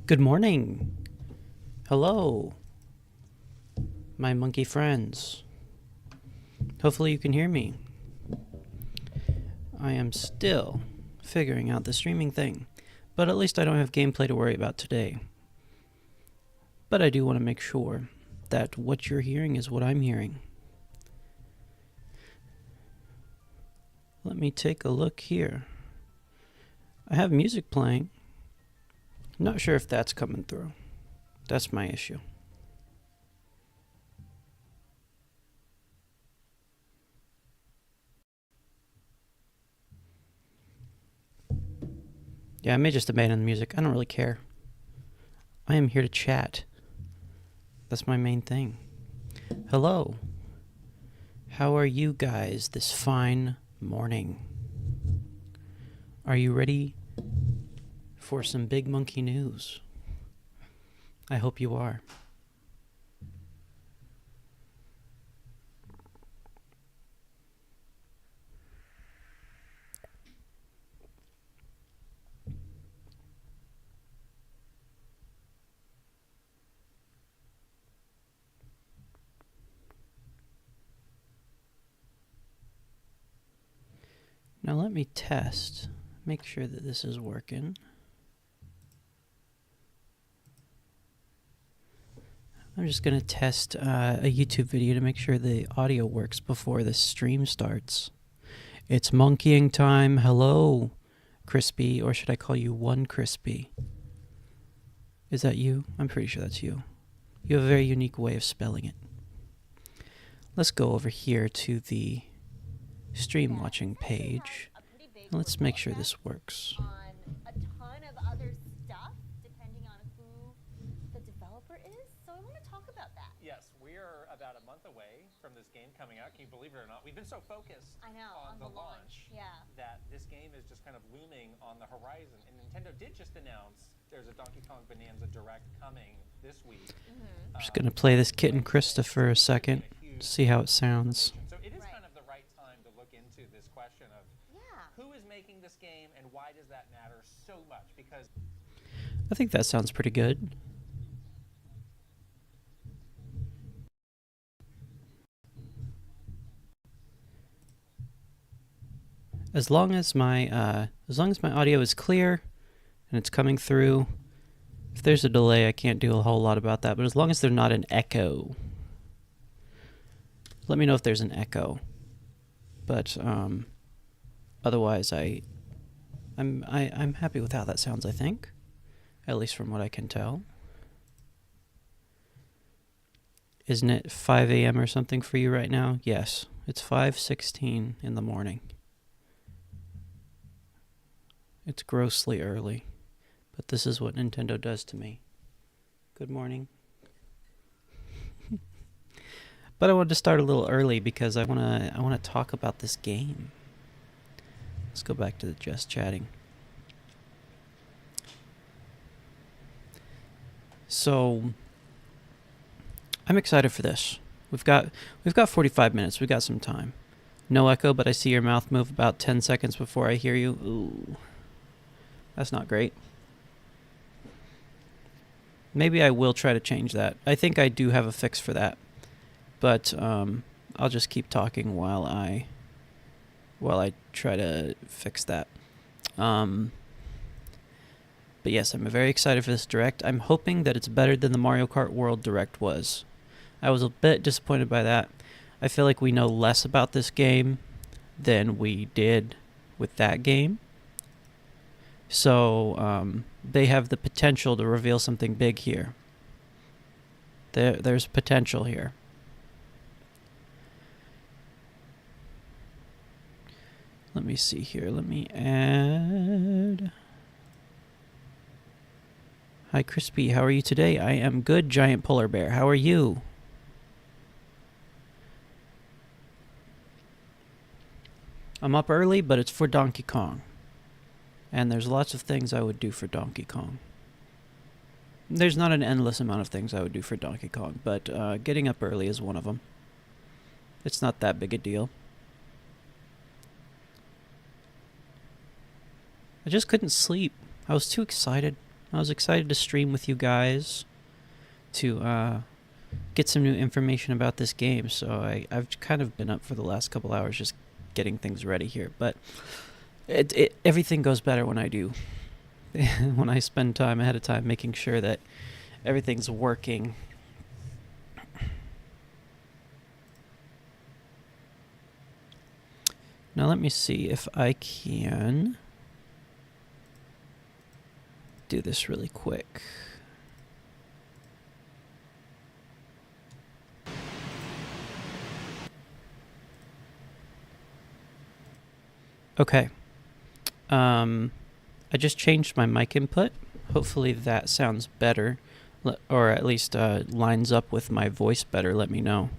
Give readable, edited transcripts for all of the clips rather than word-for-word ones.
Good morning. Hello, my monkey friends. Hopefully you can hear me. I am still figuring out the streaming thing, but at least I don't have gameplay to worry about today. But I do want to make sure that what you're hearing is what I'm hearing. Let me take a look here. I have music playing. I'm not sure if that's coming through. That's my issue. Yeah, I may just abandon the music. I don't really care. I am here to chat. That's my main thing. Hello. How are you guys this fine morning? Are you ready for some big monkey news? I hope you are. Now let me test, make sure that this is working. I'm just going to test a YouTube video to make sure the audio works before the stream starts. It's monkeying time. Hello, Crispy, or should I call you One Crispy? Is that you? I'm pretty sure that's you. You have a very unique way of spelling it. Let's go over here to the stream watching page. Let's make sure this works. On a ton of other stuff, depending on who the developer is. So I want to talk about that. Yes, we're about a month away from this game coming out. Can you believe it or not? We've been so focused I know, on the launch that this game is just kind of looming on the horizon. And Nintendo did just announce there's a Donkey Kong Bananza Direct coming this week. I'm just going to play this Kitten Christopher a second, see how it sounds. So it is kind of the right time to look into this question of who is making this game and why does that matter so much? Because I think that sounds pretty good. As long as my audio is clear and it's coming through, if there's a delay, I can't do a whole lot about that. But as long as there's not an echo, let me know if there's an echo. But otherwise, I'm happy with how that sounds. I think, at least from what I can tell. Isn't it 5 a.m. or something for you right now? Yes, it's 5:16 in the morning. It's grossly early, but this is what Nintendo does to me. Good morning. But I wanted to start a little early because I want to talk about this game. Let's go back to the just chatting. So I'm excited for this. We've got 45 minutes. We've got some time. No echo, but I see your mouth move about 10 seconds before I hear you. Ooh. That's not great. Maybe I will try to change that. I think I do have a fix for that. But I'll just keep talking while I try to fix that. But yes, I'm very excited for this Direct. I'm hoping that it's better than the Mario Kart World Direct was. I was a bit disappointed by that. I feel like we know less about this game than we did with that game. So they have the potential to reveal something big here. There's potential here. Let me see here. Let me add. Hi, Crispy. How are you today? I am good, Giant Polar Bear. How are you? I'm up early, but it's for Donkey Kong. And there's lots of things I would do for Donkey Kong. There's not an endless amount of things I would do for Donkey Kong, but getting up early is one of them. It's not that big a deal. I just couldn't sleep. I was too excited. I was excited to stream with you guys to get some new information about this game. So I've kind of been up for the last couple hours just getting things ready here. But everything goes better when I do. When I spend time ahead of time making sure that everything's working. Now let me see if I can do this really quick. Okay. I just changed my mic input. Hopefully that sounds better, or at least lines up with my voice better. Let me know.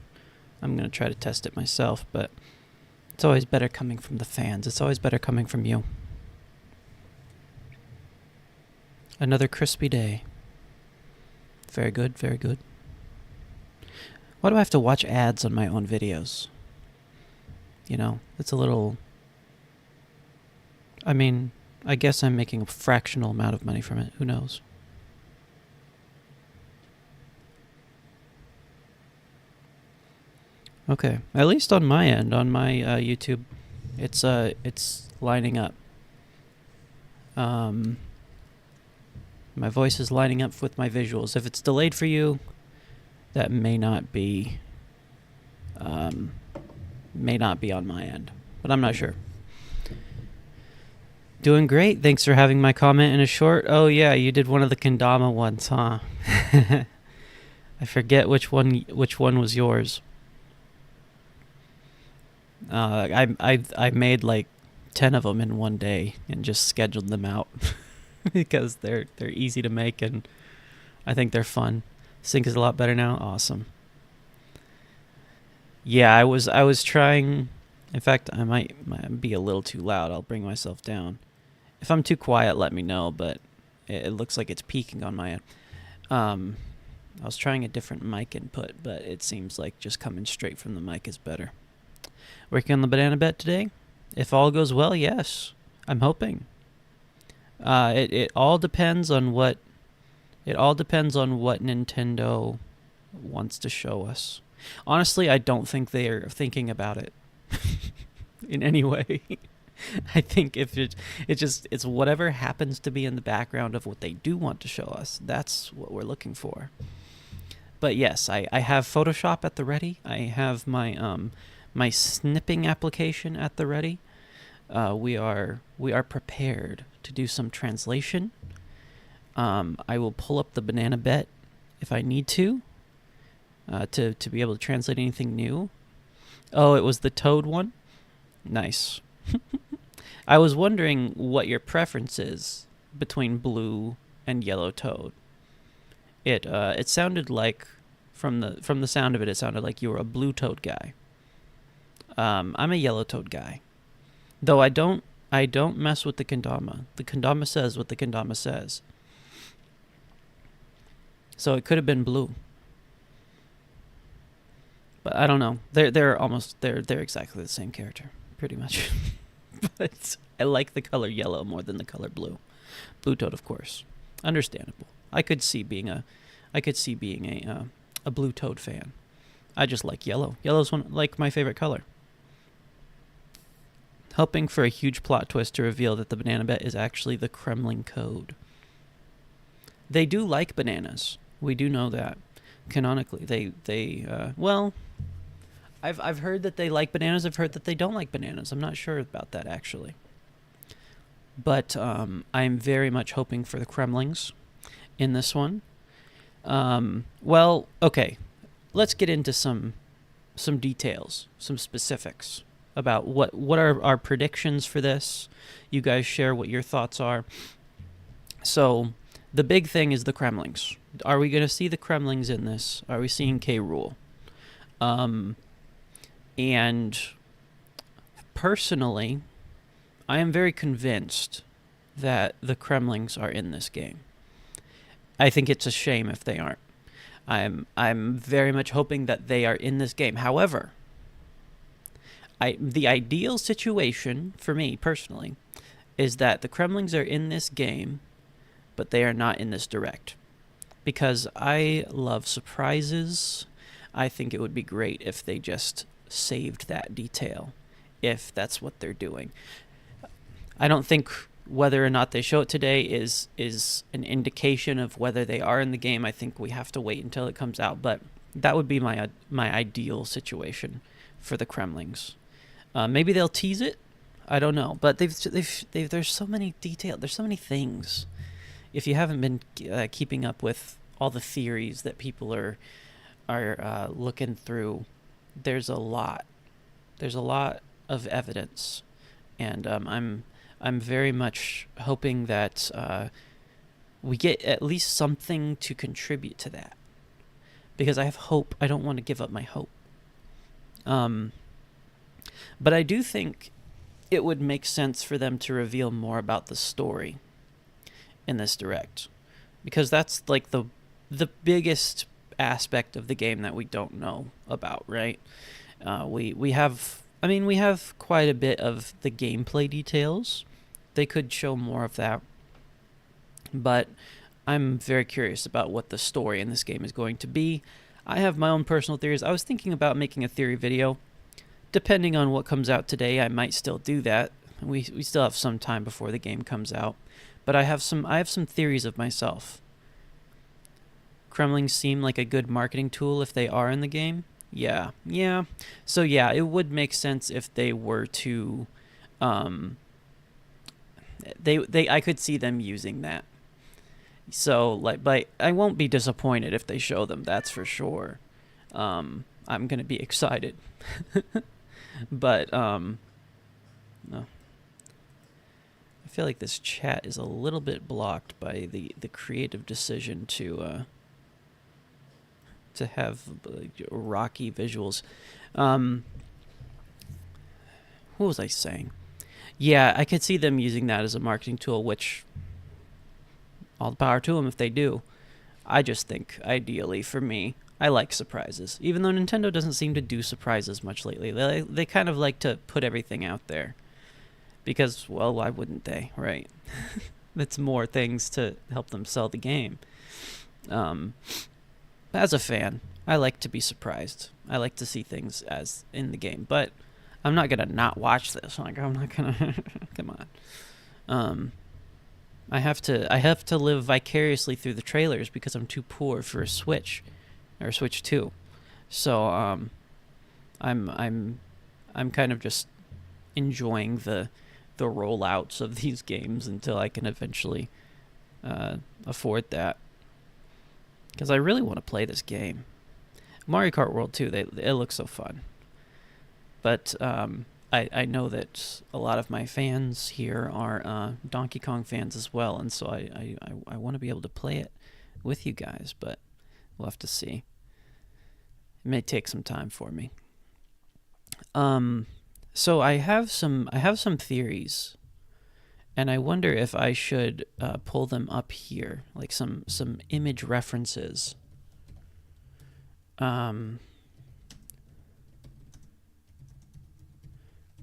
I'm going to try to test it myself, but it's always better coming from the fans. It's always better coming from you. Another crispy day. Very good, very good. Why do I have to watch ads on my own videos? You know, it's a little... I mean, I guess I'm making a fractional amount of money from it. Who knows? Okay, at least on my end, on my YouTube, it's lining up. My voice is lining up with my visuals. If it's delayed for you, that may not be on my end, but I'm not sure. Doing great. Thanks for having my comment in a short. Oh yeah, you did one of the kendama ones, huh? I forget which one was yours. I made like 10 of them in one day and just scheduled them out because they're easy to make and I think they're fun. Sync is a lot better now. Awesome. Yeah, I was trying. In fact, I might be a little too loud. I'll bring myself down. If I'm too quiet, let me know, but it looks like it's peaking on my end. I was trying a different mic input, but it seems like just coming straight from the mic is better. Working on the Bananabet today? If all goes well, yes. I'm hoping. It all depends on what Nintendo wants to show us. Honestly, I don't think they are thinking about it in any way. I think if it's whatever happens to be in the background of what they do want to show us. That's what we're looking for. But yes, I have Photoshop at the ready. I have my my snipping application at the ready. We are prepared to do some translation. I will pull up the Bananabet if I need to be able to translate anything new. Oh, it was the Toad one? Nice. I was wondering what your preference is between blue and yellow Toad. It sounded like from the sound of it, it sounded like you were a blue Toad guy. I'm a yellow Toad guy, though I don't mess with the kendama. The kendama says what the kendama says. So it could have been blue, but I don't know. They're exactly the same character, pretty much. But I like the color yellow more than the color blue. Blue Toad, of course, understandable. I could see being a Blue Toad fan. I just like yellow. Yellow's my favorite color. Hoping for a huge plot twist to reveal that the Bananabet is actually the Kremling code. They do like bananas. We do know that. Canonically, well, I've heard that they like bananas. I've heard that they don't like bananas. I'm not sure about that, actually. But I'm very much hoping for the Kremlings in this one. Well, okay. Let's get into some details, some specifics about what are our predictions for this. You guys share what your thoughts are. So the big thing is the Kremlings. Are we going to see the Kremlings in this? Are we seeing K. Rool? And personally, I am very convinced that the Kremlings are in this game. I think it's a shame if they aren't. I'm very much hoping that they are in this game. However, the ideal situation for me personally is that the Kremlings are in this game but they are not in this direct. Because I love surprises, I think it would be great if they just saved that detail, if that's what they're doing. I don't think whether or not they show it today is an indication of whether they are in the game. I think we have to wait until it comes out, but that would be my ideal situation for the Kremlings. Maybe they'll tease it. I don't know, but there's so many details. There's so many things. If you haven't been keeping up with all the theories that people are looking through, there's a lot. There's a lot of evidence, and I'm very much hoping that we get at least something to contribute to that, because I have hope. I don't want to give up my hope. But I do think it would make sense for them to reveal more about the story in this direct, because that's like the biggest aspect of the game that we don't know about, right? We have quite a bit of the gameplay details. They could show more of that, but I'm very curious about what the story in this game is going to be. I have my own personal theories. I was thinking about making a theory video. Depending on what comes out today, I might still do that. We still have some time before the game comes out, but I have some theories of myself. Kremlings seem like a good marketing tool if they are in the game. Yeah. So yeah, it would make sense if they were to, I could see them using that. So but I won't be disappointed if they show them. That's for sure. I'm gonna be excited. But no. I feel like this chat is a little bit blocked by the creative decision to have rocky visuals. What was I saying? Yeah, I could see them using that as a marketing tool, which all the power to them if they do. I just think, ideally, for me, I like surprises. Even though Nintendo doesn't seem to do surprises much lately. They kind of like to put everything out there. Because, well, why wouldn't they, right? That's more things to help them sell the game. As a fan, I like to be surprised. I like to see things as in the game. But I'm not going to not watch this. I'm not going to... Come on. I have to live vicariously through the trailers because I'm too poor for a Switch. Or Switch 2. So I'm kind of just enjoying the rollouts of these games until I can eventually afford that, because I really want to play this game. Mario Kart World 2, it looks so fun, but I know that a lot of my fans here are Donkey Kong fans as well, and so I want to be able to play it with you guys, but we'll have to see. It may take some time for me. So I have some theories, and I wonder if I should pull them up here, like some image references. I'm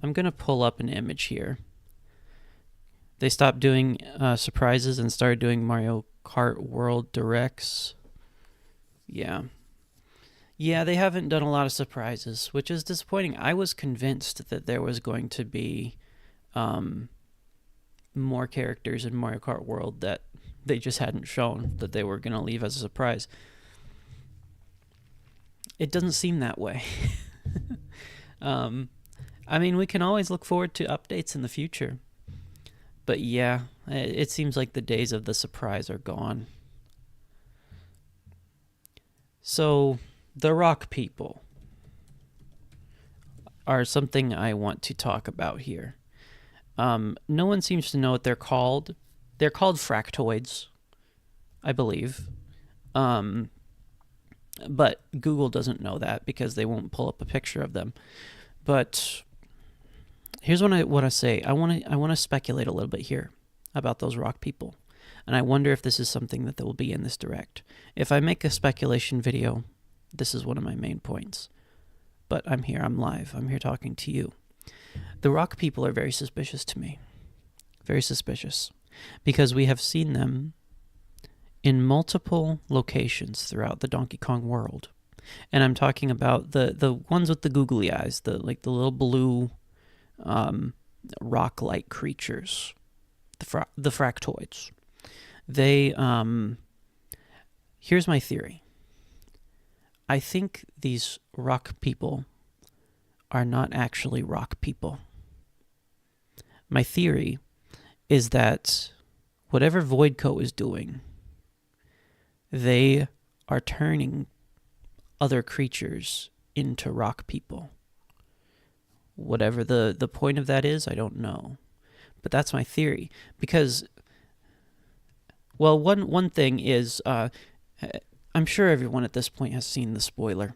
gonna pull up an image here. They stopped doing surprises and started doing Mario Kart World Directs. Yeah, they haven't done a lot of surprises, which is disappointing. I was convinced that there was going to be more characters in Mario Kart World that they just hadn't shown, that they were going to leave as a surprise. It doesn't seem that way. I mean, we can always look forward to updates in the future. But yeah, it seems like the days of the surprise are gone. So... the rock people are something I want to talk about here. No one seems to know what they're called. They're called fractoids, I believe. But Google doesn't know that because they won't pull up a picture of them. But here's what I want to say. I want to speculate a little bit here about those rock people. And I wonder if this is something that will be in this direct. If I make a speculation video, this is one of my main points. But I'm here, I'm live, I'm here talking to you. The rock people are very suspicious to me. Very suspicious. Because we have seen them in multiple locations throughout the Donkey Kong world. And I'm talking about the ones with the googly eyes, the little blue rock-like creatures, the fractoids. They here's my theory. I think these rock people are not actually rock people. My theory is that whatever Voidco is doing, they are turning other creatures into rock people. Whatever the point of that is, I don't know. But that's my theory. Because, well, one thing is, I'm sure everyone at this point has seen the spoiler.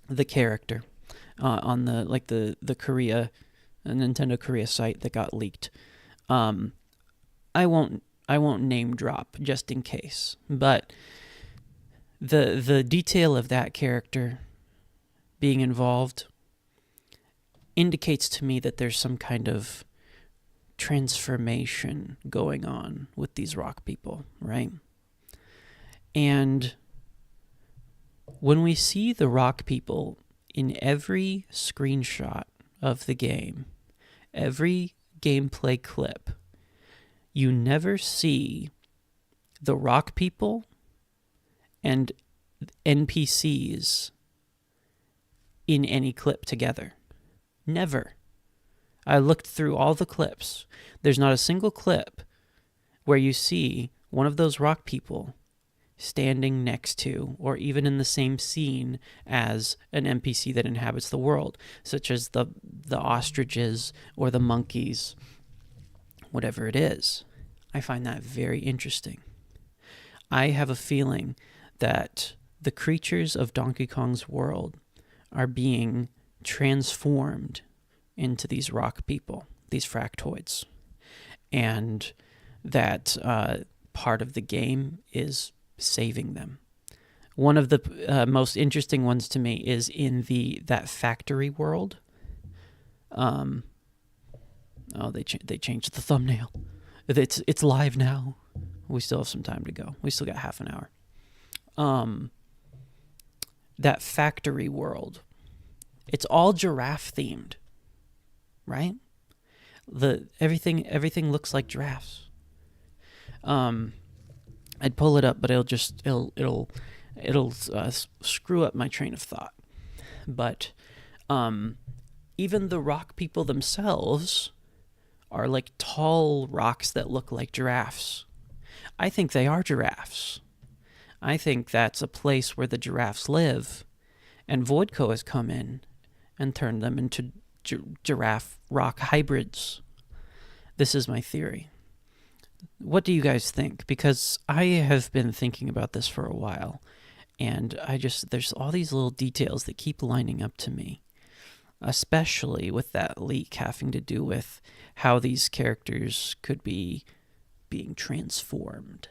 The character on the Korea, Nintendo Korea site that got leaked. I won't name drop just in case, but the detail of that character being involved indicates to me that there's some kind of transformation going on with these rock people, right? And when we see the rock people in every screenshot of the game, every gameplay clip, you never see the rock people and NPCs in any clip together. Never. I looked through all the clips. There's not a single clip where you see one of those rock people standing next to or even in the same scene as an NPC that inhabits the world, such as the ostriches or the monkeys, whatever it is. I find that very interesting. I have a feeling that the creatures of Donkey Kong's world are being transformed into these rock people, these fractoids, and that part of the game is saving them. One of the most interesting ones to me is in that factory world. They changed the thumbnail. It's live now. We still have some time to go. We still got half an hour. That factory world, it's all giraffe themed, right? Everything looks like giraffes. I'd pull it up, but it'll screw up my train of thought. But even the rock people themselves are like tall rocks that look like giraffes. I think they are giraffes. I think that's a place where the giraffes live, and Voidco has come in and turned them into giraffe rock hybrids. This is my theory. What do you guys think? Because I have been thinking about this for a while, and there's all these little details that keep lining up to me, especially with that leak having to do with how these characters could be being transformed,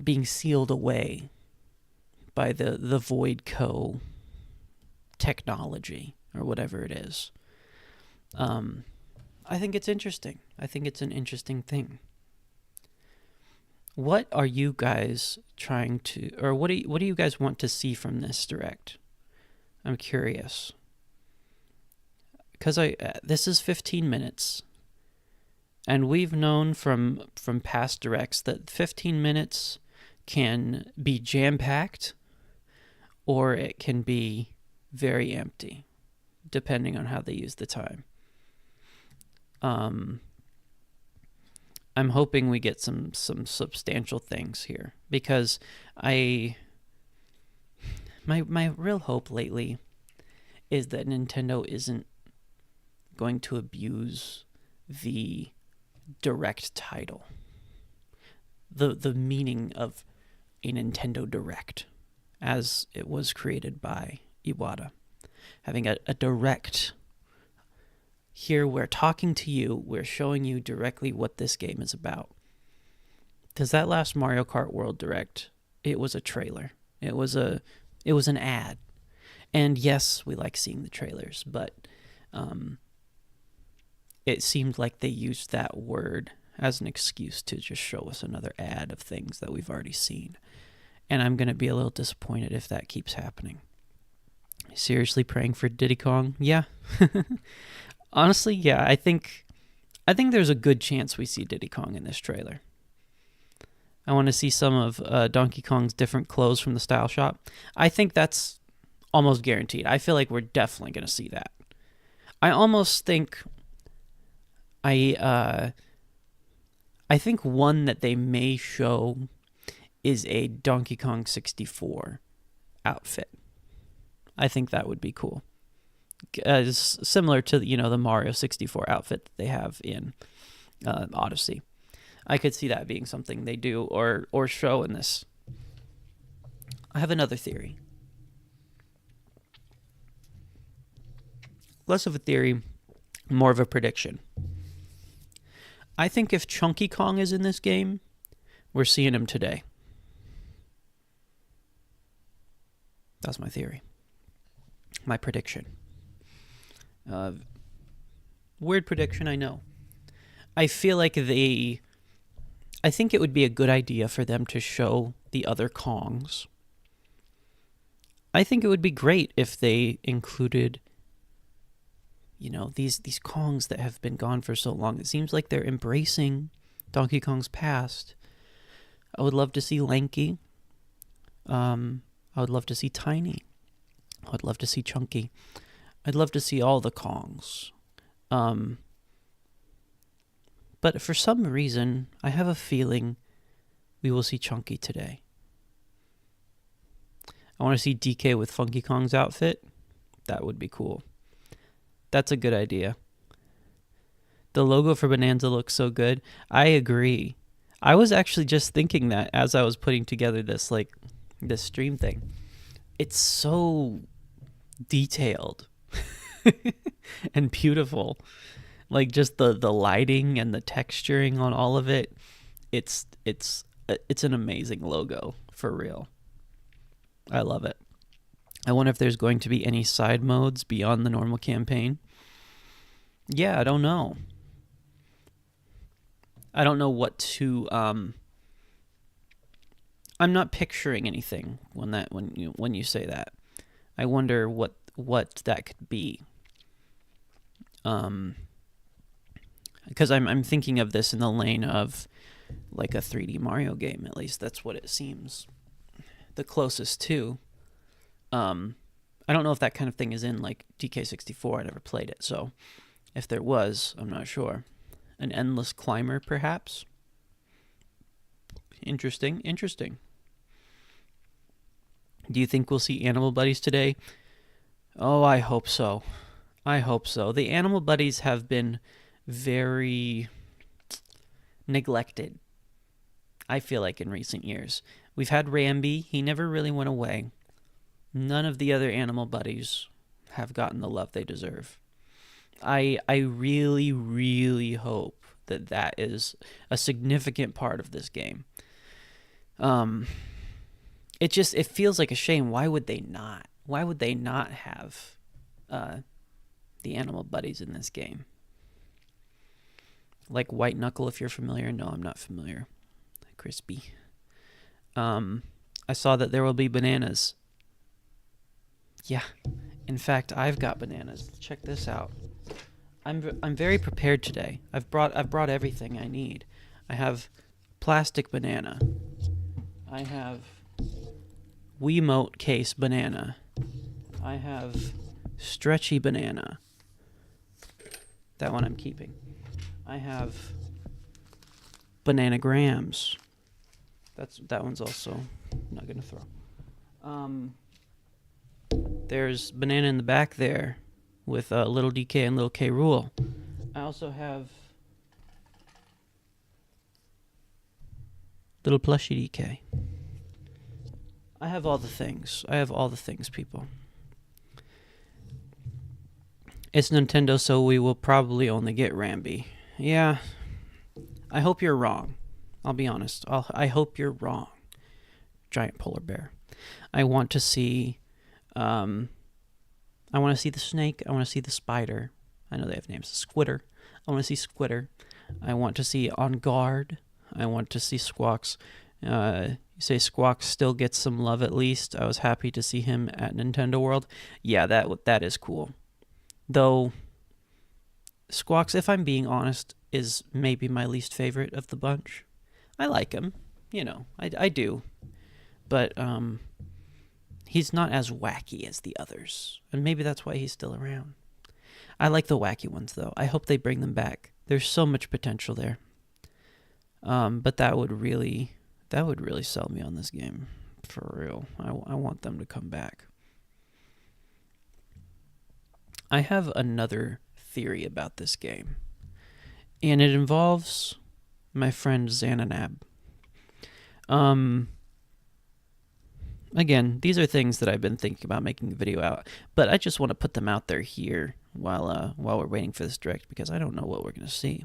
being sealed away by the Voidco technology or whatever it is. I think it's interesting. I think it's an interesting thing. What are you guys trying to, or what do you guys want to see from this direct? I'm curious. Because this is 15 minutes, and we've known from past directs that 15 minutes can be jam-packed, or it can be very empty, depending on how they use the time. I'm hoping we get some substantial things here, because my real hope lately is that Nintendo isn't going to abuse the direct title, the meaning of a Nintendo Direct as it was created by Iwata. Having a direct. Here we're talking to you, we're showing you directly what this game is about. Because that last Mario Kart World Direct, it was a trailer. It was an ad. And yes, we like seeing the trailers, but it seemed like they used that word as an excuse to just show us another ad of things that we've already seen. And I'm going to be a little disappointed if that keeps happening. Seriously praying for Diddy Kong? Yeah. Honestly, yeah, I think there's a good chance we see Diddy Kong in this trailer. I want to see some of Donkey Kong's different clothes from the Style Shop. I think that's almost guaranteed. I feel like we're definitely going to see that. I almost think I think one that they may show is a Donkey Kong 64 outfit. I think that would be cool. Similar to, the Mario 64 outfit that they have in Odyssey. I could see that being something they do or show in this. I have another theory. Less of a theory, more of a prediction. I think if Chunky Kong is in this game, we're seeing him today. That's my theory. My prediction. Weird prediction, I know. I feel like I think it would be a good idea for them to show the other Kongs. I think it would be great if they included, these Kongs that have been gone for so long. It seems like they're embracing Donkey Kong's past. I would love to see Lanky. I would love to see Tiny. I would love to see Chunky. I'd love to see all the Kongs. But for some reason, I have a feeling we will see Chunky today. I want to see DK with Funky Kong's outfit. That would be cool. That's a good idea. The logo for Bananza looks so good. I agree. I was actually just thinking that as I was putting together this stream thing. It's so detailed and beautiful. Like just the lighting and the texturing on all of it. It's an amazing logo, for real. I love it. I wonder if there's going to be any side modes beyond the normal campaign. Yeah, I don't know. I don't know what to I'm not picturing anything when you say that. I wonder what that could be. Because I'm thinking of this in the lane of like a 3D Mario game, at least that's what it seems the closest to. I don't know if that kind of thing is in like DK64. I never played it, so if there was, I'm not sure. An endless climber, perhaps? Interesting. Do you think we'll see animal buddies today? Oh, I hope so. The animal buddies have been very neglected, I feel like, in recent years. We've had Rambi. He never really went away. None of the other animal buddies have gotten the love they deserve. I really, really hope that is a significant part of this game. It feels like a shame. Why would they not? Why would they not have the animal buddies in this game? Like White Knuckle, if you're familiar. No, I'm not familiar. Crispy. I saw that there will be bananas. Yeah. In fact, I've got bananas. Check this out. I'm very prepared today. I've brought everything I need. I have plastic banana. I have Wiimote case banana. I have stretchy banana. That one I'm keeping. I have bananagrams. That one's also not gonna throw. There's banana in the back there with little DK and little K. Rool. I also have little plushy DK. I have all the things. People. It's Nintendo, so we will probably only get Rambi. Yeah. I hope you're wrong. I'll be honest. I hope you're wrong. Giant polar bear. I want to see the snake. I want to see the spider. I know they have names. Squitter. I want to see Squitter. I want to see On Guard. I want to see Squawks. You say Squawks still gets some love at least. I was happy to see him at Nintendo World. Yeah, that is cool. Though Squawks, if I'm being honest, is maybe my least favorite of the bunch. I like him, you know, I do. But he's not as wacky as the others. And maybe that's why he's still around. I like the wacky ones, though. I hope they bring them back. There's so much potential there. But that would really sell me on this game. For real. I want them to come back. I have another theory about this game. And it involves my friend Xananab. Again, these are things that I've been thinking about making a video out, but I just want to put them out there here while we're waiting for this direct, because I don't know what we're going to see.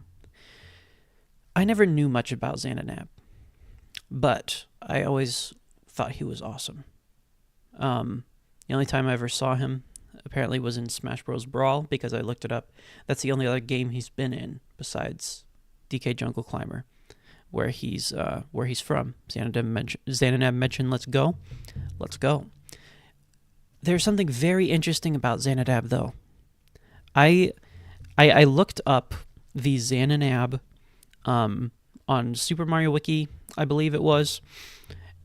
I never knew much about Xananab, but I always thought he was awesome. The only time I ever saw him apparently was in Smash Bros. Brawl, because I looked it up. That's the only other game he's been in besides DK Jungle Climber, where he's from. Xananab mentioned let's go. Let's go. There's something very interesting about Xananab, though. I looked up the Xananab on Super Mario Wiki, I believe it was,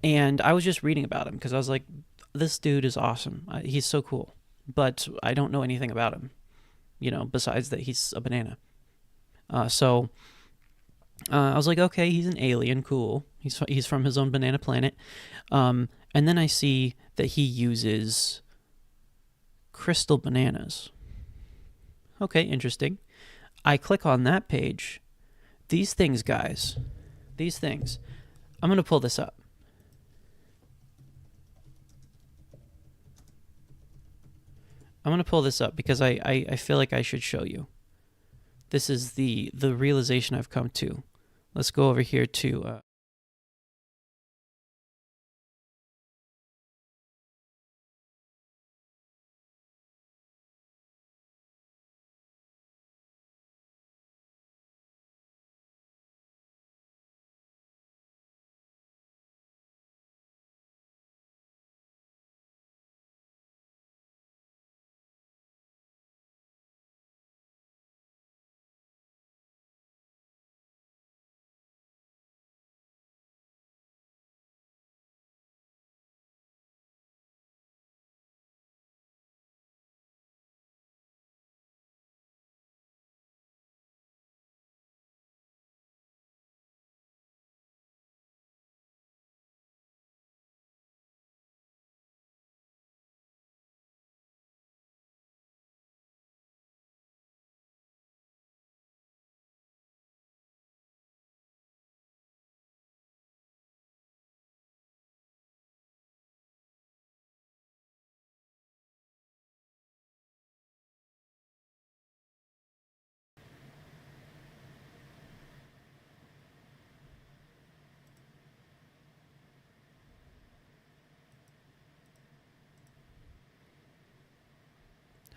and I was just reading about him because I was like, this dude is awesome. He's so cool, but I don't know anything about him, you know, besides that he's a banana. So I was like, okay, he's an alien, cool. He's from his own banana planet. And then I see that he uses crystal bananas. Okay, interesting. I click on that page. These things, guys. These things. I'm going to pull this up. I'm going to pull this up because I feel like I should show you. This is the realization I've come to. Let's go over here to...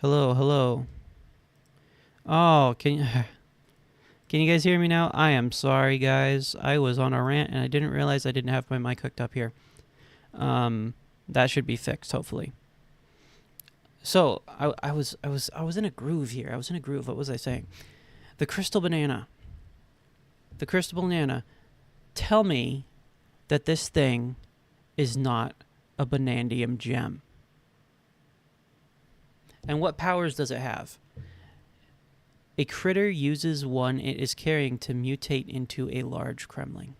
Hello. Oh, can you guys hear me now? I am sorry, guys. I was on a rant and I didn't realize I didn't have my mic hooked up here. That should be fixed, hopefully. So I was in a groove here. I was in a groove. What was I saying? The crystal banana. The crystal banana. Tell me that this thing is not a banandium gem. And what powers does it have? A critter uses one it is carrying to mutate into a large Kremling.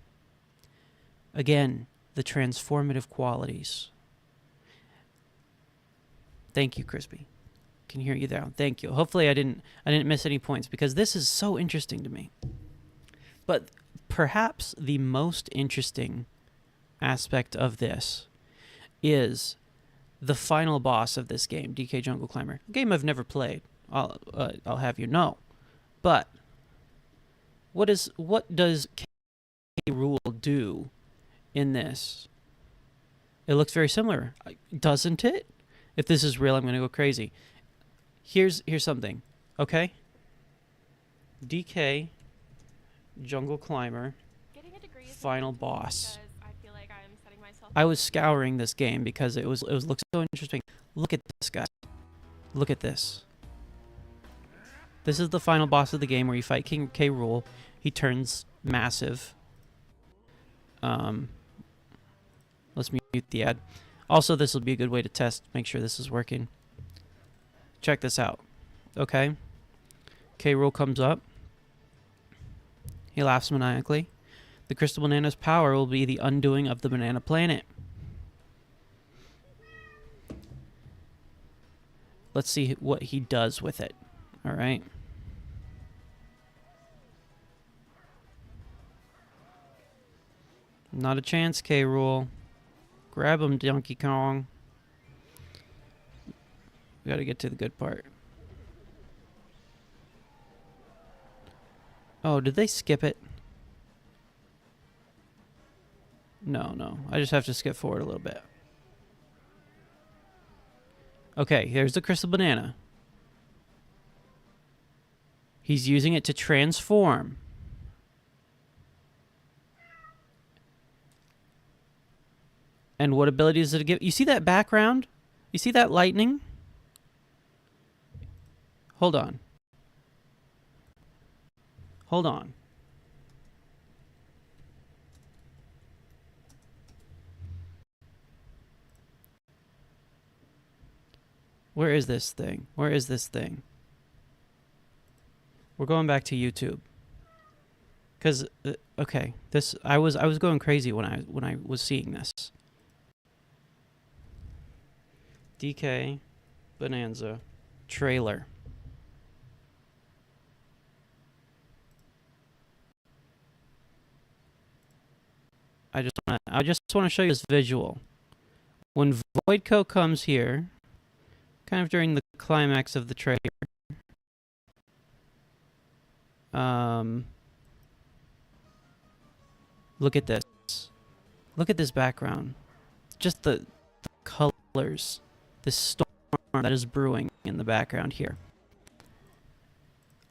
Again, the transformative qualities. Thank you, Crispy. Can hear you there. Thank you. Hopefully I didn't miss any points, because this is so interesting to me. But perhaps the most interesting aspect of this is the final boss of this game, DK Jungle Climber. A game I've never played. I'll have you know. But what does K. Rool do in this? It looks very similar, doesn't it? If this is real, I'm going to go crazy. Here's something, okay? DK Jungle Climber, Getting a degree is final important to me boss. because I feel like I'm setting myself I up was for scouring this game because it looked so interesting. Look at this guy. Look at this. This is the final boss of the game where you fight King K. Rool. He turns massive. Let's mute the ad. Also, this will be a good way to test, make sure this is working. Check this out. Okay. K. Rool comes up. He laughs maniacally. The Crystal Banana's power will be the undoing of the Banana Planet. Let's see what he does with it. All right. Not a chance, K. Rool. Grab him, Donkey Kong. We gotta get to the good part. Oh, did they skip it? No. I just have to skip forward a little bit. Okay, here's the Crystal Banana. He's using it to transform. And what abilities does it give? You see that background? You see that lightning? Hold on. Hold on. Where is this thing? Where is this thing? We're going back to YouTube. Cuz okay, this I was going crazy when I was seeing this. DK Bananza trailer. I just want to show you this visual. When Voidco comes here, kind of during the climax of the trailer. Look at this. Look at this background. Just the colors. This storm that is brewing in the background here.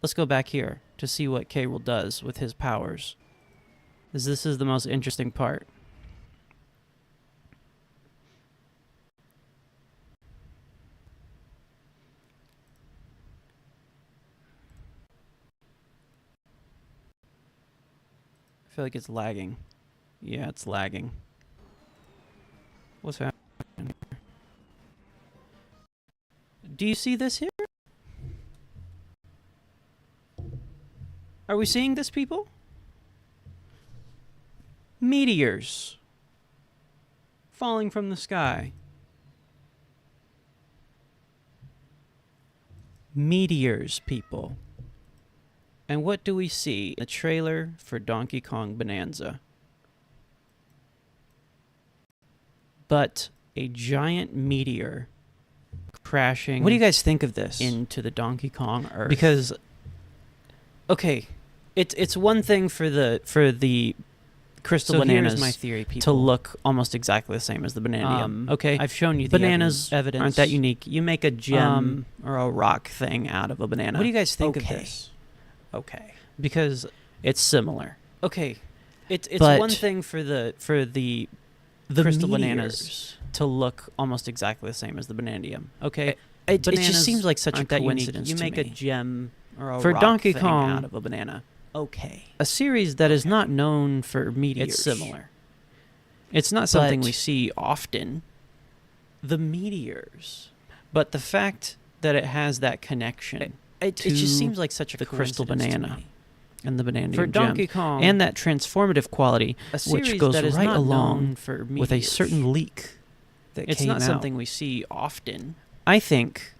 Let's go back here to see what K. Rool does with his powers. This is the most interesting part. I feel like it's lagging. Yeah, it's lagging. What's happening here? Do you see this here? Are we seeing this, people? Meteors falling from the sky. Meteors, people. And what do we see? A trailer for Donkey Kong Bonanza. But a giant meteor crashing. What do you guys think of this? Into the Donkey Kong Earth. Because, okay, it's one thing for the Crystal Bananas, here's my theory, people, to look almost exactly the same as the Bananium. Okay, I've shown you the bananas evidence aren't that unique. You make a gem or a rock thing out of a banana. What do you guys think of this? Okay, because it's similar. Okay, it's one thing for the Crystal Bananas to look almost exactly the same as the Bananium. Okay, it just seems like such a coincidence. You make a gem or a rock Donkey thing Kong out of a banana. Okay, a series that is not known for meteors. It's similar. It's not something we see often. The meteors, but the fact that it has that connection. It just seems like such a Crystal Banana and the Banana for Donkey Kong, and that transformative quality, which goes that right along for with a certain leak that it's not something we see often. I think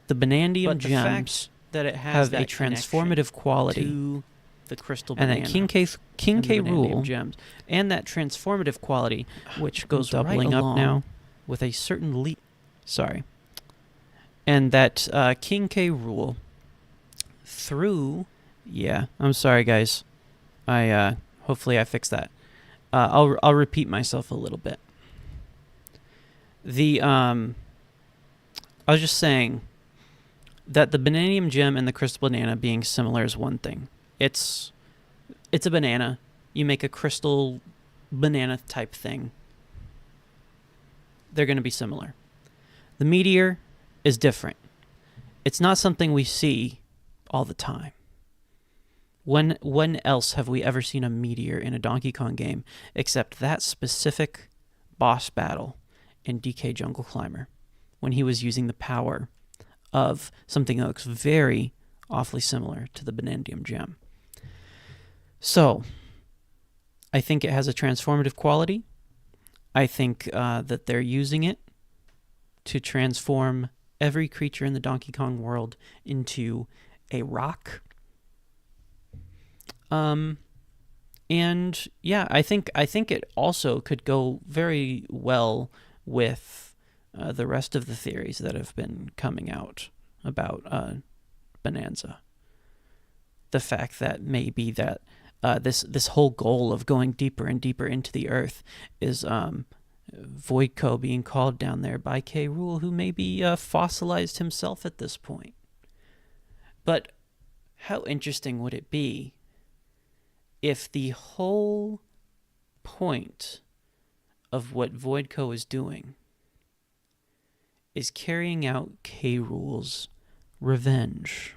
the Banandium gems that it has have a transformative quality to the Crystal Banana, and that King K. Rool gems, and that transformative quality, which goes doubling right up now with a certain leak. Sorry. And that King K. Rool through, yeah, I'm sorry guys, I hopefully I fixed that. I'll repeat myself a little bit. I was just saying that the Bananium gem and the Crystal Banana being similar is one thing. It's It's a banana. You make a crystal banana type thing. They're going to be similar. The meteor is different. It's not something we see all the time. When else have we ever seen a meteor in a Donkey Kong game except that specific boss battle in DK Jungle Climber when he was using the power of something that looks very awfully similar to the Banandium Gem? So, I think it has a transformative quality. I think that they're using it to transform every creature in the Donkey Kong world into a rock. And yeah, I think it also could go very well with the rest of the theories that have been coming out about Bananza. The fact that maybe that this whole goal of going deeper and deeper into the earth is Voidco being called down there by K. Rool, who maybe fossilized himself at this point. But how interesting would it be if the whole point of what Voidco is doing is carrying out K. Rool's revenge?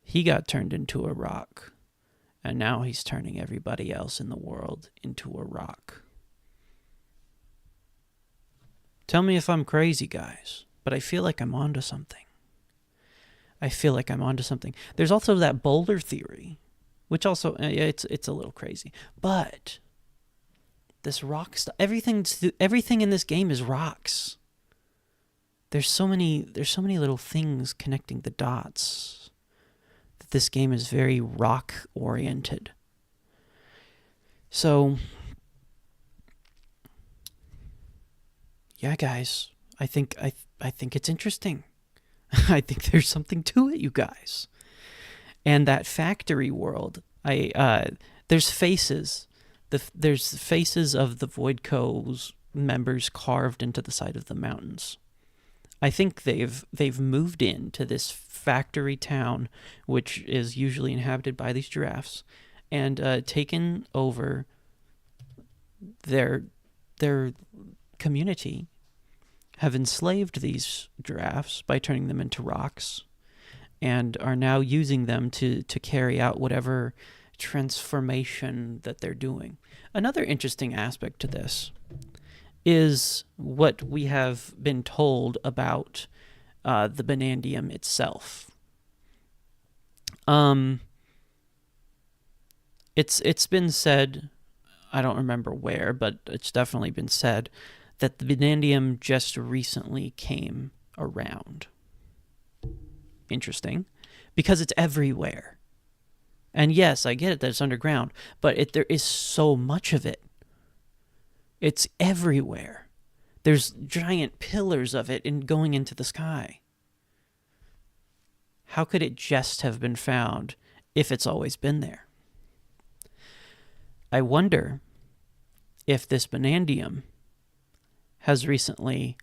He got turned into a rock, and now he's turning everybody else in the world into a rock. Tell me if I'm crazy, guys, but I feel like I'm onto something. There's also that boulder theory, which also, it's a little crazy. But this rock stuff, everything in this game is rocks. There's so many little things connecting the dots. This game is very rock oriented. So yeah, guys, I think it's interesting. I think there's something to it, you guys. And that factory world, there's faces. There's faces of the Voidco's members carved into the side of the mountains. I think they've moved into this factory town, which is usually inhabited by these giraffes, and taken over their community, have enslaved these giraffes by turning them into rocks, and are now using them to carry out whatever transformation that they're doing. Another interesting aspect to this is what we have been told about the Banandium itself. It's been said, I don't remember where, but it's definitely been said that the Banandium just recently came around. Interesting, because it's everywhere. And yes, I get it that it's underground, but there is so much of it. It's everywhere. There's giant pillars of it going into the sky. How could it just have been found if it's always been there? I wonder if this Banandium has recently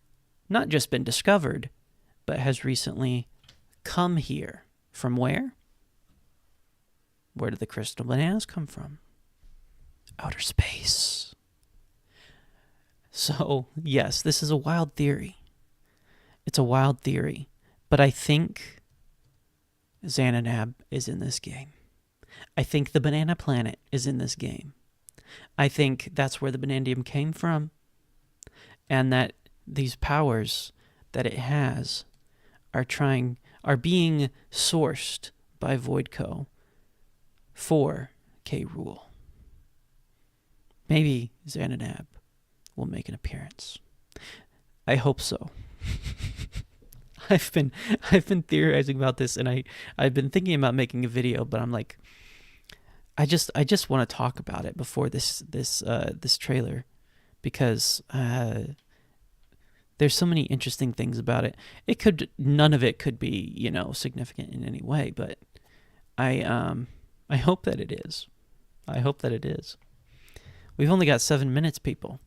not just been discovered, but has recently come here. From where? Where did the crystal bananas come from? Outer space. So, yes, this is a wild theory. It's a wild theory. But I think Xananab is in this game. I think the Banana Planet is in this game. I think that's where the Banandium came from. And that these powers that it has are being sourced by Voidco for K. Rool. Maybe Xananab will make an appearance. I hope so. I've been theorizing about this, and I've been thinking about making a video, but I'm like, I just want to talk about it before this trailer, because there's so many interesting things about it. None of it could be, significant in any way, but I hope that it is. I hope that it is. We've only got 7 minutes, people.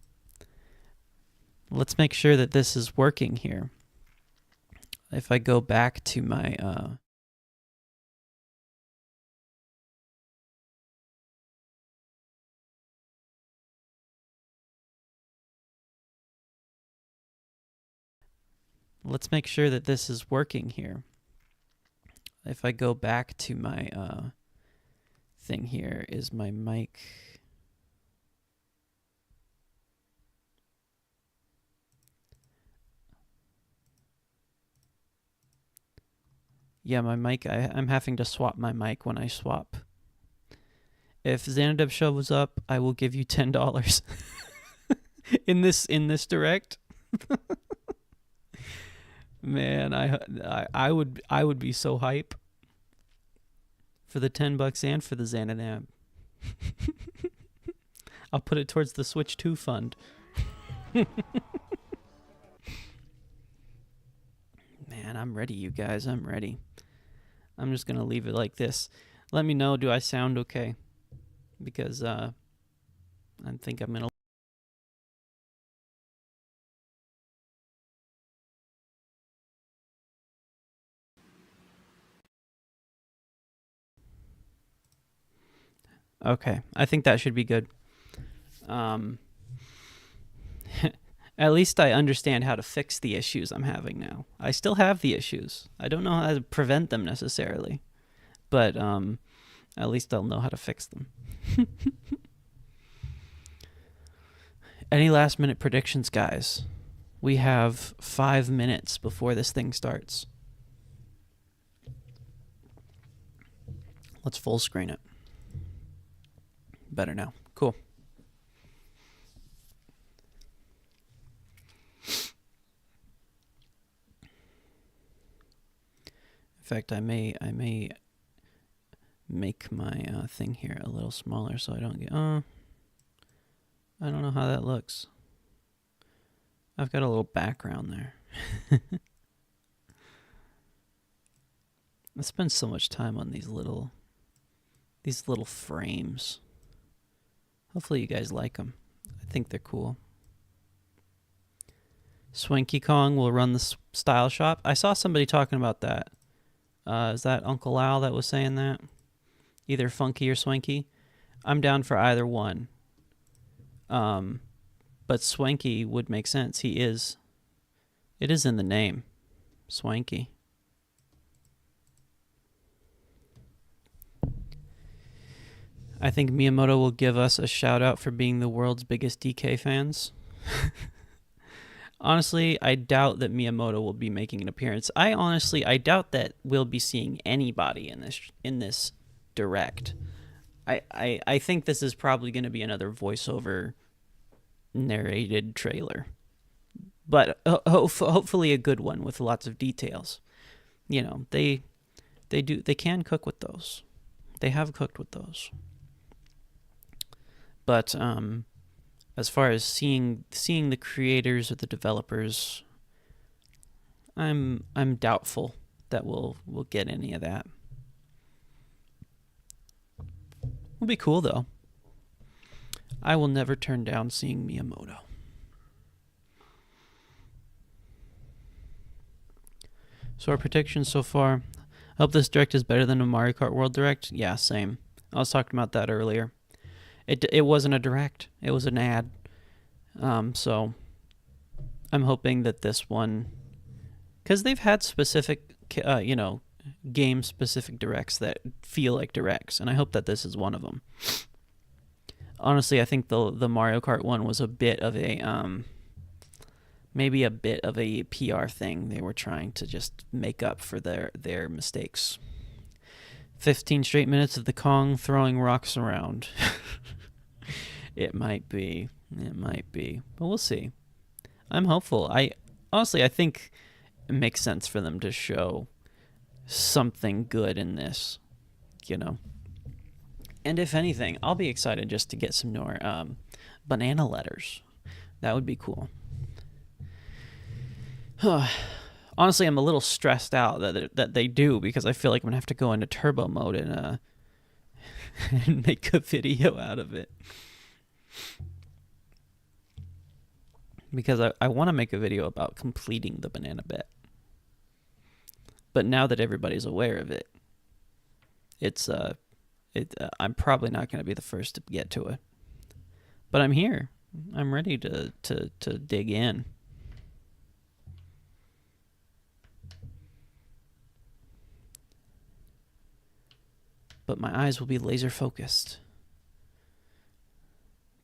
Let's make sure that this is working here. If I go back to my let's make sure that this is working here. If I go back to my thing here, is my mic... Yeah, my mic, I'm having to swap my mic when I swap. If Xanadeb shows up, I will give you $10 in this direct. Man, I would be so hype for the $10 and for the Xanadeb. I'll put it towards the Switch 2 fund. Man, I'm ready, you guys. I'm ready. I'm just gonna leave it like this. Let me know, do I sound okay? Because I think I'm gonna... Okay, I think that should be good. At least I understand how to fix the issues I'm having now. I still have the issues. I don't know how to prevent them necessarily, but at least I'll know how to fix them. Any last minute predictions, guys? We have 5 minutes before this thing starts. Let's full screen it. Better now. Cool. In fact, I may make my thing here a little smaller so I don't get... I don't know how that looks. I've got a little background there. I spend so much time on these little frames. Hopefully you guys like them. I think they're cool. Swanky Kong will run the style shop. I saw somebody talking about that. Is that Uncle Al that was saying that? Either Funky or Swanky. I'm down for either one. But Swanky would make sense. He is. It is in the name. Swanky. I think Miyamoto will give us a shout out for being the world's biggest DK fans. Honestly, I doubt that Miyamoto will be making an appearance. I doubt that we'll be seeing anybody in this direct. I think this is probably going to be another voiceover narrated trailer, but hopefully a good one with lots of details. You know, they can cook with those. They have cooked with those. But as far as seeing the creators or the developers, I'm doubtful that we'll get any of that. It'll be cool though. I will never turn down seeing Miyamoto. So our predictions so far. I hope this direct is better than a Mario Kart World Direct. Yeah, same. I was talking about that earlier. It wasn't a direct. It was an ad. So I'm hoping that this one, because they've had specific, game-specific directs that feel like directs, and I hope that this is one of them. Honestly, I think the Mario Kart one was a bit of a, maybe a bit of a PR thing. They were trying to just make up for their mistakes. 15 straight minutes of the Kong throwing rocks around. It might be, but we'll see. I'm hopeful. I think it makes sense for them to show something good in this, you know. And if anything, I'll be excited just to get some more banana letters. That would be cool. Honestly, I'm a little stressed out that they do, because I feel like I'm going to have to go into turbo mode and and make a video out of it. Because I want to make a video about completing the Bananabet. But now that everybody's aware of it, I'm probably not going to be the first to get to it. But I'm here. I'm ready to dig in. but my eyes will be laser focused.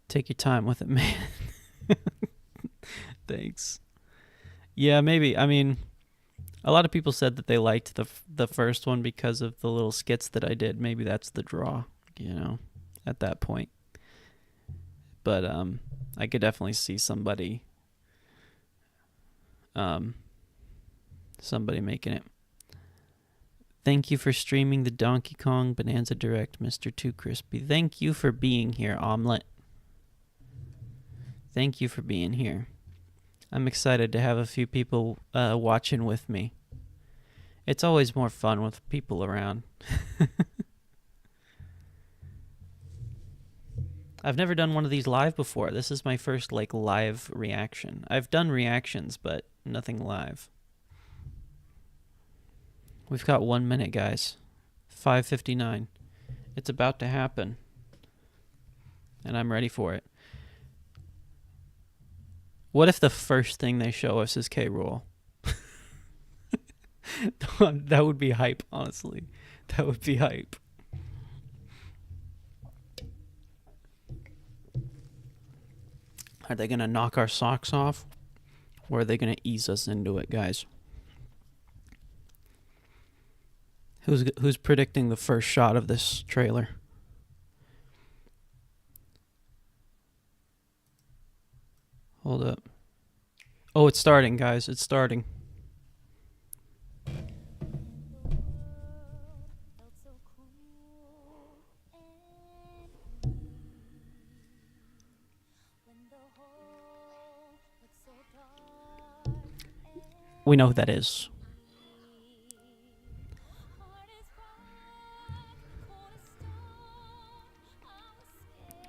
Take your time with it, man. Thanks. Yeah, maybe. I mean, a lot of people said that they liked the first one because of the little skits that I did. Maybe that's the draw, you know, at that point. But I could definitely see somebody making it. Thank you for streaming the Donkey Kong Bananza Direct, Mr. Too Crispy. Thank you for being here, Omelette. Thank you for being here. I'm excited to have a few people watching with me. It's always more fun with people around. I've never done one of these live before. This is my first like live reaction. I've done reactions, but nothing live. We've got 1 minute, guys. 5:59. It's about to happen. And I'm ready for it. What if the first thing they show us is K. Rool? That would be hype, honestly. That would be hype. Are they going to knock our socks off? Or are they going to ease us into it, guys? Who's predicting the first shot of this trailer? Hold up. Oh, it's starting, guys. It's starting. We know who that is.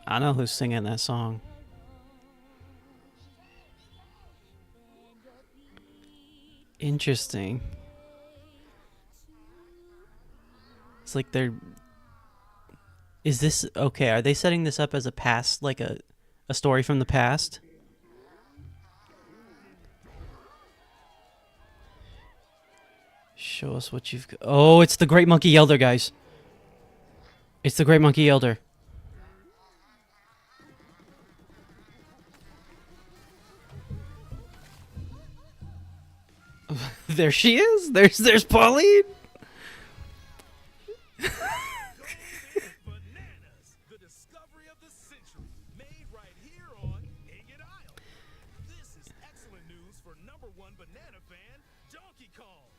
I know who's singing that song. Interesting. It's like they're... Is this... Okay, are they setting this up as a past, like a story from the past? Show us what you've got. Oh, it's the Great Monkey Elder, guys. It's the Great Monkey Elder. There she is. There's Pauline. Bananas, the discovery of the century, made right here on Ingot Isle. This is excellent news for #1 banana fan, Donkey Kong.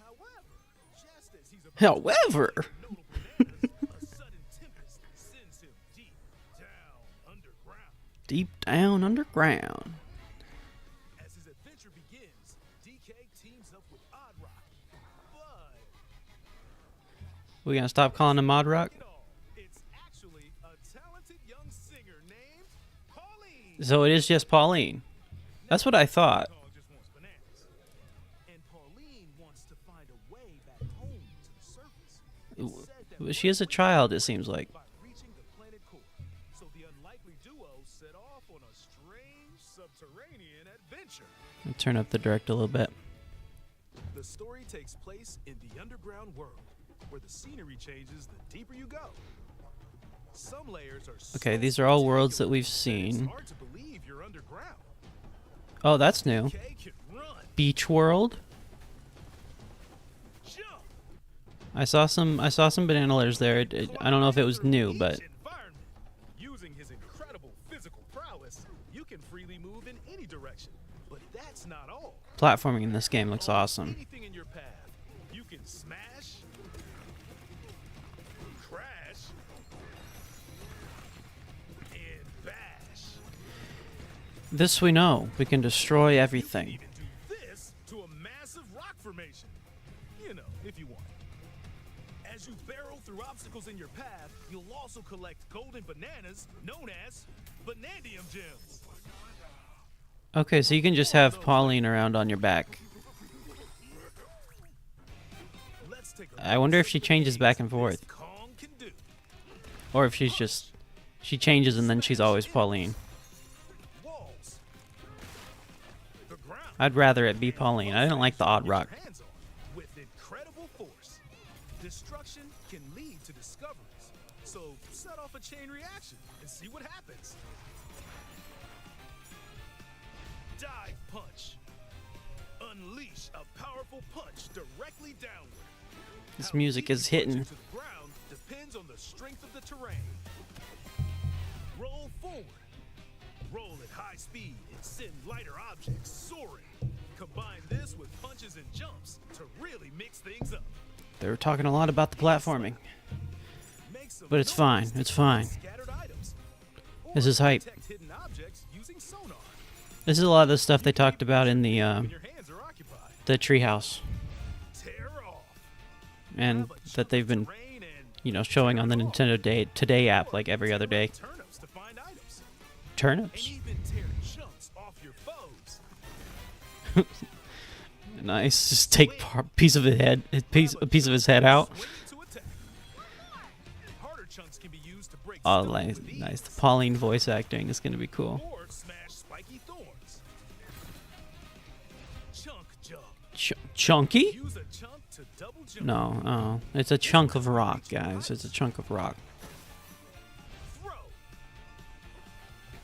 However, just as he's about to notable bananas, a sudden tempest sends him deep down underground. Deep down underground. As his adventure begins, DK teams up with Odd Rock, but We gonna stop calling him Mod Rock? it's actually a talented young singer named Pauline. So it is just Pauline. That's what I thought. Kong just wants bananas. And Pauline wants to find a way back home to the surface. It's said that She is a child, it seems like. by reaching the planet core. So the unlikely duo set off on a strange subterranean adventure. I'll turn up the direct a little bit. The story takes place in the underground world, where the scenery changes the deeper you go. Some layers are Okay, so these are all worlds that spectacular we've It's seen. hard to believe you're underground. Oh, that's new. DK can run, Beach World. jump, I saw some banana letters there. I don't know if it was new, each but environment. Using his incredible physical prowess, you can freely move in any direction. But that's not all. platforming in this game looks awesome. Anything in your path, you can smash, crash, and bash. This we know. We can destroy You can everything. even do this to a massive rock formation. You know, if you want. As you barrel through obstacles in your path, you'll also collect golden bananas known as Banandium gems. Okay, so you can just have Pauline around on your back. Let's take a I wonder if she changes back and forth. this Kong can do. Or if she's just... She changes and then she's always Pauline. Walls. The ground. I'd rather it be Pauline. I didn't like the Odd Rock. Hands on with incredible force. Destruction can lead to discoveries. So set off a chain reaction and see what happens. Dive punch. Unleash a powerful punch directly downward. This How music deep is you punch hitting. into the ground depends on the strength of the terrain. Roll forward. Roll at high speed and send lighter objects soaring. Combine this with punches and jumps to really mix things up. They were talking a lot about the platforming. Make some But it's noise fine, to it's fine. find scattered items. This Or is hype. detect hidden objects using sonar. This is a lot of the stuff they talked about in the When your hands are occupied. treehouse, Tear off. and Grab a that chunk they've of been, terrain and you know, showing on the Nintendo Today app like every other day. turnips to find items. And Turnips, even tear chunks off your foes. nice. Just take a piece of his head, a piece of his head out. Swing to attack. Harder chunks can be used to break Oh, stone nice, with nice. ease. The Pauline voice acting is gonna be cool. Or smash spiky thorns. Chunk jump. Chunky? Use a chunk to double jump. No, oh, it's a chunk of rock, guys. It's a chunk of rock. Throw.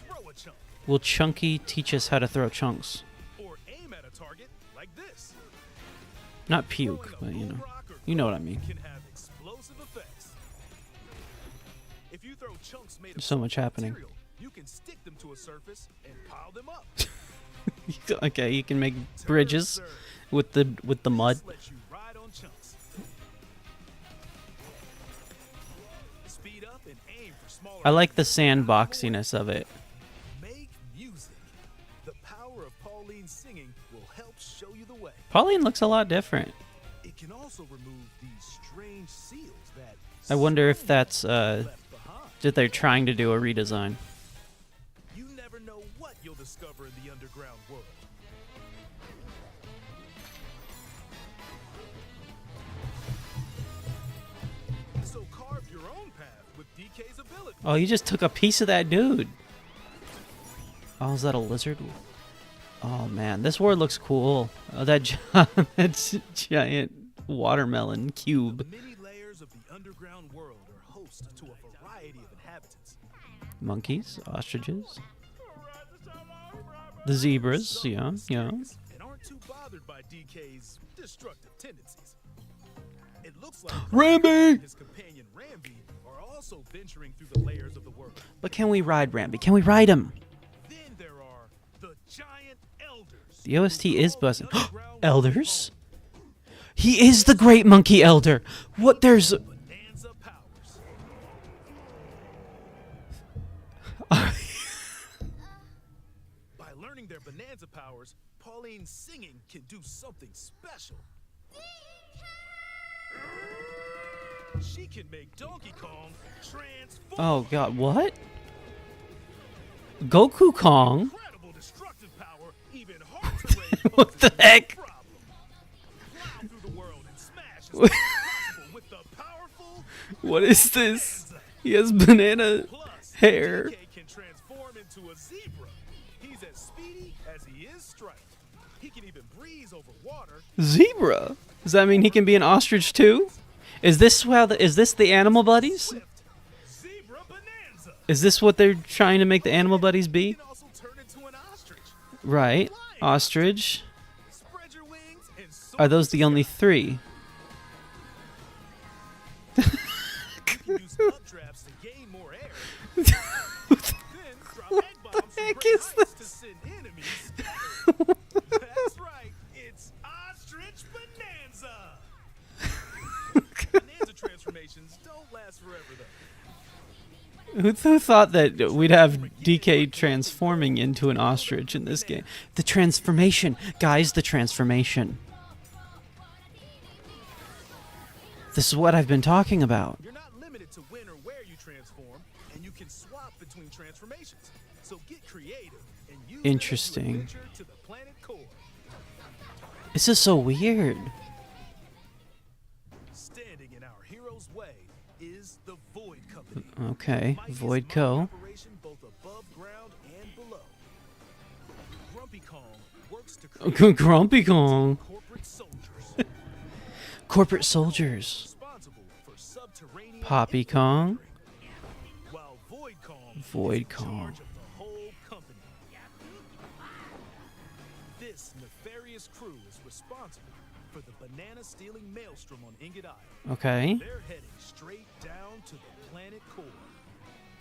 Throw a chunk. Will Chunky teach us how to throw chunks? Or aim at a target like this. Not puke, Throwing a but you boom know. rock or You know what I gold mean. Can have explosive effects. If you throw chunks made of There's so much soft happening. material, you can stick them to a surface and pile them up. Okay, you can make bridges Turn, sir. with the mud. This lets you ride on chunks. Speed up and aim for smaller I like the enemies. sandboxiness of it. Make music. The power of Pauline's singing will help show you the way. Pauline looks a lot different. It can also remove these strange seals that I wonder if some that's left behind. that they're trying to do a redesign. You never know what you'll discover in the underground world. So carve your own path with DK's ability. Oh, you just took a piece of that dude. Oh, is that a lizard? Oh man, this world looks cool. Oh, that giant watermelon The cube. many layers of the underground world are host to a variety of inhabitants. Monkeys, ostriches, the zebras. Yeah, yeah. And aren't too bothered by DK's destructive tendencies. It looks like Rambi! and his companion Rambi are also venturing through the layers of the world. But can we ride Rambi? Can we ride him? Then there are the giant elders. The OST is buzzing. Underground Elders? He is the great monkey elder. What there's Bonanza powers. By learning their Bonanza powers, Pauline's singing can do something special. She can make Donkey Kong transform. Oh god, what? Goku Kong? Incredible destructive power, even hard terrain What the poses no heck? problem. Plow through the world and smash as much as possible with the powerful What is this? Bonanza. He has banana Plus, hair. DK can transform into a zebra. He's as speedy as he is striped. He can even breeze over water. Zebra? Does that mean he can be an ostrich too? Is this is this the animal buddies? Swift. Zebra Bonanza. Is this what they're trying to make the animal buddies He be? can also turn into an ostrich. Right. Ostrich. Spread your wings and soar Are those to the only sky. three? You can use updrafts to gain more air. Then drop egg bombs from heck great is heights to send enemies scattered. That's right. It's Ostrich Bonanza. Bonanza transformations don't last forever though. Who thought that we'd have DK transforming into an ostrich in this game? The transformation. Guys, the transformation. This is what I've been talking about. You're not limited to when or where you transform, and you can swap between transformations. So get creative and use that as you Interesting. adventure to the planet core. This is so weird. Standing in our hero's way is the Void Company. Okay, Mightiest Void mining Co. operation both above ground and below. Grumpy Kong works to create Grumpy Kong. corporate soldiers Corporate soldiers. responsible for subterranean Poppy Kong. while Void Kong Void is in Kong. charge of the whole company. This nefarious crew is responsible for the banana stealing maelstrom on Ingot Isle. Okay. They're heading straight down to the planet core.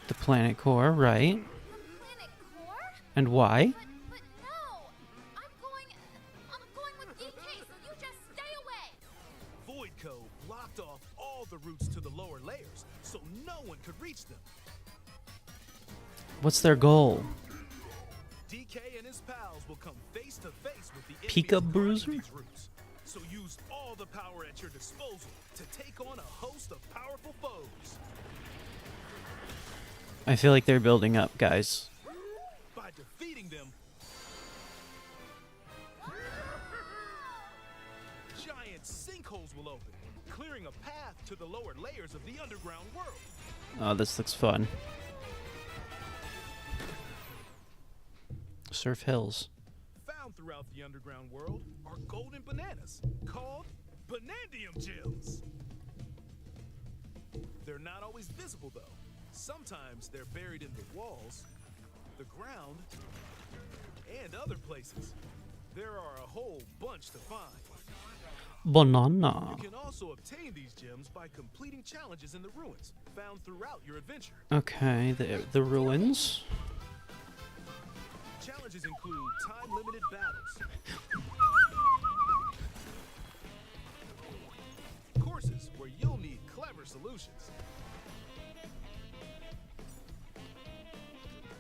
The planet core, right? Planet core? And why? But no! I'm going with DK, so you just stay away! Voidco blocked off all the routes to the lower layers, so no one could reach them. What's their goal? DK and his pals will come face to face with the Pika enemies guarding Bruiser? these routes. So use all the power at your disposal to take on a host of powerful foes. I feel like they're building up, guys. By defeating them, giant sinkholes will open, clearing a path to the lower layers of the underground world. Oh, this looks fun. Surf Hills. Found throughout the underground world are golden bananas called Banandium gems. They're not always visible though. Sometimes they're buried in the walls, the ground, and other places. There are a whole bunch to find. Banana. You can also obtain these gems by completing challenges in the ruins found throughout your adventure. Okay, the ruins. Challenges include time-limited battles, courses where you'll need clever solutions,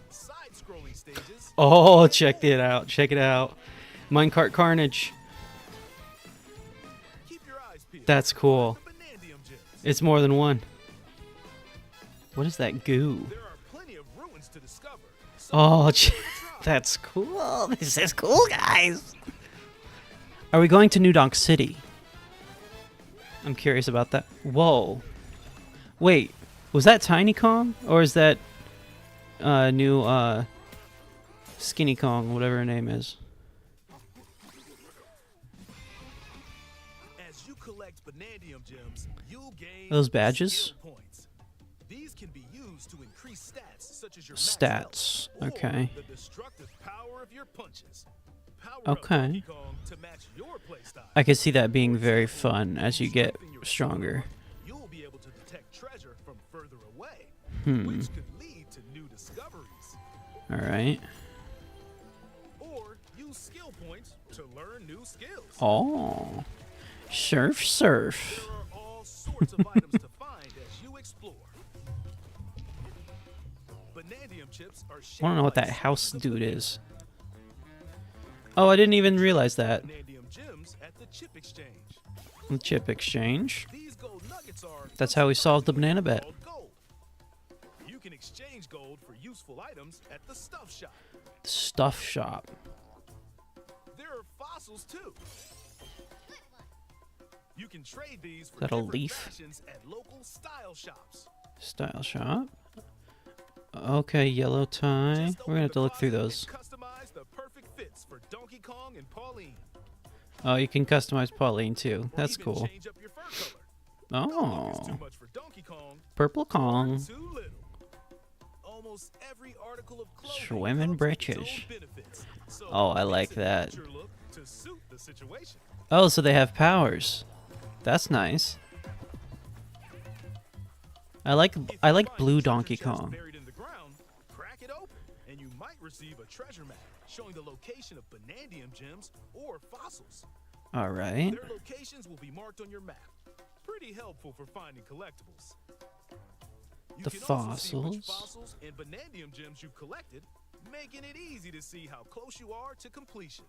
side-scrolling stages, Oh, check it out. Check it out. Minecart Carnage. keep your eyes peeled. That's cool. The Banandium gems. It's more than one. What is that goo? There are plenty of ruins to discover. So Oh, give it a try. that's cool. This is cool, guys. Are we going to New Donk City? I'm curious about that. Whoa. Wait, was that Tiny Kong? Or is that new Skinny Kong, whatever her name is? As you collect Banandium gems, you'll gain Those badges? skill points. These can be used to increase stats such as your max Stats, health, or okay. the destructive power of your punches. Power Okay. up Donkey Kong to match your playstyle. I could see that being very fun as you get stronger. You'll be able to detect treasure from further away, Hmm. which could lead to new discoveries. Alright. Or use skill points to learn new skills. Oh. Surf. There are all sorts of items to find as you explore. Banandium chips are I want to know what shaped that like house slices of dude banana. is. Oh, I didn't even realize that. Banandium gems at the chip exchange. The chip exchange. These gold nuggets are That's how we solved the banana bet. called gold. You can exchange gold for useful items at the stuff shop. Stuff shop. There are fossils too. You can trade these for that a different leaf? fashions at local style shops. Style shop. Okay, yellow tie. Just We're gonna have to open look the through closet those. and customize the perfect fits for Donkey Kong and Pauline. Oh, you can customize Pauline too. Or That's even cool. change up your fur color. No look is too Oh, much for Donkey Kong. purple Or Kong. too little. Almost every article of clothing Swimming comes with its own britches. benefits, so Oh, I mix like and that. match your look to suit the situation. Oh, so they have powers. That's nice. I like If you I like find a blue treasure Donkey chest Kong. buried in the ground, crack it open, and you might receive a treasure map showing the location of Banandium gems or fossils. All right. Their locations will be marked on your map. Pretty helpful for finding collectibles. You The can also see which fossils. fossils and Banandium gems you've collected, making it easy to see how close you are to completion.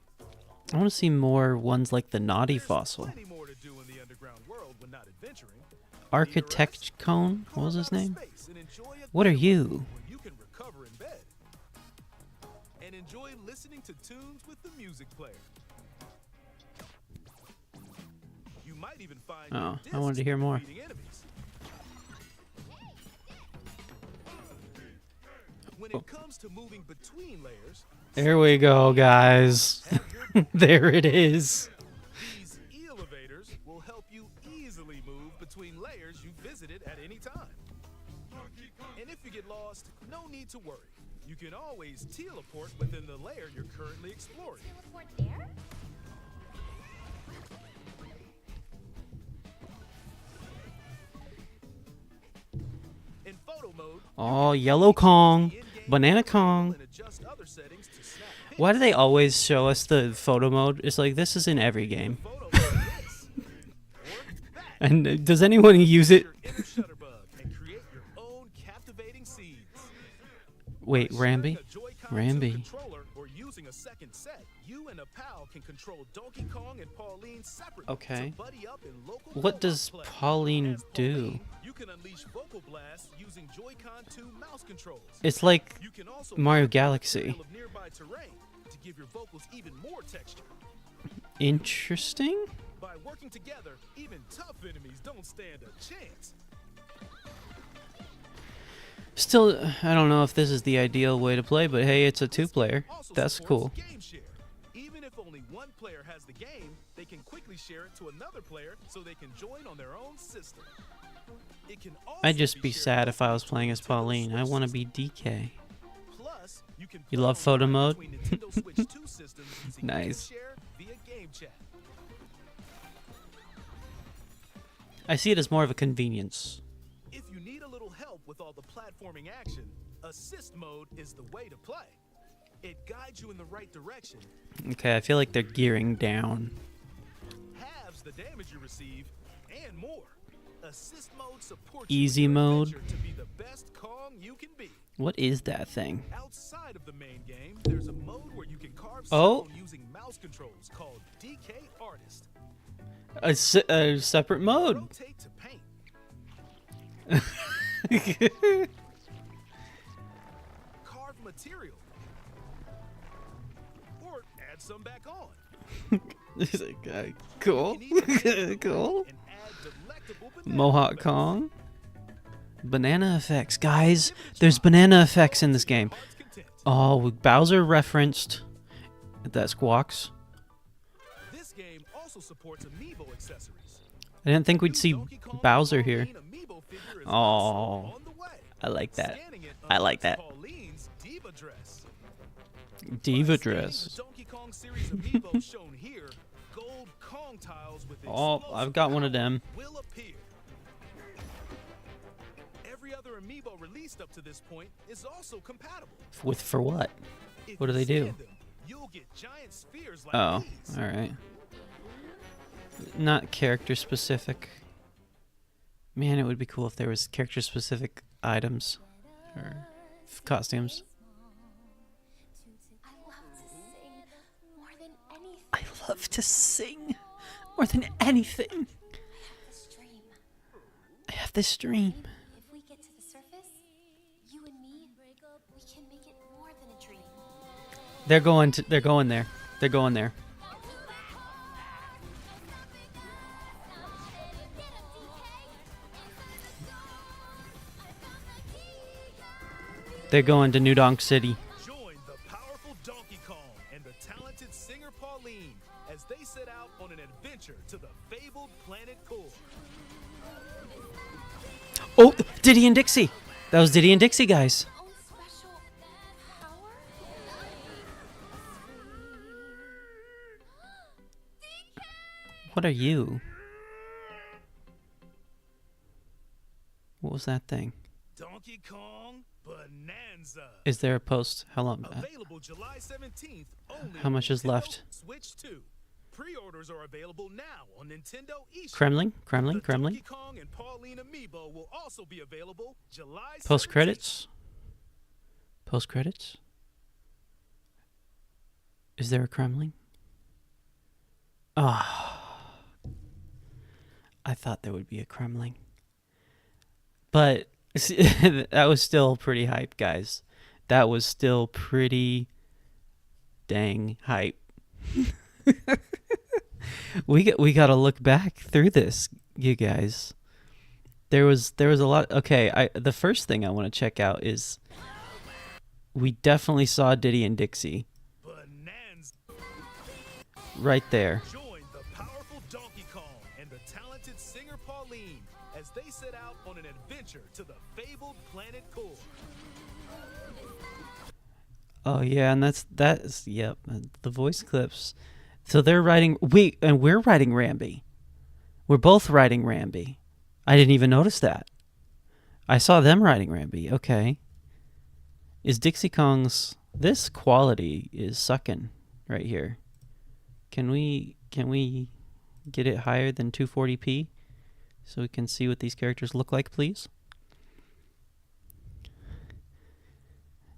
I want to see more ones like the Gnawty There's fossil. plenty more to do in the underground world when not adventuring. Architect Cone. What was Carve his out a name? space and enjoy a What are getaway you? where you can recover in bed and enjoy listening to tunes with the music player. You might even find Oh, new I wanted to discs hear for more. defeating enemies. When it comes to moving between layers, There we go, guys. There it is. these elevators will help you easily move between layers you visited at any time. to worry. You can always teleport within the layer you're currently exploring. Teleport there? In photo mode, Oh, Yellow Kong, Banana Kong. and adjust other settings to snap pics. Why do they always show us the photo mode? It's like this is in every game. Photo mode this. Or that. And does anyone use it? Your inner shutterbug and create your own captivating scenes. Wait, By sharing Ramby? a Joy-Con 2 Ramby. controller or using a second set, you and a pal can control Donkey Kong and Pauline separately. Okay. To buddy up in local What co-op does play. Pauline As do? Pauline, you can unleash vocal blasts using Joy-Con 2 mouse controls. It's like You can also Mario map the Galaxy. trail of nearby terrain to give your vocals even more texture. interesting. By working together, even tough enemies don't stand a chance. Still, I don't know if this is the ideal way to play, but hey, it's a two-player. Also That's supports cool. Game share. Even if only one player has the game, they can quickly share it to another player so they can join on their own system. It can also I'd just be shared sad if I was between playing as Nintendo Pauline. I Switch want to systems. be DK. Plus, you can You play love photo online mode? between Nintendo Switch 2 systems using Nice. Game Share via Game Chat. I see it as more of a convenience. If you need a little help with all the platforming action, Assist Mode is the way to play. It guides you in the right direction, Okay, I feel like they're gearing down. halves the damage you receive, and more. Assist Mode supports Easy you in your mode. adventure to be the best Kong you can be. What is that thing? Outside of the main game, there's a mode where you can carve Oh. stone using mouse controls called DK Artist. A separate mode. Rotate to paint. Carve material. Or add some back on. It's like, cool. You can even Cool. and add delectable banana Mohawk effects. Kong. Banana effects. Guys, there's banana effects in this game. Heart's content. Oh, Bowser referenced that squawks. This game also supports amiibo accessories. I didn't think we'd see Donkey Kong Bowser and here. Pauline amiibo figure is Oh, also on the way. I like that. Scanning it I like unlocks that. Pauline's diva dress. Diva By scanning dress. the Donkey Kong series amiibo shown here, gold Kong tiles with Oh, explosive I've got one of power them. will appear. Every other amiibo released up to this point is also compatible. For what? If What do you they do? scan them, you'll get giant spheres like Oh, these. all right. Not character specific. Man, it would be cool if there was character specific items or costumes. I love to sing more than anything. I love to sing more than anything. This dream. I have this dream. If we get to the surface, you and me, we can make it more than a dream. They're going there. They're going there. They're going to New Donk City. Join the powerful Donkey Kong and the talented singer Pauline as they set out on an adventure to the fabled planet Core. Oh, Diddy and Dixie. That was Diddy and Dixie, guys. Own special power? What are you? What was that thing? Donkey Kong Bananza. Is there a post? How long? Available July 17th only How on much is Nintendo left? Switch 2. Pre-orders are available now on Nintendo eShop. Kremlin? Kremlin? The Kremlin? Donkey Kong and Pauline amiibo will also be available July 17th. Post credits? Post credits? Is there a Kremlin? Ah. I thought there would be a Kremlin. But that was still pretty hype, guys. That was still pretty dang hype. we got to look back through this, you guys. There was a lot. Okay, the first thing I want to check out is we definitely saw Diddy and Dixie Bananza. right there. Join the powerful Donkey Kong and the talented singer Pauline as they set out on an adventure to the fabled planet Core. Oh yeah, and that's yep, the voice clips. So they're writing and we're writing Rambi. We're both writing Rambi. I didn't even notice that. I saw them writing Rambi. Okay. Is Dixie Kong's this quality is sucking right here. Can we get it higher than 240p so we can see what these characters look like, please?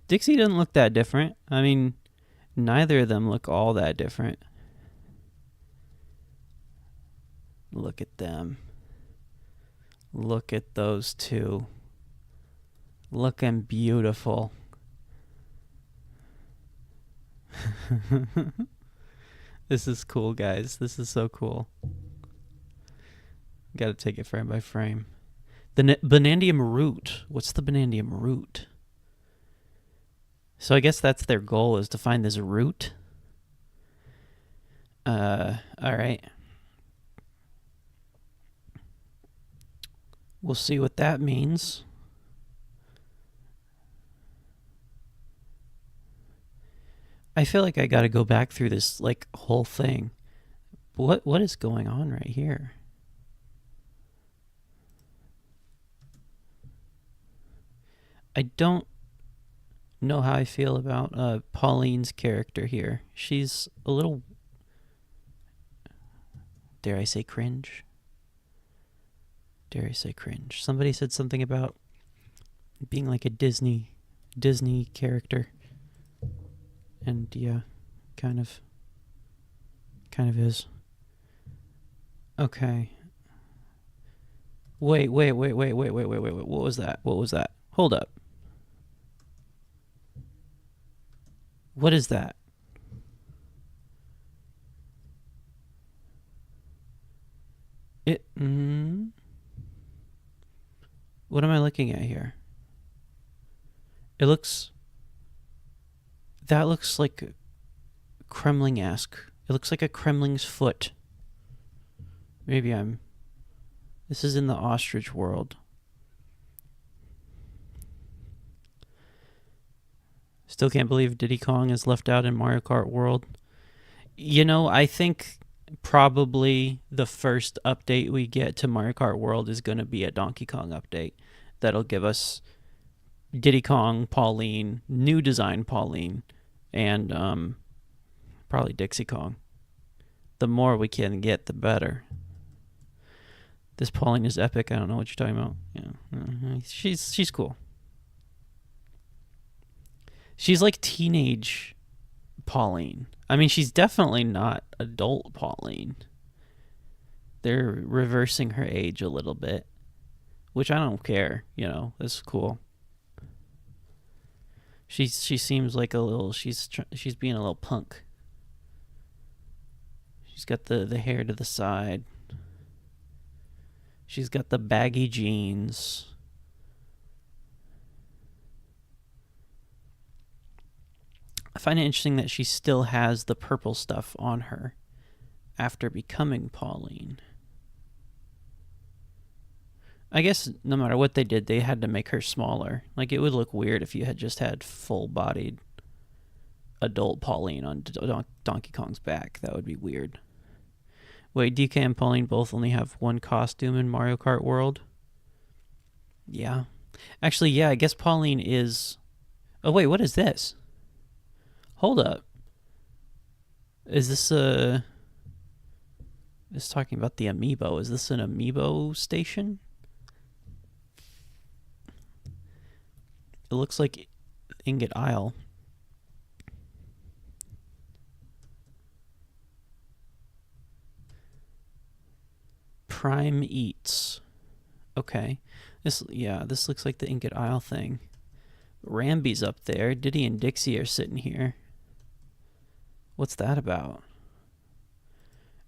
Dixie doesn't look that different. I mean, neither of them look all that different. Look at them. Look at those two. Looking beautiful. This is cool, guys. This is so cool. Gotta take it frame by frame. The Banandium root. What's the Banandium root? So I guess that's their goal, is to find this root. Alright. We'll see what that means. I feel like I gotta go back through this, like, whole thing. What is going on right here? I don't know how I feel about Pauline's character here. She's a little, dare I say, cringe? Dare I say cringe? Somebody said something about being like a Disney character. And yeah, kind of is. Okay. Wait. What was that? What was that? Hold up. What is that? What am I looking at here? That looks like Kremling-esque. It looks like a Kremling's foot. Maybe this is in the ostrich world. Still can't believe Diddy Kong is left out in Mario Kart World. You know, I think probably the first update we get to Mario Kart World is going to be a Donkey Kong update. That'll give us Diddy Kong, Pauline, new design Pauline, and probably Dixie Kong. The more we can get, the better. This Pauline is epic. I don't know what you're talking about. Yeah, she's cool. She's like teenage Pauline. I mean, she's definitely not adult Pauline. They're reversing her age a little bit, which I don't care. You know, that's cool. She seems like a little. She's being a little punk. She's got the hair to the side. She's got the baggy jeans. I find it interesting that she still has the purple stuff on her after becoming Pauline. I guess no matter what they did, they had to make her smaller. Like, it would look weird if you had just had full-bodied adult Pauline on Donkey Kong's back. That would be weird. Wait, DK and Pauline both only have one costume in Mario Kart World? Yeah. Actually, yeah, I guess Pauline is... Oh, wait, what is this? Hold up. Is this It's talking about the amiibo. Is this an amiibo station? It looks like Ingot Isle. Prime Eats. Okay. This looks like the Ingot Isle thing. Rambi's up there. Diddy and Dixie are sitting here. What's that about?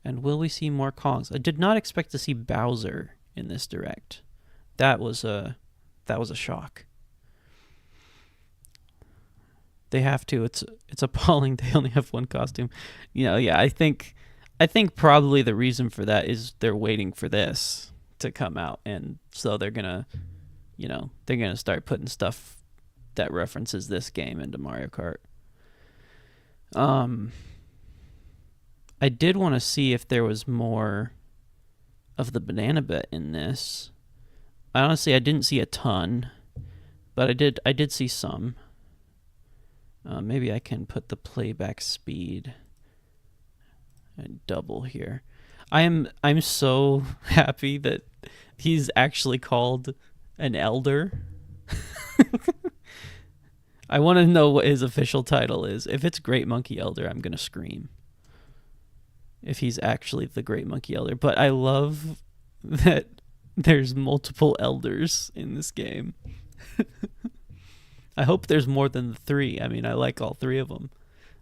And will we see more Kongs? I did not expect to see Bowser in this direct. That was a shock. They have to. It's appalling. They only have one costume. You know, yeah, I think probably the reason for that is they're waiting for this to come out, and so they're gonna, they're gonna start putting stuff that references this game into Mario Kart. I did want to see if there was more of the Bananabet in this. Honestly, I didn't see a ton, but I did see some. Maybe I can put the playback speed at double here. I'm so happy that he's actually called an elder. I want to know what his official title is. If it's Great Monkey Elder, I'm gonna scream. If he's actually the Great Monkey Elder. But I love that there's multiple elders in this game. I hope there's more than the 3. I mean, I like all 3 of them,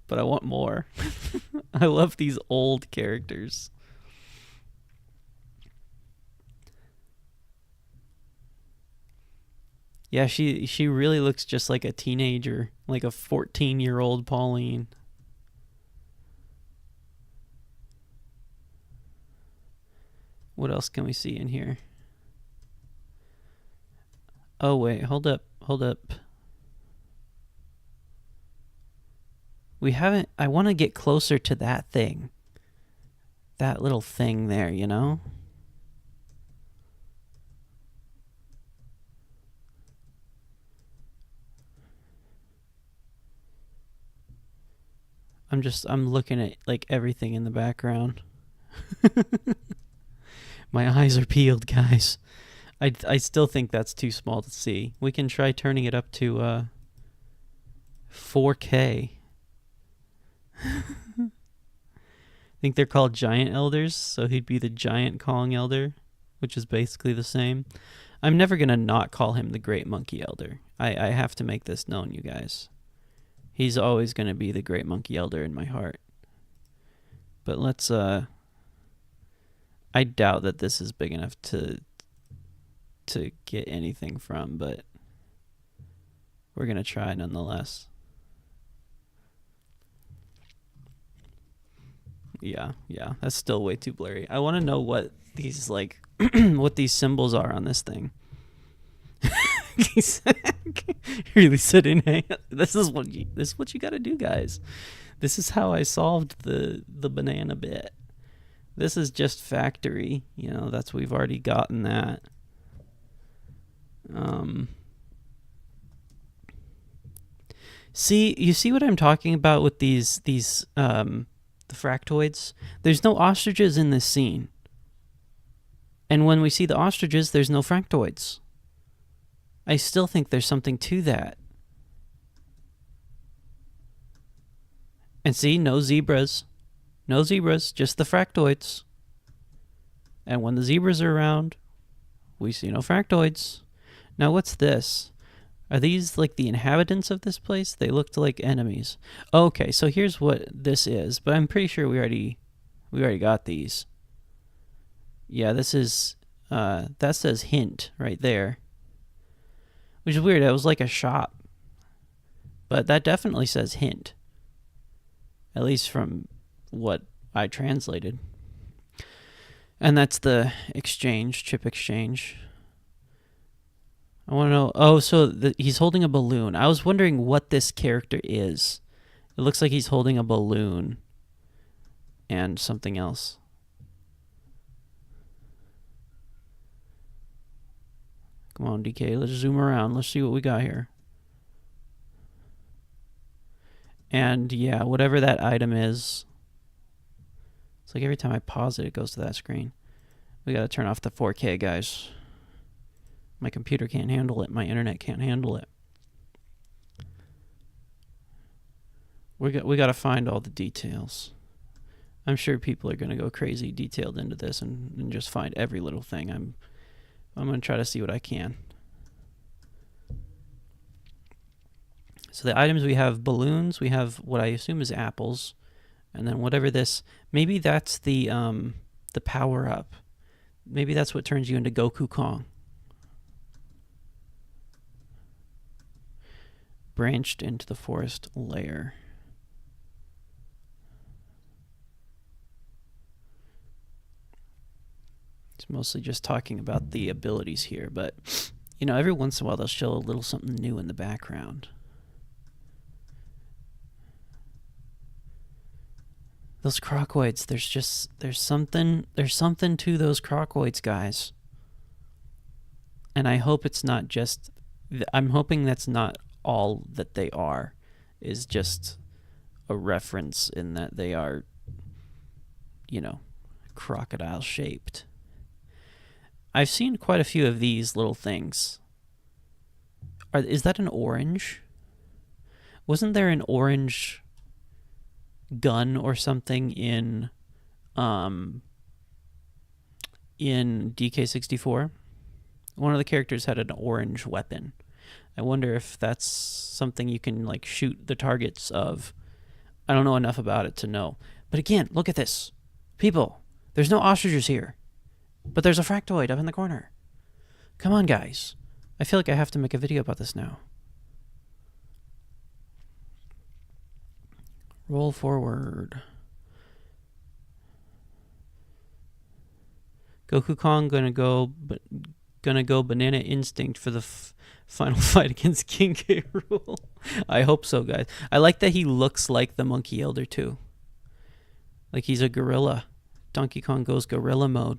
but I want more. I love these old characters. Yeah, she really looks just like a teenager, like a 14-year-old Pauline. What else can we see in here? Oh, wait, hold up. We haven't... I want to get closer to that thing. That little thing there, you know? I'm looking at, like, everything in the background. My eyes are peeled, guys. I still think that's too small to see. We can try turning it up to 4K. I think they're called giant elders, so he'd be the giant Kong elder, which is basically the same. I'm never going to not call him the Great Monkey Elder. I have to make this known, you guys. He's always going to be the Great Monkey Elder in my heart. But let's... I doubt that this is big enough to get anything from, but we're going to try nonetheless. Yeah, that's still way too blurry. I want to know what these, like, what these symbols are on this thing. Really sitting. This is what you got to do, guys. This is how I solved the Bananabet. This is just factory. We've already gotten that. You see what I'm talking about with these the fractoids? There's no ostriches in this scene. And when we see the ostriches, there's no fractoids. I still think there's something to that. And see, no zebras. No zebras, just the fractoids. And when the zebras are around, we see no fractoids. Now what's this? Are these like the inhabitants of this place? They looked like enemies. Okay, so here's what this is, but I'm pretty sure we already got these. Yeah, this is that says hint right there. Which is weird. That was like a shop. But that definitely says hint. At least from what I translated. And that's the exchange, chip exchange. I want to know... Oh, so he's holding a balloon. I was wondering what this character is. It looks like he's holding a balloon. And something else. Come on, DK. Let's zoom around. Let's see what we got here. And yeah, whatever that item is. It's like every time I pause it, it goes to that screen. We got to turn off the 4K, guys. My computer can't handle it. My internet can't handle it. We got to find all the details. I'm sure people are going to go crazy detailed into this and just find every little thing. I'm going to try to see what I can. So the items, we have balloons, we have what I assume is apples, and then whatever this, maybe that's the power up. Maybe that's what turns you into Goku Kong. Branched into the forest layer. It's mostly just talking about the abilities here, but, you know, every once in a while they'll show a little something new in the background. Those crocoids, there's something to those crocoids, guys. And I hope it's not just, I'm hoping that's not all that they are, is just a reference in that they are, you know, crocodile shaped. I've seen quite a few of these little things. Is that an orange? Wasn't there an orange gun or something in DK64? One of the characters had an orange weapon. I wonder if that's something you can like shoot the targets of. I don't know enough about it to know. But again, look at this. People, there's no ostriches here. But there's a fractoid up in the corner. Come on, guys. I feel like I have to make a video about this now. Roll forward. Goku Kong gonna go Banana Instinct for the final fight against King K. Rool. I hope so, guys. I like that he looks like the Monkey Elder too. Like he's a gorilla. Donkey Kong goes gorilla mode.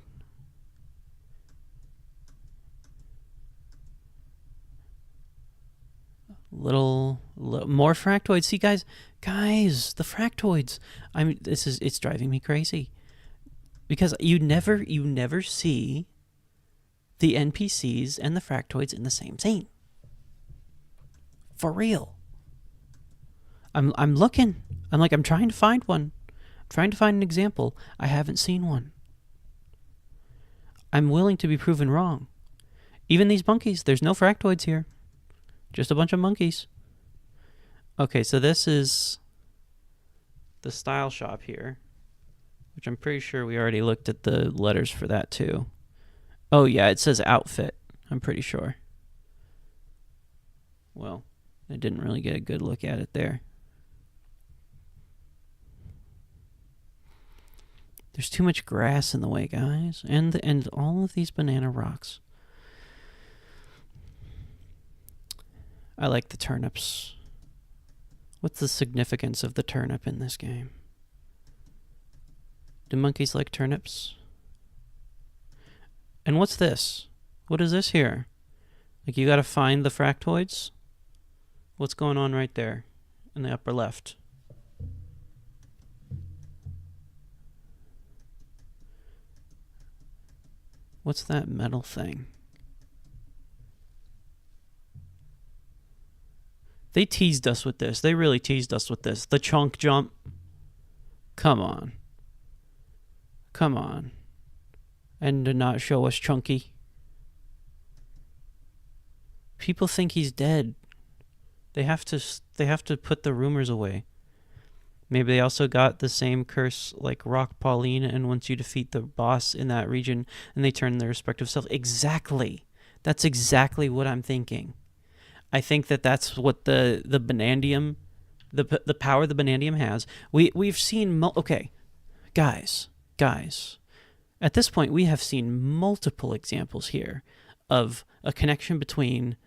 Little more fractoids. See, guys, the fractoids. It's driving me crazy because you never see the NPCs and the fractoids in the same scene. For real. I'm looking. I'm trying to find one. I'm trying to find an example. I haven't seen one. I'm willing to be proven wrong. Even these monkeys, there's no fractoids here. Just a bunch of monkeys. Okay, so this is the style shop here, which I'm pretty sure we already looked at the letters for that too. Oh yeah, it says outfit, I'm pretty sure. Well, I didn't really get a good look at it there. There's too much grass in the way, guys, and all of these banana rocks. I like the turnips. What's the significance of the turnip in this game? Do monkeys like turnips? And what's this? What is this here? Like you gotta find the fractoids? What's going on right there in the upper left? What's that metal thing? They teased us with this. They really teased us with this. The chunk jump. Come on. Come on. And to not show us Chunky. People think he's dead. They have to put the rumors away. Maybe they also got the same curse like Rock Pauline, and once you defeat the boss in that region, and they turn their respective self. Exactly. That's exactly what I'm thinking. I think that's what the Banandium, the power the Banandium has. We've seen okay, guys. At this point, we have seen multiple examples here of a connection between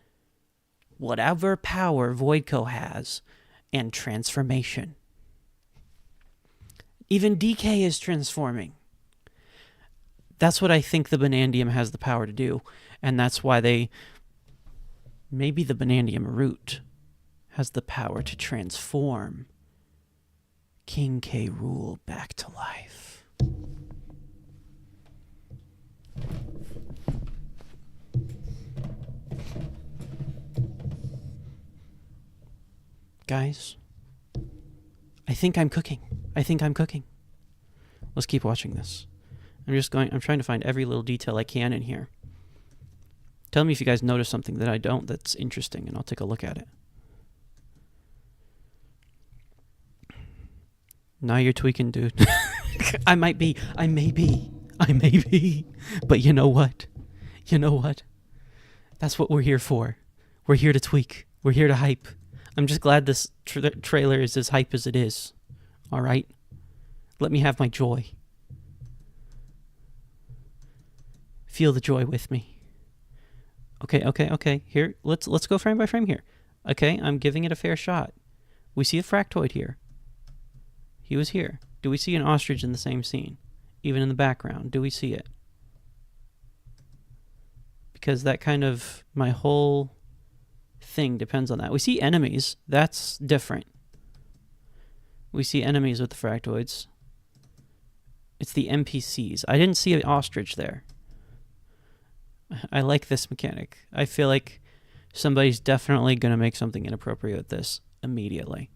whatever power Voidco has and transformation. Even DK is transforming. That's what I think the Banandium has the power to do, and that's why maybe the Banandium root has the power to transform King K. Rool back to life. Guys, I think I'm cooking. Let's keep watching this. I'm trying to find every little detail I can in here. Tell me if you guys notice something that I don't that's interesting, and I'll take a look at it. Now you're tweaking, dude. I may be. But you know what? That's what we're here for. We're here to tweak. We're here to hype. I'm just glad this trailer is as hype as it is. All right? Let me have my joy. Feel the joy with me. Okay. Here, let's go frame by frame here. Okay, I'm giving it a fair shot. We see a fractoid here. He was here. Do we see an ostrich in the same scene? Even in the background, do we see it? Because that kind of, my whole thing depends on that. We see enemies. That's different. We see enemies with the fractoids. It's the NPCs. I didn't see an ostrich there. I like this mechanic. I feel like somebody's definitely going to make something inappropriate with this immediately.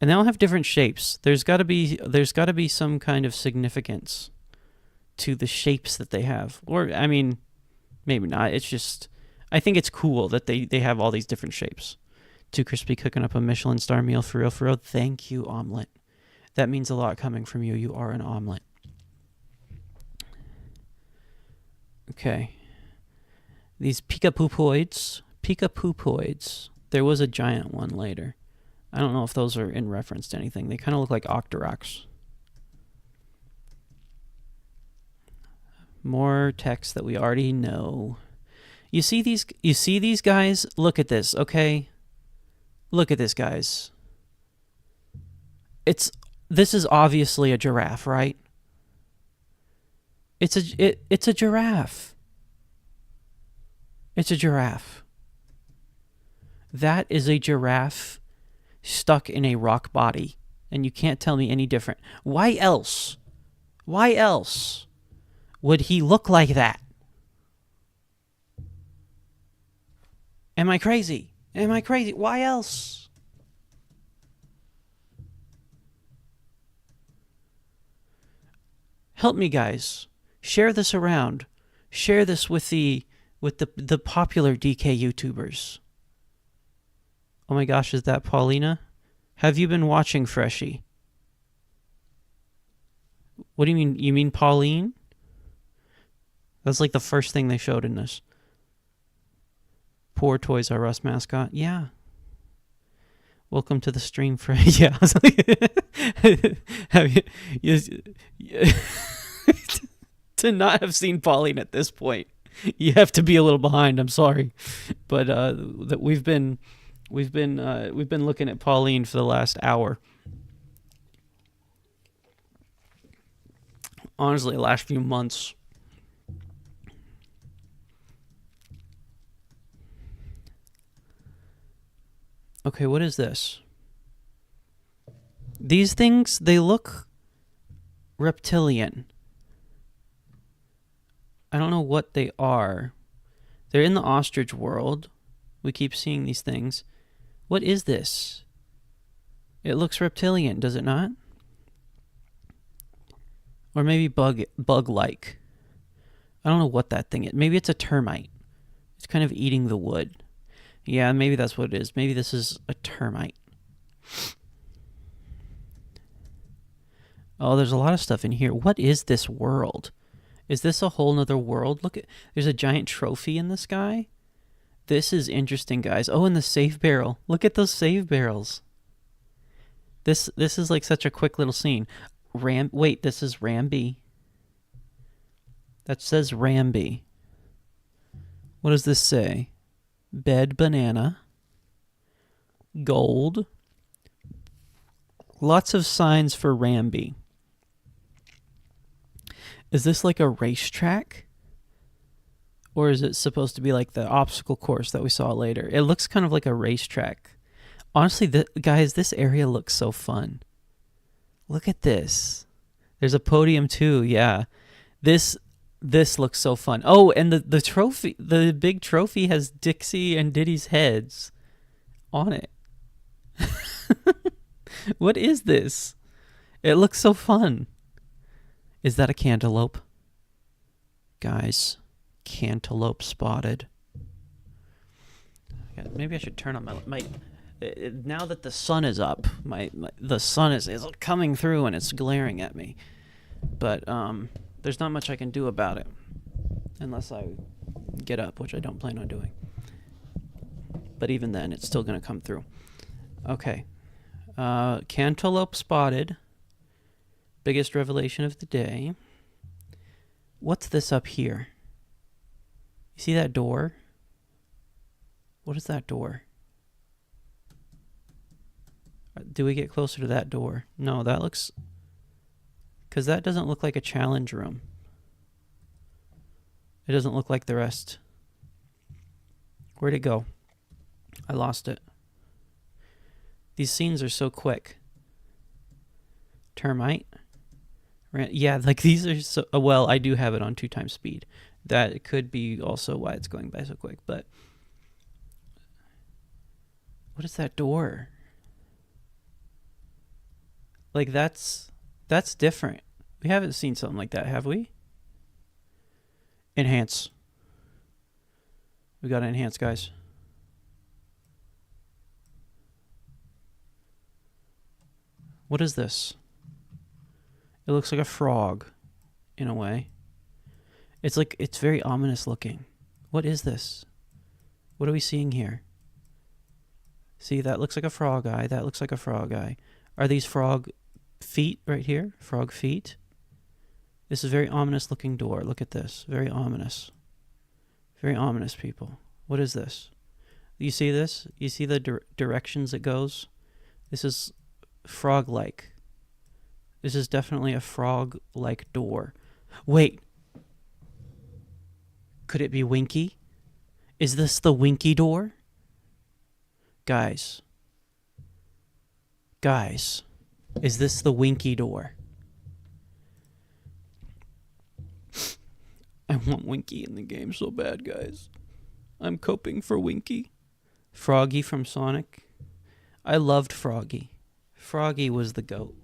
And they all have different shapes. There's got to be some kind of significance to the shapes that they have. Or, I mean, maybe not. It's just, I think it's cool that they have all these different shapes. Too Crispy cooking up a Michelin star meal for real, for real. Thank you, Omelet. That means a lot coming from you. You are an omelet. Okay. These Pikapoopoids. There was a giant one later. I don't know if those are in reference to anything. They kind of look like Octoroks. More text that we already know. You see these guys? Look at this, okay? Look at this, guys. This is obviously a giraffe, right? It's a giraffe. It's a giraffe. That is a giraffe stuck in a rock body, and you can't tell me any different. Why else? Why else would he look like that? Am I crazy? Am I crazy? Why else? Help me, guys. Share this around. Share this with the popular DK YouTubers. Oh my gosh, is that Paulina? Have you been watching Freshie? What do you mean? You mean Pauline? That's like the first thing they showed in this. Poor Toys R Us mascot. Yeah. Welcome to the stream, Fred. Yeah. I was like, have you to not have seen Pauline at this point, you have to be a little behind. I'm sorry, but that we've been looking at Pauline for the last hour. Honestly, the last few months. Okay, what is this? These things, they look reptilian. I don't know what they are. They're in the ostrich world. We keep seeing these things. What is this? It looks reptilian, does it not? Or maybe bug-like. I don't know what that thing is. Maybe it's a termite. It's kind of eating the wood. Yeah, maybe that's what it is. Maybe this is a termite. Oh, there's a lot of stuff in here. What is this world? Is this a whole nother world? Look at, there's a giant trophy in the sky. This is interesting, guys. Oh, and the save barrel. Look at those save barrels. This is like such a quick little scene. Wait, this is Ramby. That says Ramby. What does this say? Bed banana. Gold. Lots of signs for Ramby. Is this like a racetrack? Or is it supposed to be like the obstacle course that we saw later? It looks kind of like a racetrack. Honestly, guys, this area looks so fun. Look at this. There's a podium too, yeah. This looks so fun. Oh, and the trophy, the big trophy has Dixie and Diddy's heads on it. What is this? It looks so fun. Is that a cantaloupe? Guys, cantaloupe spotted. Yeah, maybe I should turn on my now that the sun is up, the sun is coming through and it's glaring at me. But there's not much I can do about it unless I get up, which I don't plan on doing. But even then, it's still going to come through. Okay. Cantaloupe spotted. Biggest revelation of the day. What's this up here? You see that door? What is that door? Do we get closer to that door? No, that looks... Because that doesn't look like a challenge room. It doesn't look like the rest. Where'd it go? I lost it. These scenes are so quick. Termite? Yeah, like these are so... Well, I do have it on 2x speed. That could be also why it's going by so quick, but... What is that door? Like, that's different. We haven't seen something like that, have we? Enhance. We gotta enhance, guys. What is this? It looks like a frog, in a way. It's like, it's very ominous looking. What is this? What are we seeing here? See, that looks like a frog eye. That looks like a frog eye. Are these frog feet right here? Frog feet? This is a very ominous looking door. Look at this. Very ominous. Very ominous, people. What is this? You see this? You see the directions it goes? This is frog-like. This is definitely a frog-like door. Wait. Could it be Winky? Is this the Winky door? Guys. Guys. Is this the Winky door? I want Winky in the game so bad, guys. I'm coping for Winky. Froggy from Sonic. I loved Froggy. Froggy was the GOAT.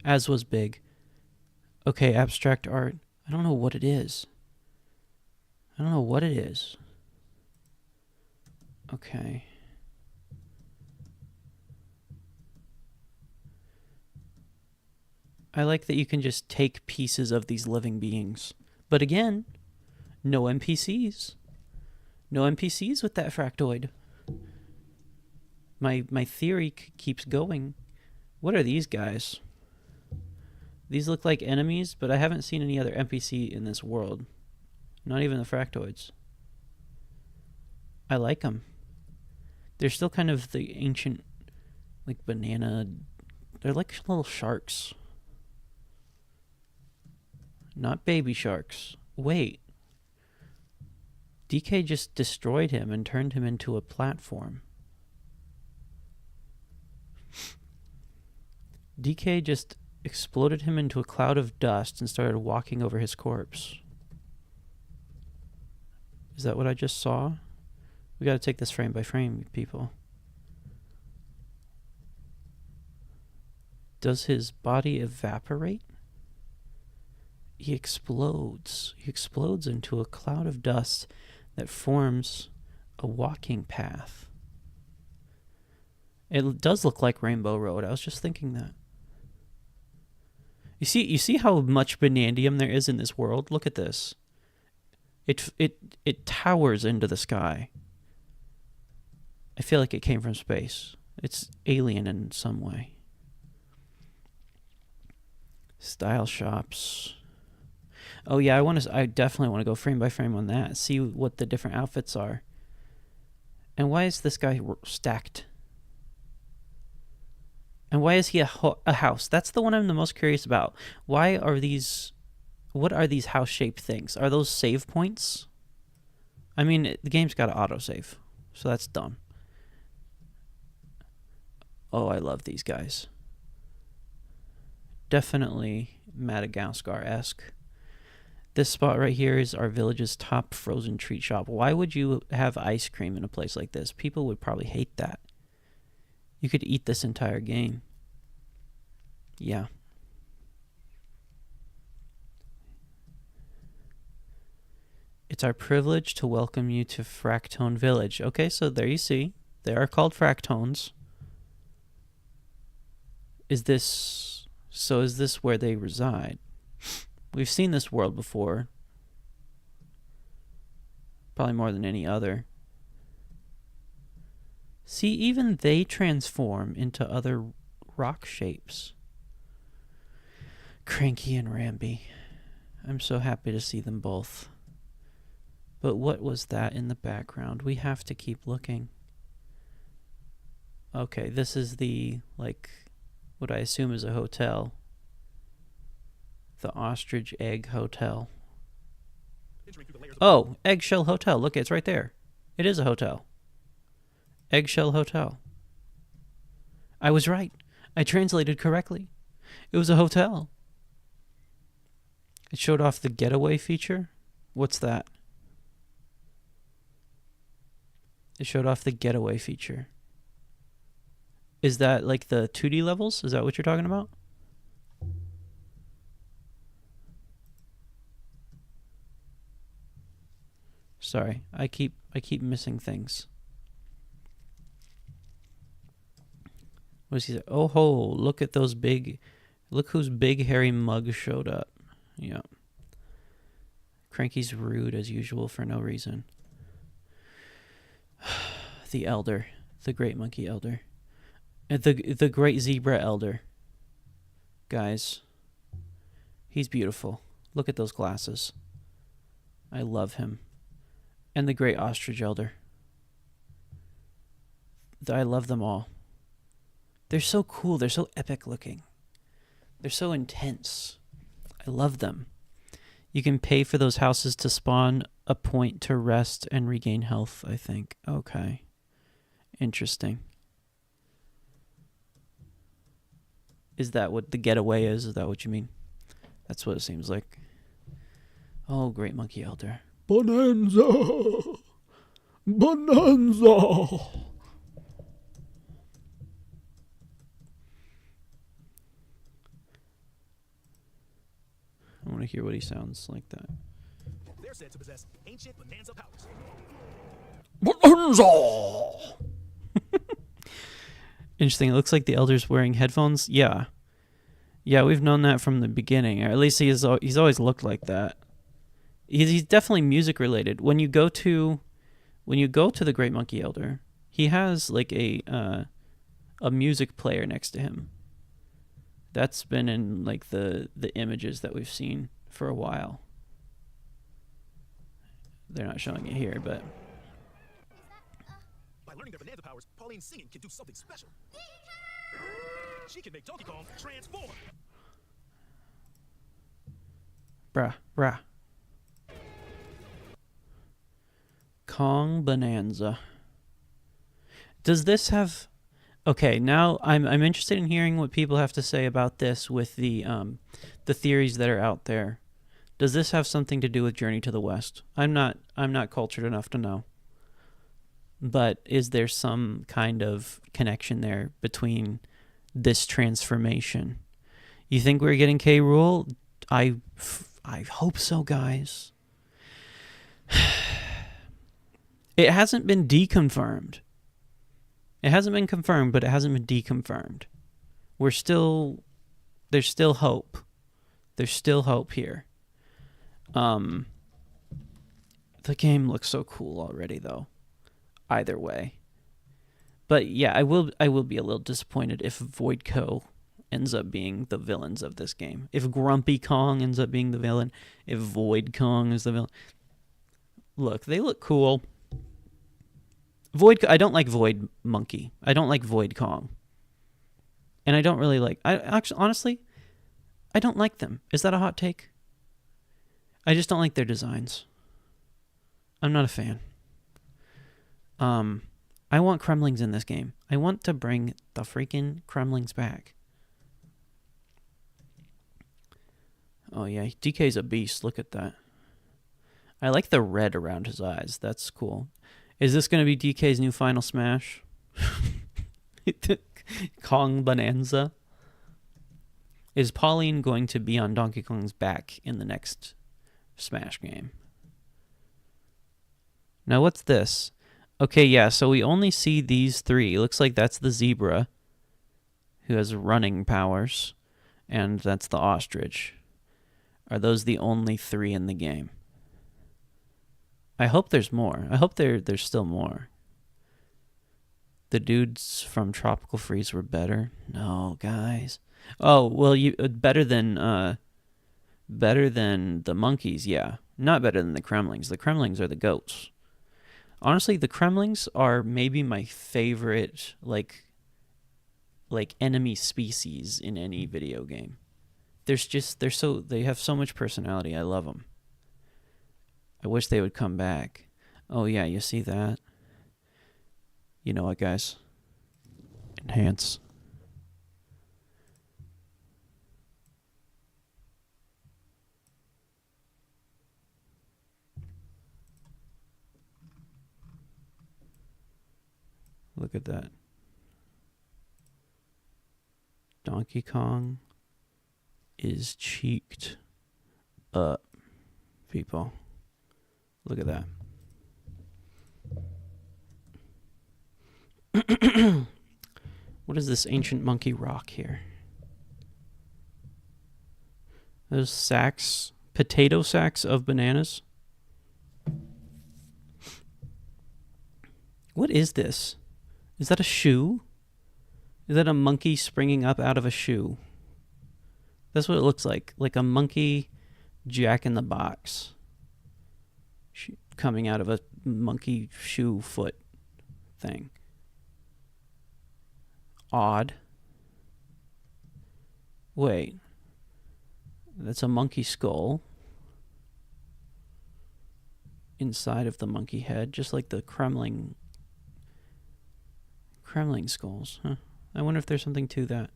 As was Big. Okay, abstract art. I don't know what it is. I don't know what it is. Okay. I like that you can just take pieces of these living beings. But again, no NPCs. No NPCs with that fractoid. My theory keeps going. What are these guys? These look like enemies, but I haven't seen any other NPC in this world. Not even the fractoids. I like them. They're still kind of the ancient, like, banana... They're like little sharks. Not baby sharks. Wait. DK just destroyed him and turned him into a platform. DK just exploded him into a cloud of dust and started walking over his corpse. Is that what I just saw? We gotta take this frame by frame, people. Does his body evaporate? He explodes. He explodes into a cloud of dust that forms a walking path. It does look like Rainbow Road. I was just thinking that. You see how much Banandium there is in this world? Look at this. It towers into the sky. I feel like it came from space. It's alien in some way. Style shops. Oh yeah, I definitely want to go frame by frame on that. See what the different outfits are. And why is this guy stacked? And why is he a house? That's the one I'm the most curious about. Why are these... What are these house-shaped things? Are those save points? I mean, the game's got to autosave, so that's dumb. Oh, I love these guys. Definitely Madagascar-esque. This spot right here is our village's top frozen treat shop. Why would you have ice cream in a place like this? People would probably hate that. You could eat this entire game. Yeah. It's our privilege to welcome you to Fractone Village. Okay, so there you see. They are called Fractones. Is this where they reside? We've seen this world before. Probably more than any other. See, even they transform into other rock shapes. Cranky and Ramby. I'm so happy to see them both. But what was that in the background? We have to keep looking. Okay, this is the, like, what I assume is a hotel. The Ostrich Egg Hotel. Oh, Eggshell Hotel. Look, it's right there. It is a hotel. Eggshell Hotel. I was right. I translated correctly. It was a hotel. It showed off the getaway feature. What's that? It showed off the getaway feature. Is that like the 2D levels? Is that what you're talking about? Sorry, I keep missing things. What does he say? Oh ho, look at those big, look whose big hairy mug showed up. Yeah. Cranky's rude as usual for no reason. The elder, the great monkey elder. The great zebra elder. Guys, he's beautiful. Look at those glasses. I love him. And the great ostrich elder. I love them all. They're so cool. They're so epic looking. They're so intense. I love them. You can pay for those houses to spawn a point to rest and regain health, I think. Okay. Interesting. Is that what the getaway is? Is that what you mean? That's what it seems like. Oh, great monkey elder. Bananza! Bananza! I want to hear what he sounds like that. They're said to possess ancient Bananza powers. Bananza! Interesting. It looks like the elder's wearing headphones. Yeah. Yeah, we've known that from the beginning. Or at least he's always looked like that. He's definitely music related. When you go to the Great Monkey Elder, he has like a music player next to him. That's been in like the images that we've seen for a while. They're not showing it here, but By learning their Bananza powers, Pauline's singing can do something special. She can make Donkey Kong transform. Brah. Kong Bananza. Does this have... Okay, now I'm interested in hearing what people have to say about this with the theories that are out there. Does this have something to do with Journey to the West? I'm not cultured enough to know. But is there some kind of connection there between this transformation? You think we're getting K. Rool? I hope so, guys. It hasn't been deconfirmed. It hasn't been confirmed, but it hasn't been deconfirmed. There's still hope. There's still hope here. The game looks so cool already, though. Either way. But yeah, I will be a little disappointed if Voidco ends up being the villains of this game. If Grumpy Kong ends up being the villain, if Void Kong is the villain. Look, they look cool. I don't like Void Monkey. I don't like Void Kong. And I don't really like... honestly, I don't like them. Is that a hot take? I just don't like their designs. I'm not a fan. I want Kremlings in this game. I want to bring the freaking Kremlings back. Oh yeah, DK's a beast. Look at that. I like the red around his eyes. That's cool. Is this going to be DK's new Final Smash? Kong Bananza? Is Pauline going to be on Donkey Kong's back in the next Smash game? Now what's this? Okay, yeah, so we only see these three. It looks like that's the zebra, who has running powers, and that's the ostrich. Are those the only three in the game? I hope there's more. I hope there's still more. The dudes from Tropical Freeze were better. No, guys. Oh, well, you better than the monkeys, yeah. Not better than the Kremlings. The Kremlings are the goats. Honestly, the Kremlings are maybe my favorite like enemy species in any video game. They have so much personality. I love them. I wish they would come back. Oh yeah, you see that? You know what, guys? Enhance. Look at that. Donkey Kong is cheeked up, people. Look at that. What is this ancient monkey rock here? Those sacks, potato sacks of bananas. What is this? Is that a shoe? Is that a monkey springing up out of a shoe? That's what it looks like a monkey Jack in the Box coming out of a monkey shoe foot thing. Odd. Wait. That's a monkey skull inside of the monkey head, just like the Kremling skulls, huh? I wonder if there's something to that.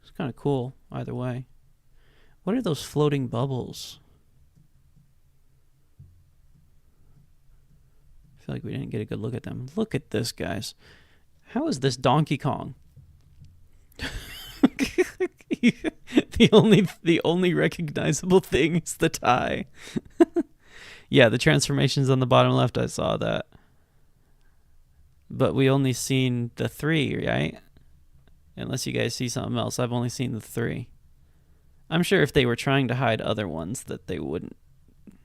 It's kind of cool, either way. What are those floating bubbles? I feel like we didn't get a good look at them. Look at this, guys. How is this Donkey Kong? The only recognizable thing is the tie. Yeah, the transformations on the bottom left, I saw that. But we only seen the 3, right? Unless you guys see something else, I've only seen the 3. I'm sure if they were trying to hide other ones that they wouldn't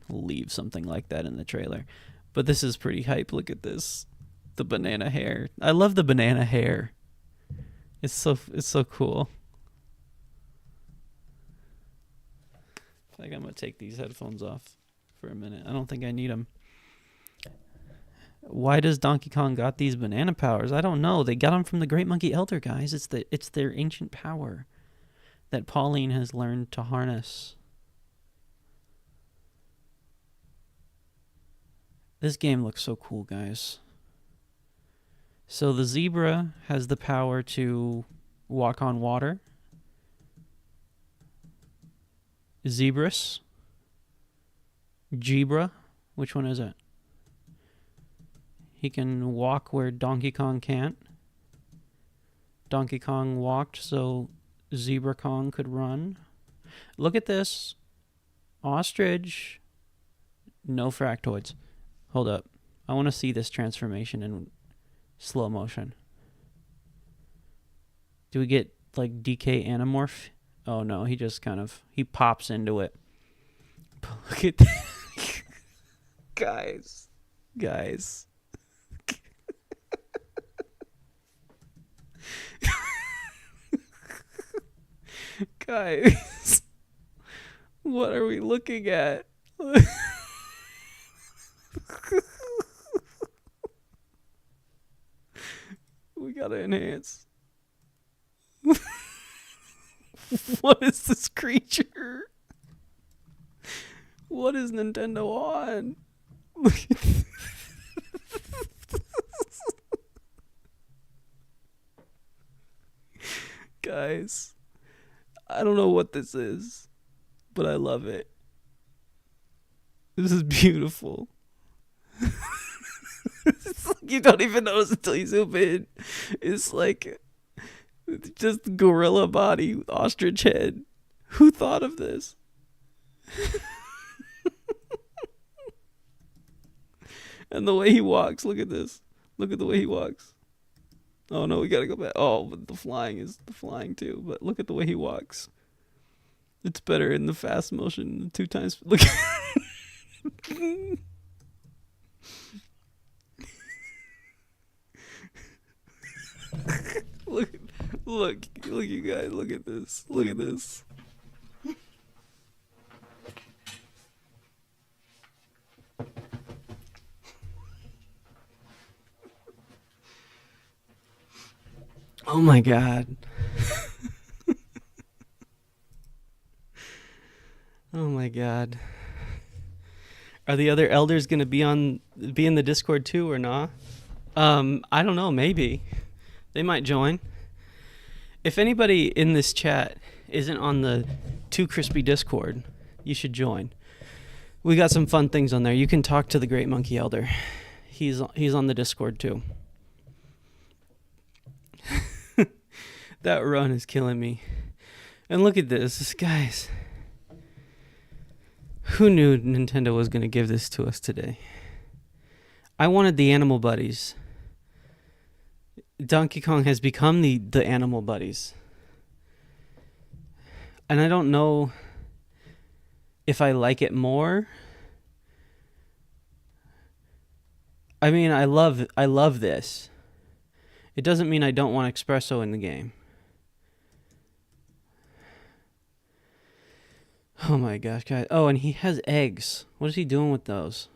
leave something like that in the trailer. But this is pretty hype. Look at this. The banana hair. I love the banana hair. It's so cool. I think I'm going to take these headphones off for a minute. I don't think I need them. Why does Donkey Kong got these banana powers? I don't know. They got them from the Great Monkey Elder, guys. It's their ancient power that Pauline has learned to harness. This game looks so cool, guys. So the zebra has the power to walk on water. Zebras. Gebra. Which one is it? He can walk where Donkey Kong can't. Donkey Kong walked so Zebra Kong could run. Look at this. Ostrich. No fractoids. Hold up. I want to see this transformation in slow motion. Do we get like DK Animorph? Oh no, he just he pops into it. But look at that. Guys. Guys. What are we looking at? We gotta enhance. What is this creature? What is Nintendo on? Guys, I don't know what this is, but I love it. This is beautiful. It's like you don't even notice until you zoom in. It's like just gorilla body, ostrich head. Who thought of this? And the way he walks, look at this. Look at the way he walks. Oh no, we gotta go back. Oh, but the flying is the flying too. But look at the way he walks. It's better in the fast motion 2 times. Look. Look, you guys, look at this. Look at this. Oh my god. Oh my god. Are the other elders gonna be in the Discord too or not? I don't know, maybe. They might join. If anybody in this chat isn't on the Too Crispy Discord, you should join. We got some fun things on there. You can talk to the Great Monkey Elder. He's on the Discord too. That run is killing me. And look at this, guys. Who knew Nintendo was going to give this to us today? I wanted the animal buddies. Donkey Kong has become the animal buddies. And I don't know if I like it more. I mean, I love this. It doesn't mean I don't want espresso in the game. Oh my gosh, guys. Oh, and he has eggs. What is he doing with those?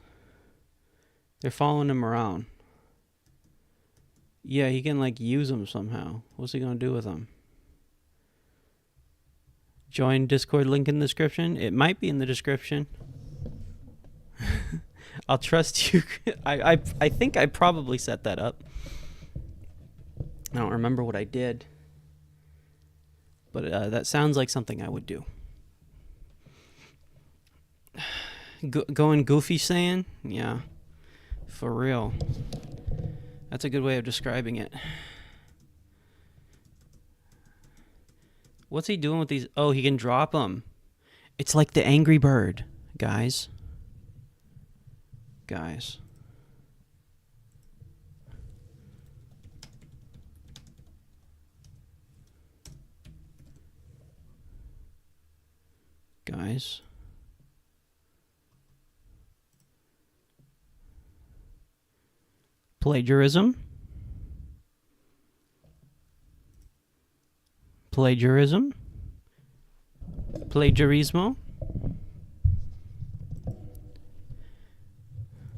They're following him around. Yeah, he can like use them somehow. What's he gonna do with them? Join Discord, link in the description. It might be in the description. I'll trust you. I think I probably set that up. I don't remember what I did. But that sounds like something I would do. Going Goofy Saiyan? Yeah. For real. That's a good way of describing it. What's he doing with these? Oh, he can drop them. It's like the Angry Bird, guys. Guys. Guys. Plagiarism. Plagiarism. Plagiarismo.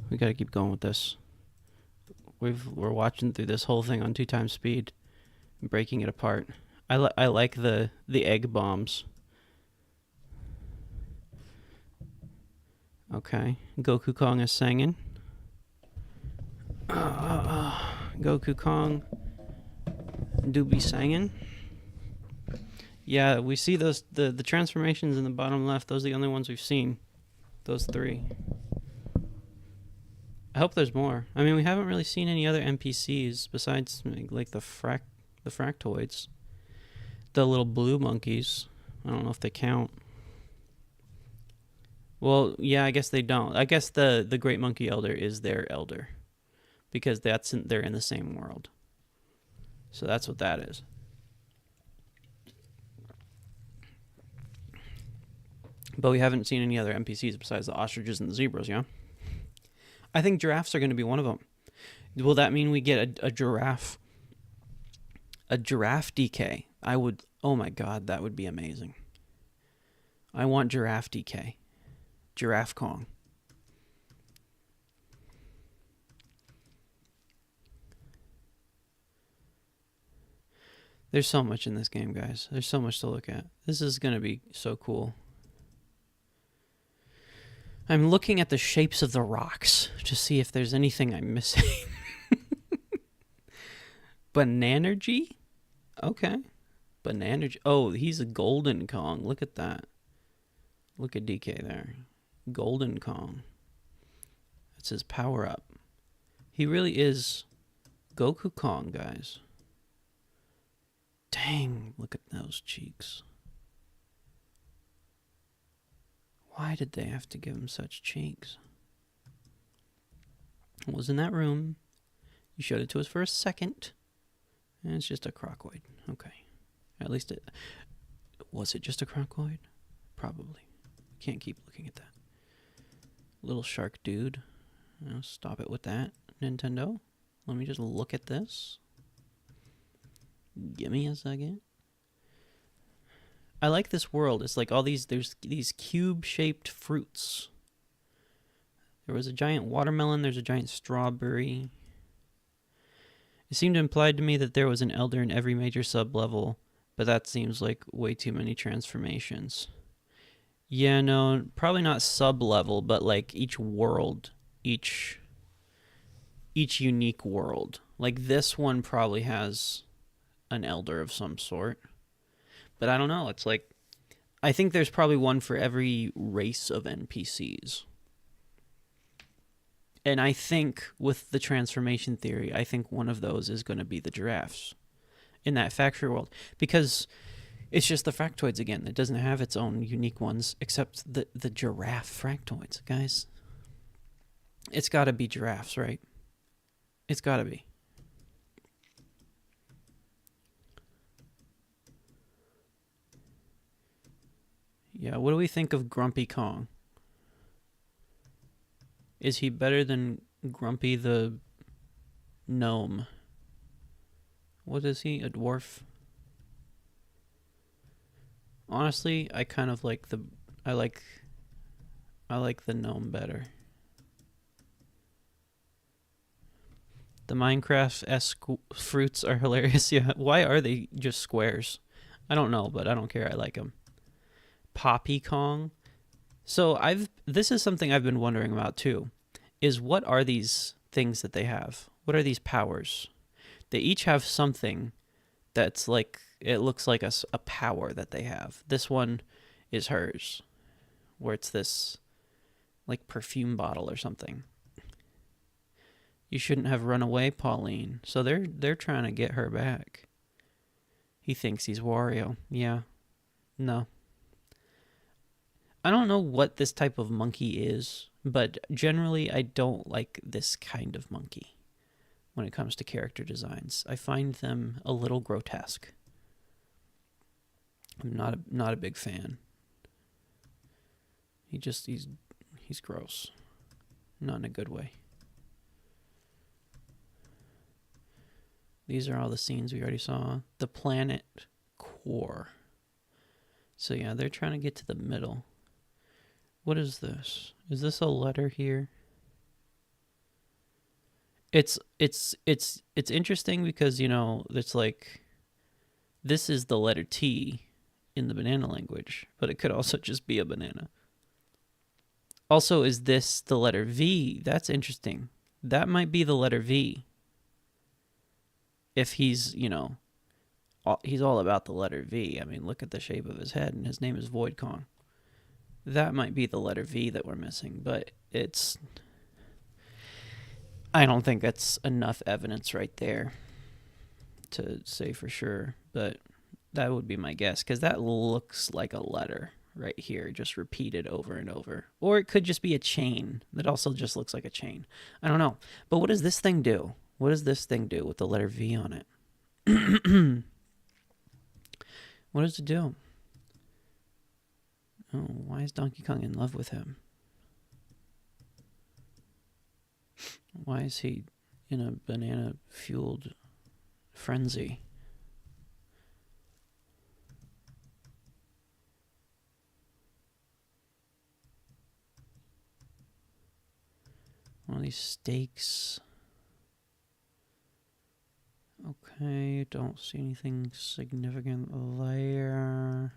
We gotta keep going with this. We're watching through this whole thing on 2x speed, and breaking it apart. I like the egg bombs. Okay, Goku Kong is singing. Goku Kong do be singing. Yeah, we see those the transformations in the bottom left. Those are the only ones we've seen. Those three. I hope there's more. I mean, we haven't really seen any other NPCs besides like the fractoids. The little blue monkeys. I don't know if they count. Well, yeah, I guess they don't. I guess the Great Monkey Elder is their elder. Because they're in the same world. So that's what that is. But we haven't seen any other NPCs besides the ostriches and the zebras, yeah? I think giraffes are going to be one of them. Will that mean we get a giraffe? A giraffe DK? I would... Oh my god, that would be amazing. I want giraffe DK. Giraffe Kong. There's so much in this game, guys. There's so much to look at. This is going to be so cool. I'm looking at the shapes of the rocks to see if there's anything I'm missing. Bananergy? Okay. Bananergy. Oh, he's a Golden Kong. Look at that. Look at DK there. Golden Kong. That's his power up. He really is Goku Kong, guys. Dang, look at those cheeks. Why did they have to give him such cheeks? It was in that room. You showed it to us for a second. And it's just a crocoid. Okay. At least it... Was it just a crocoid? Probably. Can't keep looking at that. Little shark dude. Stop it with that, Nintendo. Let me just look at this. Give me a second. I like this world. It's like all these, there's these cube-shaped fruits. There was a giant watermelon, there's a giant strawberry. It seemed implied to me that there was an elder in every major sub-level, but that seems like way too many transformations. Yeah, no, probably not sub-level, but like each world, each unique world. Like this one probably has an elder of some sort. But I don't know, it's like, I think there's probably one for every race of NPCs. And I think with the transformation theory, I think one of those is going to be the giraffes in that factory world. Because it's just the fractoids again. It doesn't have its own unique ones except the giraffe fractoids, guys. It's got to be giraffes, right? It's got to be. Yeah, what do we think of Grumpy Kong? Is he better than Grumpy the gnome? What is he? A dwarf? Honestly, I kind of like the I like the gnome better. The Minecraft-esque fruits are hilarious. Yeah, why are they just squares? I don't know, but I don't care. I like them. Poppy Kong. So this is something I've been wondering about too, is what are these things that they have? What are these powers? They each have something that's like, it looks like a power that they have. This one is hers, where it's this like perfume bottle or something. You shouldn't have run away, Pauline. So they're trying to get her back. He thinks he's Wario. Yeah. No. I don't know what this type of monkey is, but generally I don't like this kind of monkey when it comes to character designs. I find them a little grotesque. I'm not a big fan. He's gross. Not in a good way. These are all the scenes we already saw. The planet core. So yeah, they're trying to get to the middle. What is this? Is this a letter here? It's interesting because, you know, it's like this is the letter T in the banana language, but it could also just be a banana. Also, is this the letter V? That's interesting. That might be the letter V. If he's, you know, he's all about the letter V. I mean, look at the shape of his head, and his name is Void Kong. That might be the letter V that we're missing, but I don't think that's enough evidence right there to say for sure, but that would be my guess, because that looks like a letter right here, just repeated over and over. Or it could just be a chain that also just looks like a chain. I don't know. But what does this thing do? What does this thing do with the letter V on it? What does it do? Oh, why is Donkey Kong in love with him? Why is he in a banana-fueled frenzy? One of these stakes. Okay, don't see anything significant there.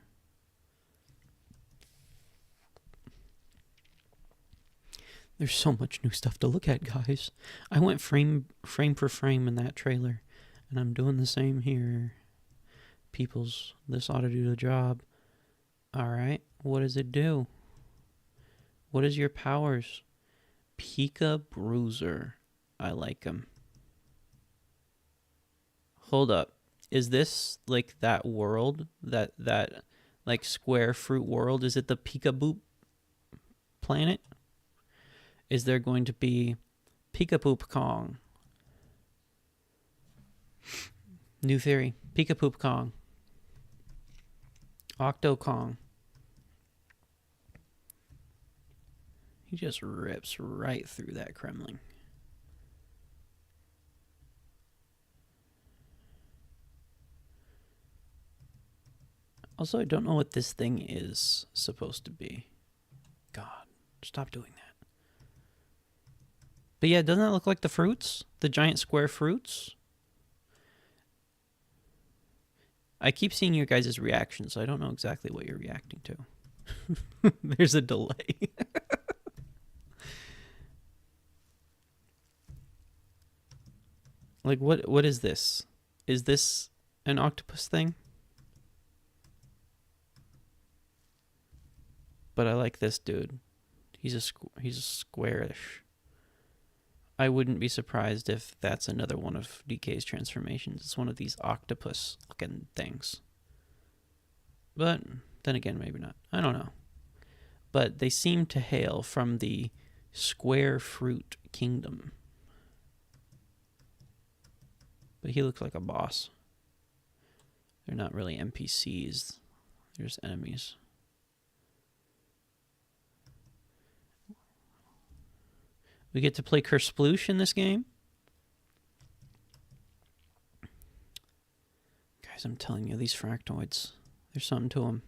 There's so much new stuff to look at, guys. I went frame for frame in that trailer, and I'm doing the same here. Peoples, this ought to do the job. Alright, what does it do? What is your powers? Pika Bruiser. I like him. Hold up. Is this like that world? That like square fruit world? Is it the Peekaboo planet? Is there going to be Peekapoop Kong? New theory. Peekapoop Kong. Octo Kong. He just rips right through that Kremling. Also, I don't know what this thing is supposed to be. God, stop doing that. But yeah, doesn't that look like the fruits? The giant square fruits? I keep seeing your guys' reactions, so I don't know exactly what you're reacting to. There's a delay. Like, what is this? Is this an octopus thing? But I like this dude. He's a squarish. I wouldn't be surprised if that's another one of DK's transformations. It's one of these octopus-looking things. But then again, maybe not. I don't know. But they seem to hail from the square fruit kingdom. But he looks like a boss. They're not really NPCs. They're just enemies. We get to play Kersploosh in this game. Guys, I'm telling you, these fractoids, there's something to them.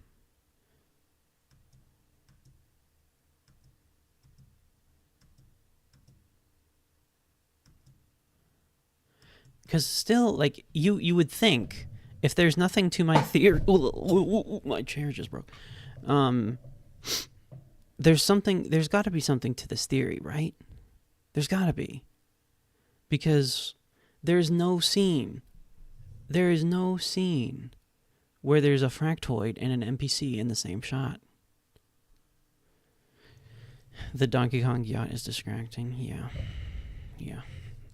Because still, like, you would think, if there's nothing to my theory... my chair just broke. There's got to be something to this theory, right? There's got to be. Because there's no scene. There is no scene where there's a fractoid and an NPC in the same shot. The Donkey Kong yacht is distracting. Yeah,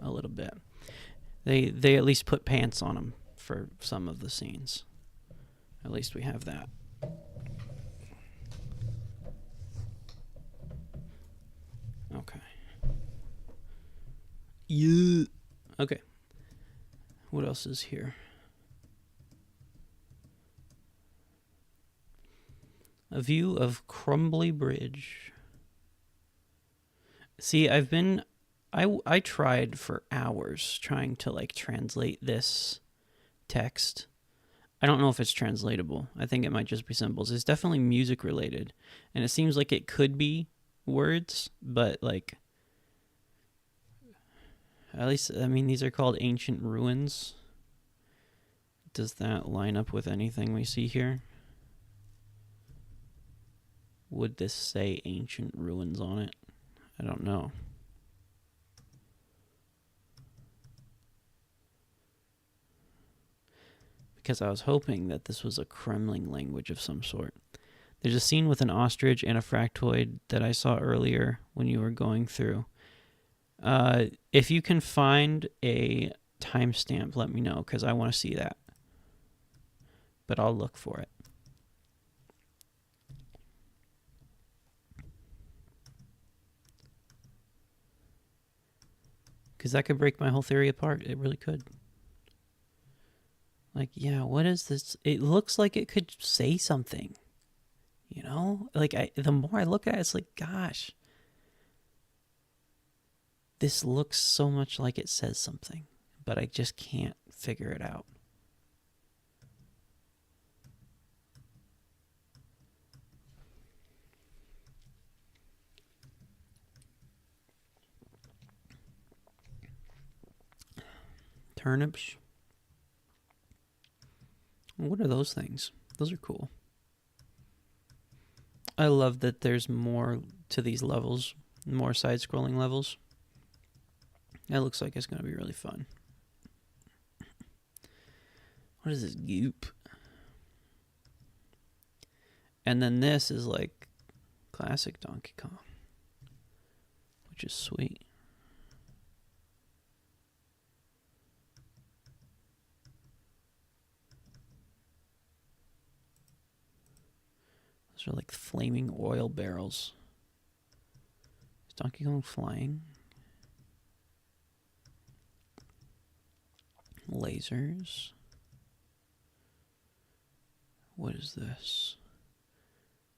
a little bit. They at least put pants on him for some of the scenes. At least we have that. Okay. Yeah. Okay. What else is here? A view of Crumbly Bridge. See, I tried for hours trying to like translate this text. I don't know if it's translatable. I think it might just be symbols. It's definitely music related. And it seems like it could be words, but like, at least, I mean, these are called ancient ruins. Does that line up with anything we see here? Would this say ancient ruins on it? I don't know. Because I was hoping that this was a Kremling language of some sort. There's a scene with an ostrich and a fractoid that I saw earlier when you were going through. If you can find a timestamp, let me know, because I want to see that. But I'll look for it. Because that could break my whole theory apart. It really could. Like, yeah, what is this? It looks like it could say something. You know? Like, the more I look at it, it's like, gosh. This looks so much like it says something. But I just can't figure it out. Turnips. What are those things? Those are cool. I love that there's more to these levels, more side-scrolling levels. That looks like it's going to be really fun. What is this? Goop. And then this is like classic Donkey Kong, which is sweet. Those are like flaming oil barrels. Is Donkey Kong flying? Lasers. What is this?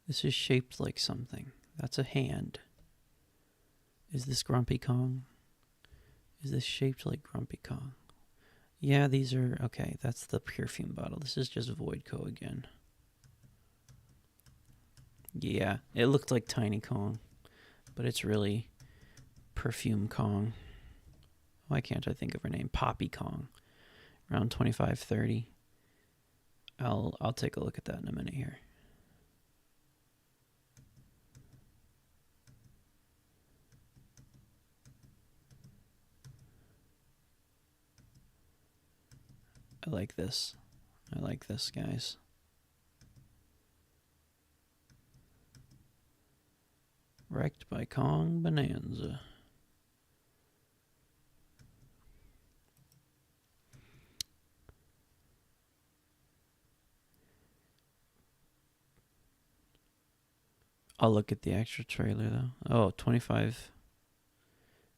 This is shaped like something. That's a hand. Is this Grumpy Kong? Is this shaped like Grumpy Kong? Yeah, these are... Okay, that's the perfume bottle. This is just Voidco again. Yeah, it looked like Tiny Kong, but it's really Perfume Kong. Why can't I think of her name? Poppy Kong. Around 25-30. I'll take a look at that in a minute here. I like this. I like this, guys. Wrecked by Kong Bananza. I'll look at the extra trailer though. Oh, 25.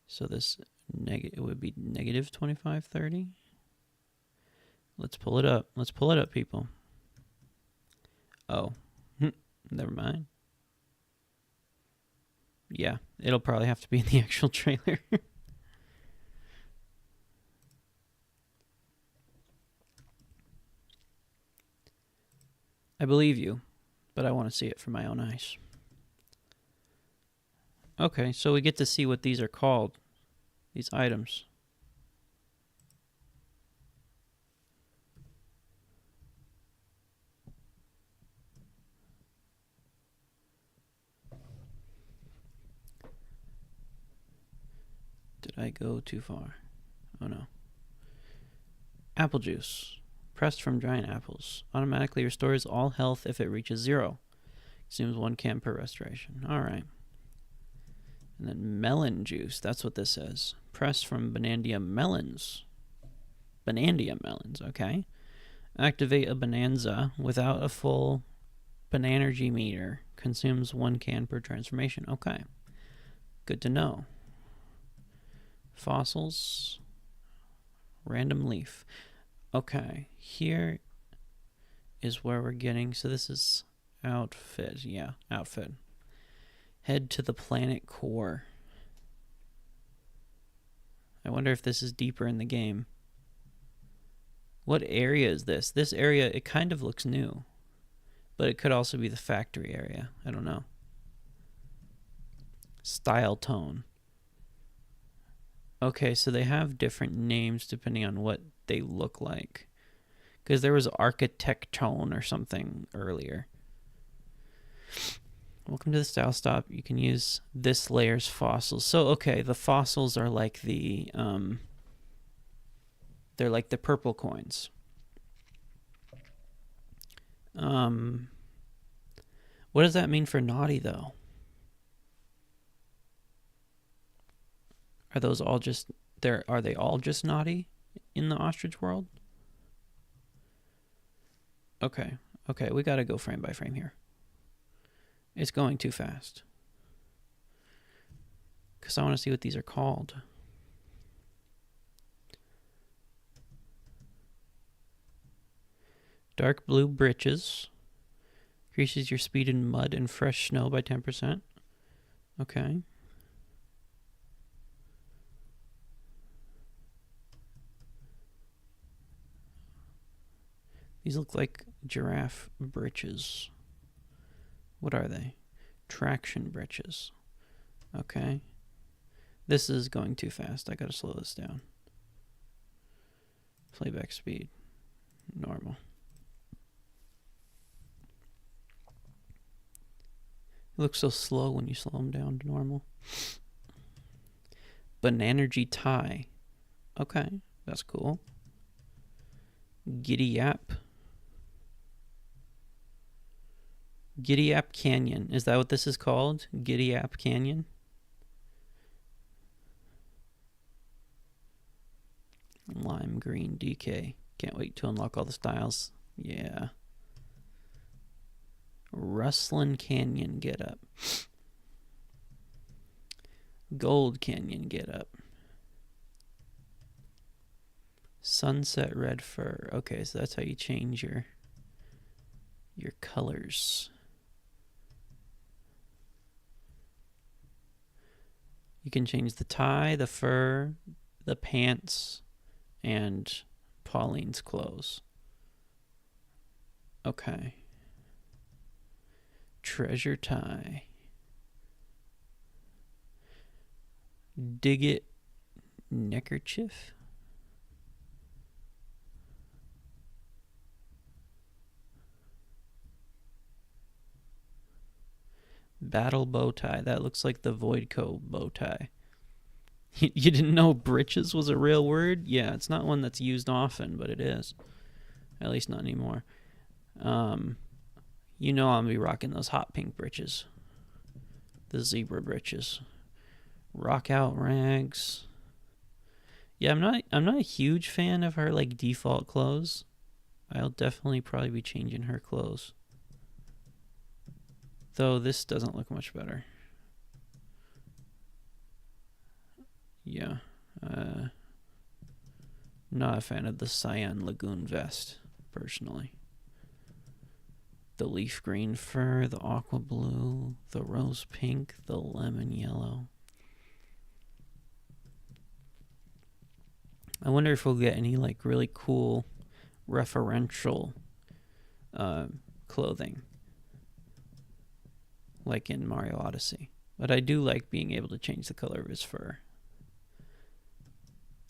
So this it would be negative 25-30. Let's pull it up. Let's pull it up, people. Oh, never mind. Yeah, it'll probably have to be in the actual trailer. I believe you, but I want to see it for my own eyes. Okay, so we get to see what these are called, these items. Did I go too far? Oh no. Apple juice. Pressed from giant apples. Automatically restores all health if it reaches 0. Consumes 1 can per restoration. Alright. And then melon juice. That's what this says. Pressed from Banandia melons. Banandia melons, okay. Activate a Bananza without a full Bananergy meter. Consumes 1 can per transformation. Okay. Good to know. Fossils. Random leaf. Okay. Here is where we're getting. So this is outfit. Yeah, outfit. Head to the planet core. I wonder if this is deeper in the game. What area is this? This area, it kind of looks new. But it could also be the factory area. I don't know. Style tone. Okay, so they have different names depending on what they look like. Because there was architect tone or something earlier. Welcome to the style stop. You can use this layer's fossils. So, okay, the fossils are like the, they're like the purple coins. What does that mean for naughty, though? Are those all just, are they all just naughty in the ostrich world? Okay, okay, we gotta go frame by frame here. It's going too fast. Because I want to see what these are called. Dark blue britches. Increases your speed in mud and fresh snow by 10%. Okay. These look like giraffe britches. What are they? Traction britches. Okay. This is going too fast. I gotta slow this down. Playback speed. Normal. It looks so slow when you slow them down to normal. Bananergy tie. Okay, that's cool. Giddy Yap. Giddy Yap Canyon. Is that what this is called? Giddy Yap Canyon? Lime green DK. Can't wait to unlock all the styles. Yeah. Rustlin Canyon get up. Gold Canyon get up. Sunset red fur. Okay, so that's how you change your colors. You can change the tie, the fur, the pants, and Pauline's clothes. Okay. treasure tie. Dig it neckerchief. Battle bow tie. That looks like the Voidco bow tie. You didn't know breeches was a real word? Yeah, it's not one that's used often, but it is. At least not anymore. You know I'm gonna be rocking those hot pink breeches. The zebra breeches. Rock out rags. Yeah, I'm not a huge fan of her like default clothes. I'll definitely probably be changing her clothes. Though this doesn't look much better. Yeah. Not a fan of the Cyan Lagoon vest, personally. The leaf green fur, the aqua blue, the rose pink, the lemon yellow. I wonder if we'll get any like really cool referential clothing like in Mario Odyssey. But I do like being able to change the color of his fur.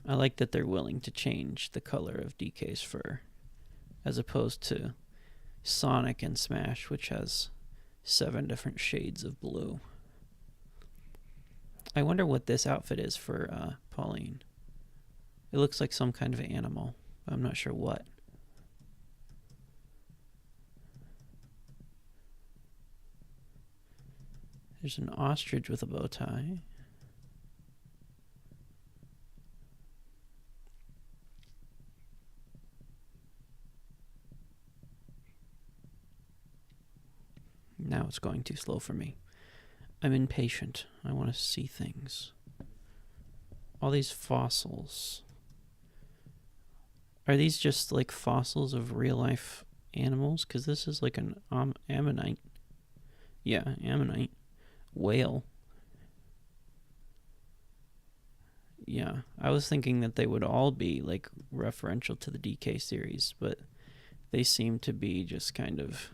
I like that they're willing to change the color of DK's fur as opposed to Sonic and Smash, which has 7 different shades of blue. I wonder what this outfit is for Pauline. It looks like some kind of animal. I'm not sure what. There's an ostrich with a bow tie. Now it's going too slow for me. I'm impatient. I want to see things. All these fossils. Are these just like fossils of real life animals? Because this is like an ammonite. Yeah, ammonite. Whale. Yeah, I was thinking that they would all be like referential to the DK series, but they seem to be just kind of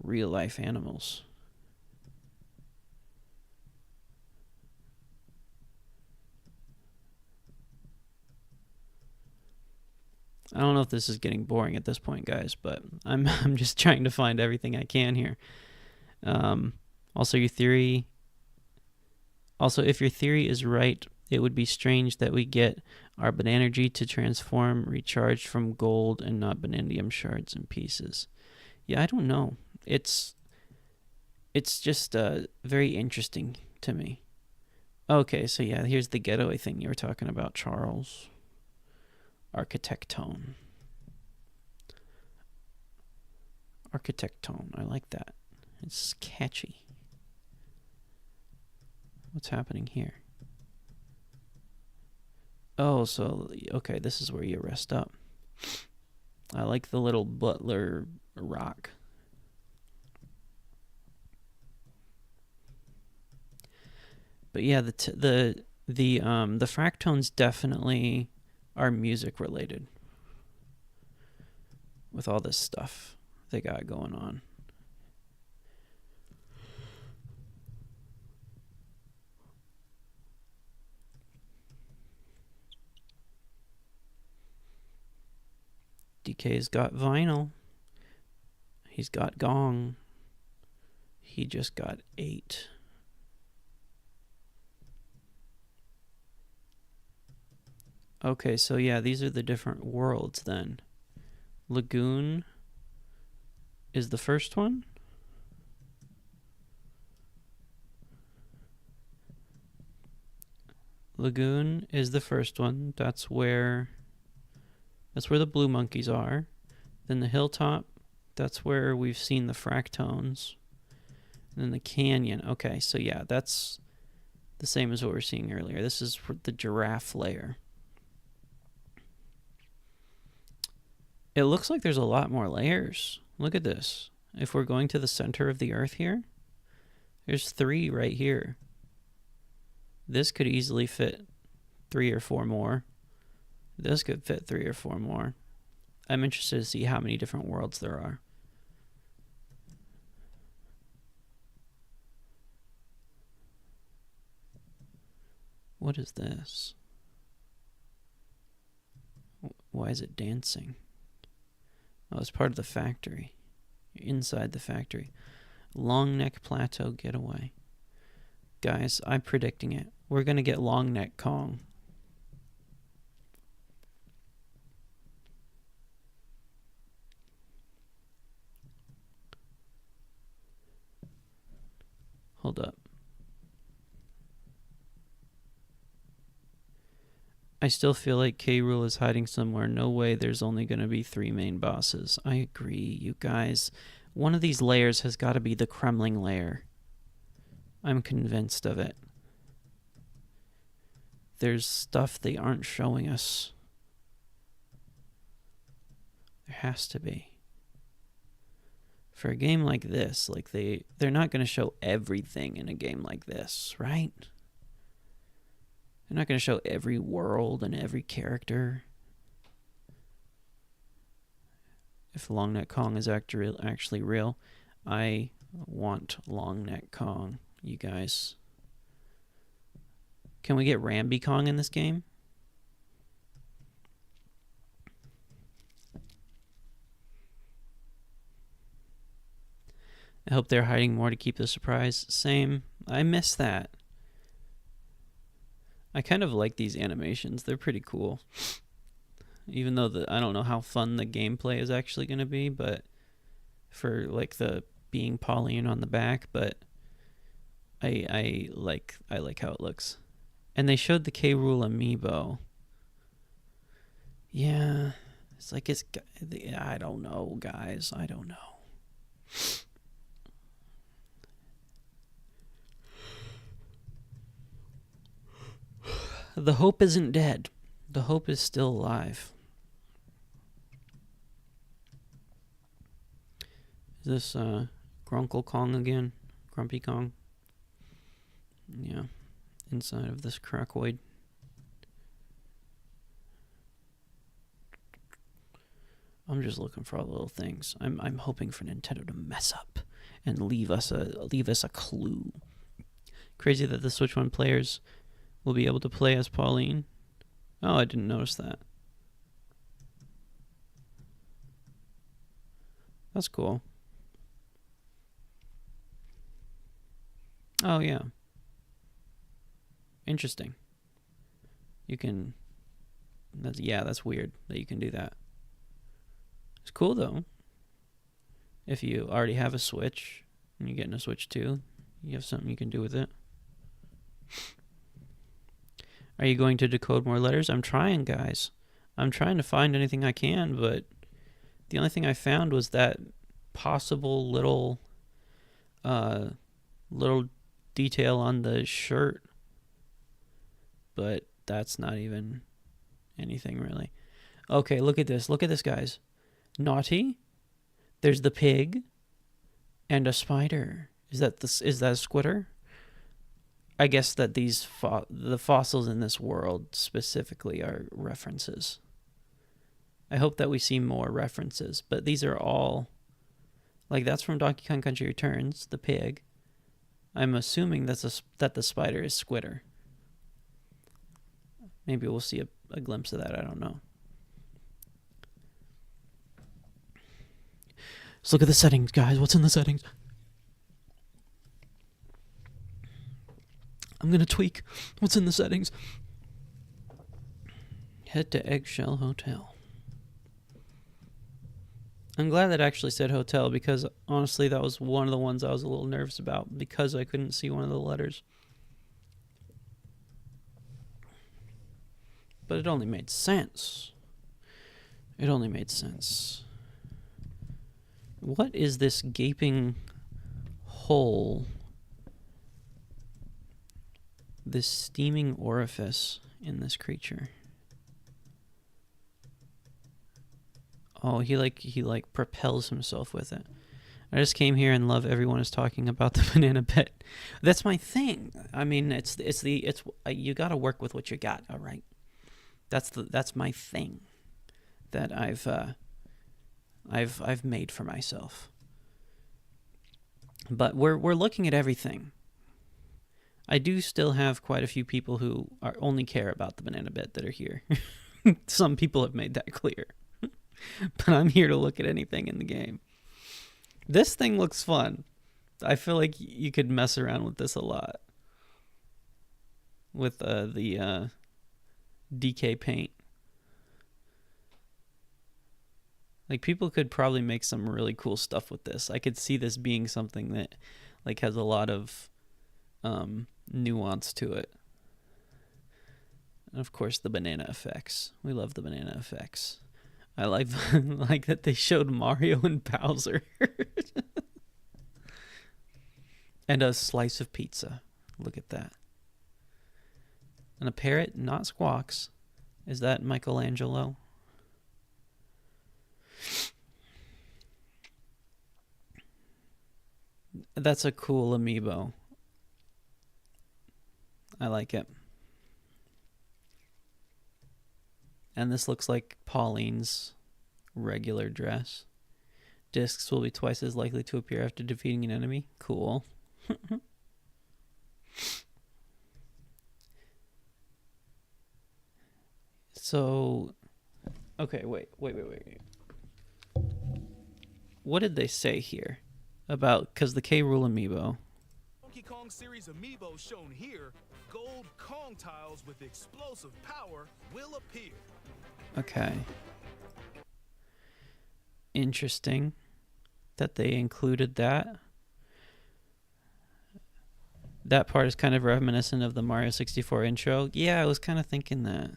real life animals. I don't know if this is getting boring at this point, guys, but I'm just trying to find everything I can here. Also, if your theory is right, it would be strange that we get our Bananergy to transform recharged from gold and not Banandium shards and pieces. Yeah, I don't know. It's just very interesting to me. Okay, so yeah, here's the getaway thing you were talking about, Charles. Architectone. Architectone, I like that. It's catchy. What's happening here? Oh, so, okay, this is where you rest up. I like the little butler rock. But yeah, the fractones definitely are music related with all this stuff they got going on. DK's got vinyl. He's got gong. He just got 8. Okay, so yeah, these are the different worlds then. Lagoon is the first one. Lagoon is the first one. That's where the blue monkeys are. Then the hilltop, that's where we've seen the fractones. And then the canyon. Okay, so yeah, that's the same as what we were seeing earlier. This is the giraffe layer. It looks like there's a lot more layers. Look at this. If we're going to the center of the earth here, there's 3 right here. This could easily fit 3 or 4 more. This could fit 3 or 4 more. I'm interested to see how many different worlds there are. What is this? Why is it dancing? Oh, it's part of the factory. Inside the factory. Long neck plateau getaway. Guys, I'm predicting it. We're going to get long neck Kong. Hold up. I still feel like K. Rool is hiding somewhere. No way there's only going to be 3 main bosses. I agree, you guys. One of these layers has got to be the Kremling layer. I'm convinced of it. There's stuff they aren't showing us. There has to be. For a game like this, like they're not going to show everything in a game like this, right? They're not going to show every world and every character. If Long Neck Kong is actually real, I want Long Neck Kong, you guys. Can we get Ramby Kong in this game? I hope they're hiding more to keep the surprise. Same. I miss that. I kind of like these animations. They're pretty cool. Even though I don't know how fun the gameplay is actually going to be, but for like the being Pauline on the back, but I like how it looks. And they showed the K. Rool amiibo. Yeah, it's like I don't know, guys. I don't know. The hope isn't dead. The hope is still alive. Is this Grunkle Kong again? Grumpy Kong? Yeah. Inside of this crackoid. I'm just looking for all the little things. I'm hoping for Nintendo to mess up and leave us a clue. Crazy that the Switch 1 players will be able to play as Pauline. Oh, I didn't notice that. That's cool. Oh, yeah. Interesting. You can... that's weird that you can do that. It's cool, though. If you already have a Switch, and you're getting a Switch 2, you have something you can do with it. Are you going to decode more letters? I'm trying, guys. I'm trying to find anything I can, but the only thing I found was that possible little detail on the shirt. But that's not even anything, really. Okay, look at this. Look at this, guys. Gnawty. There's the pig. And a spider. Is that a squitter? I guess that the fossils in this world specifically are references. I hope that we see more references, but these are all... Like, that's from Donkey Kong Country Returns, the pig. I'm assuming that the spider is Squitter. Maybe we'll see a glimpse of that, I don't know. Let's look at the settings, guys. What's in the settings? I'm going to tweak. What's in the settings? Head to Eggshell Hotel. I'm glad that actually said hotel because honestly that was one of the ones I was a little nervous about because I couldn't see one of the letters. But it only made sense. It only made sense. What is this gaping hole? This steaming orifice in this creature. Oh, he propels himself with it. I just came here and love everyone is talking about the Bananabet. That's my thing. I mean, it's you got to work with what you got, all right? That's my thing that I've made for myself. But we're looking at everything. I do still have quite a few people who are only care about the Bananabet that are here. Some people have made that clear. But I'm here to look at anything in the game. This thing looks fun. I feel like you could mess around with this a lot. With the DK paint. Like, people could probably make some really cool stuff with this. I could see this being something that, like, has a lot of nuance to it. And of course, the banana effects. We love the banana effects. I like like that they showed Mario and Bowser. And a slice of pizza. Look at that. And a parrot, not Squawks. Is that Michelangelo? That's a cool amiibo. I like it. And this looks like Pauline's regular dress. Discs will be twice as likely to appear after defeating an enemy. Cool. So, okay, wait. What did they say here about, because the K. Rool amiibo? Donkey Kong series amiibo shown here, gold Kong tiles with explosive power will appear. Okay. Interesting that they included that. That part is kind of reminiscent of the Mario 64 intro. Yeah, I was kind of thinking that.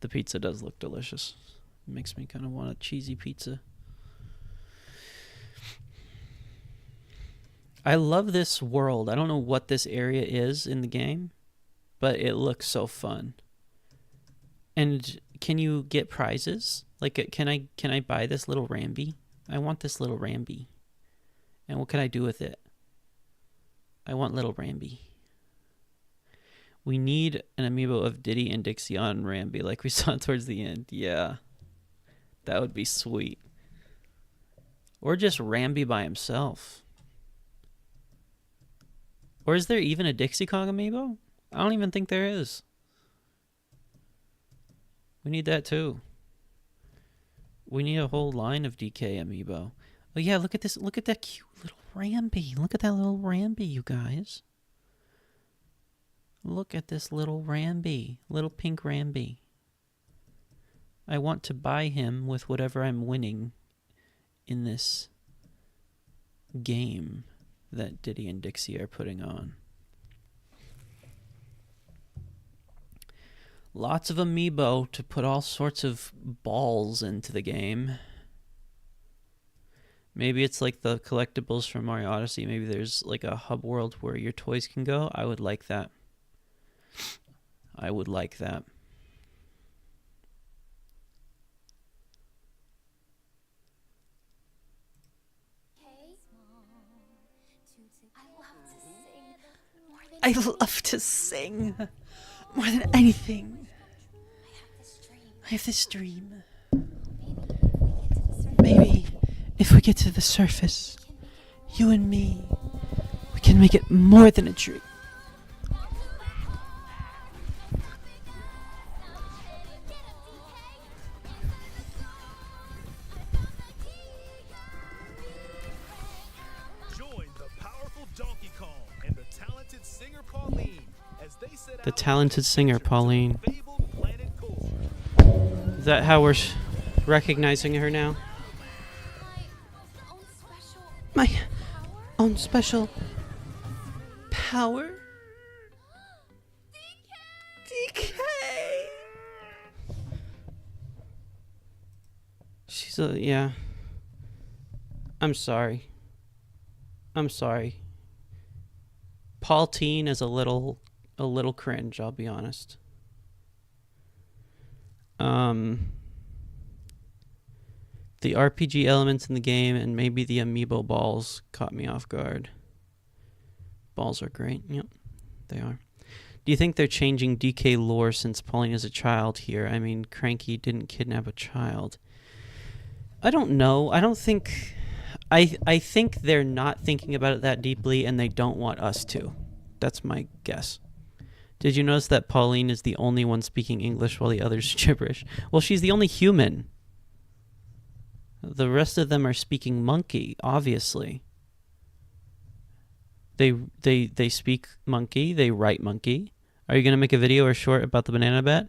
The pizza does look delicious. It makes me kind of want a cheesy pizza. I love this world. I don't know what this area is in the game, but it looks so fun. And can you get prizes? Like, can I buy this little Rambi? I want this little Rambi. And what can I do with it? I want little Rambi. We need an amiibo of Diddy and Dixie on Rambi like we saw towards the end. Yeah. That would be sweet. Or just Rambi by himself. Or is there even a Dixie Kong amiibo? I don't even think there is. We need that too. We need a whole line of DK amiibo. Oh yeah, look at this. Look at that cute little Rambi. Look at that little Rambi, you guys. Look at this little Rambi. Little pink Rambi. I want to buy him with whatever I'm winning in this game that Diddy and Dixie are putting on. Lots of amiibo to put all sorts of balls into the game. Maybe it's like the collectibles from Mario Odyssey. Maybe there's like a hub world where your toys can go. I would like that. I would like that. I love to sing more than anything. I have this dream. Maybe if we get to the surface, you and me, we can make it more than a dream. Join the powerful Donkey Kong and the talented singer Pauline as they set The out talented singer Pauline. to the fabled planet Core. Is that how we're recognizing her now? My own special power? DK! She's yeah. I'm sorry. Paul Teen is a little cringe, I'll be honest. The RPG elements in the game and maybe the amiibo balls caught me off guard. Balls are great. Yep, they are. Do you think they're changing DK lore since Pauline is a child here? I mean, Cranky didn't kidnap a child. I don't know. I don't think... I think they're not thinking about it that deeply and they don't want us to. That's my guess. Did you notice that Pauline is the only one speaking English while the others gibberish? Well, she's the only human. The rest of them are speaking monkey, obviously. They speak monkey, they write monkey. Are you going to make a video or short about the Bananabet?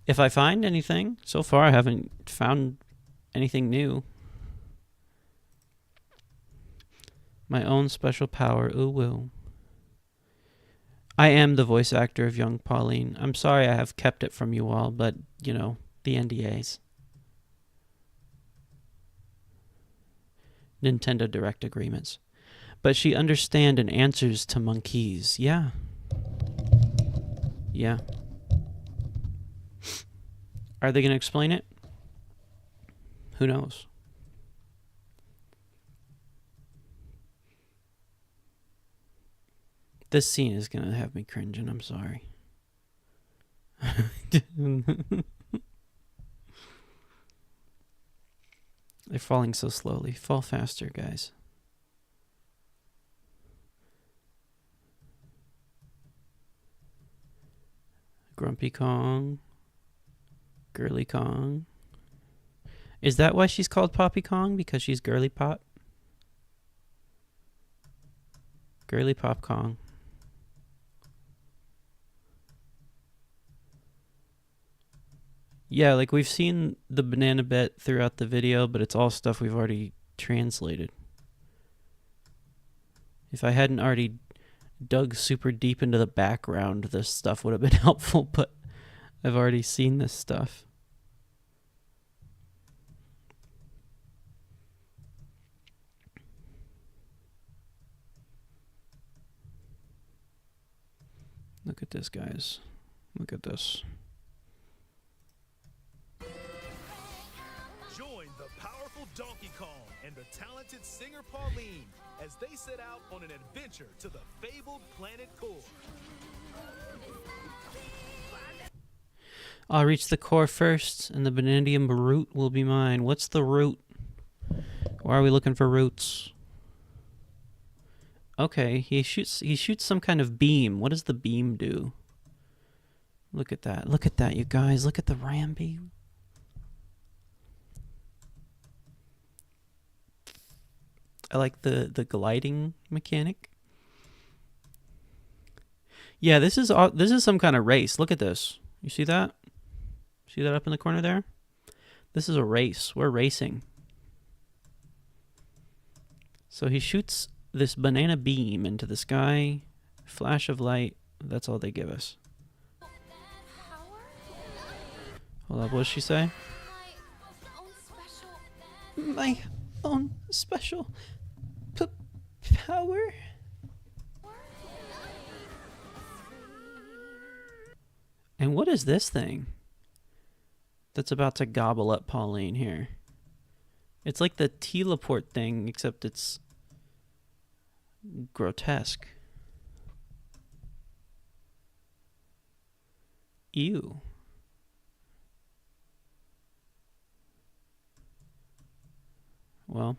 If I find anything. So far I haven't found anything new. My own special power, ooh woo. I am the voice actor of young Pauline. I'm sorry I have kept it from you all, but, you know, the NDAs. Nintendo Direct agreements. But she understands and answers to monkeys. Yeah. Yeah. Are they going to explain it? Who knows? This scene is going to have me cringing. I'm sorry. They're falling so slowly. Fall faster, guys. Grumpy Kong. Girly Kong. Is that why she's called Poppy Kong? Because she's girly pop? Girly Pop Kong. Yeah, like we've seen the Bananabet throughout the video, but it's all stuff we've already translated. If I hadn't already dug super deep into the background, this stuff would have been helpful, but I've already seen this stuff. Look at this, guys. Look at this. Join the powerful Donkey Kong and the talented singer Pauline as they set out on an adventure to the fabled planet core. I'll reach the core first, and the Bananium root will be mine. What's the root? Why are we looking for roots? Okay, he shoots some kind of beam. What does the beam do? Look at that. Look at that, you guys. Look at the ram beam. I like the gliding mechanic. Yeah, this is some kind of race. Look at this. You see that? See that up in the corner there? This is a race. We're racing. So he shoots this banana beam into the sky. Flash of light. That's all they give us. Hold up, what does she say? My own special power? And what is this thing that's about to gobble up Pauline here? It's like the teleport thing, except it's grotesque. Ew. Well,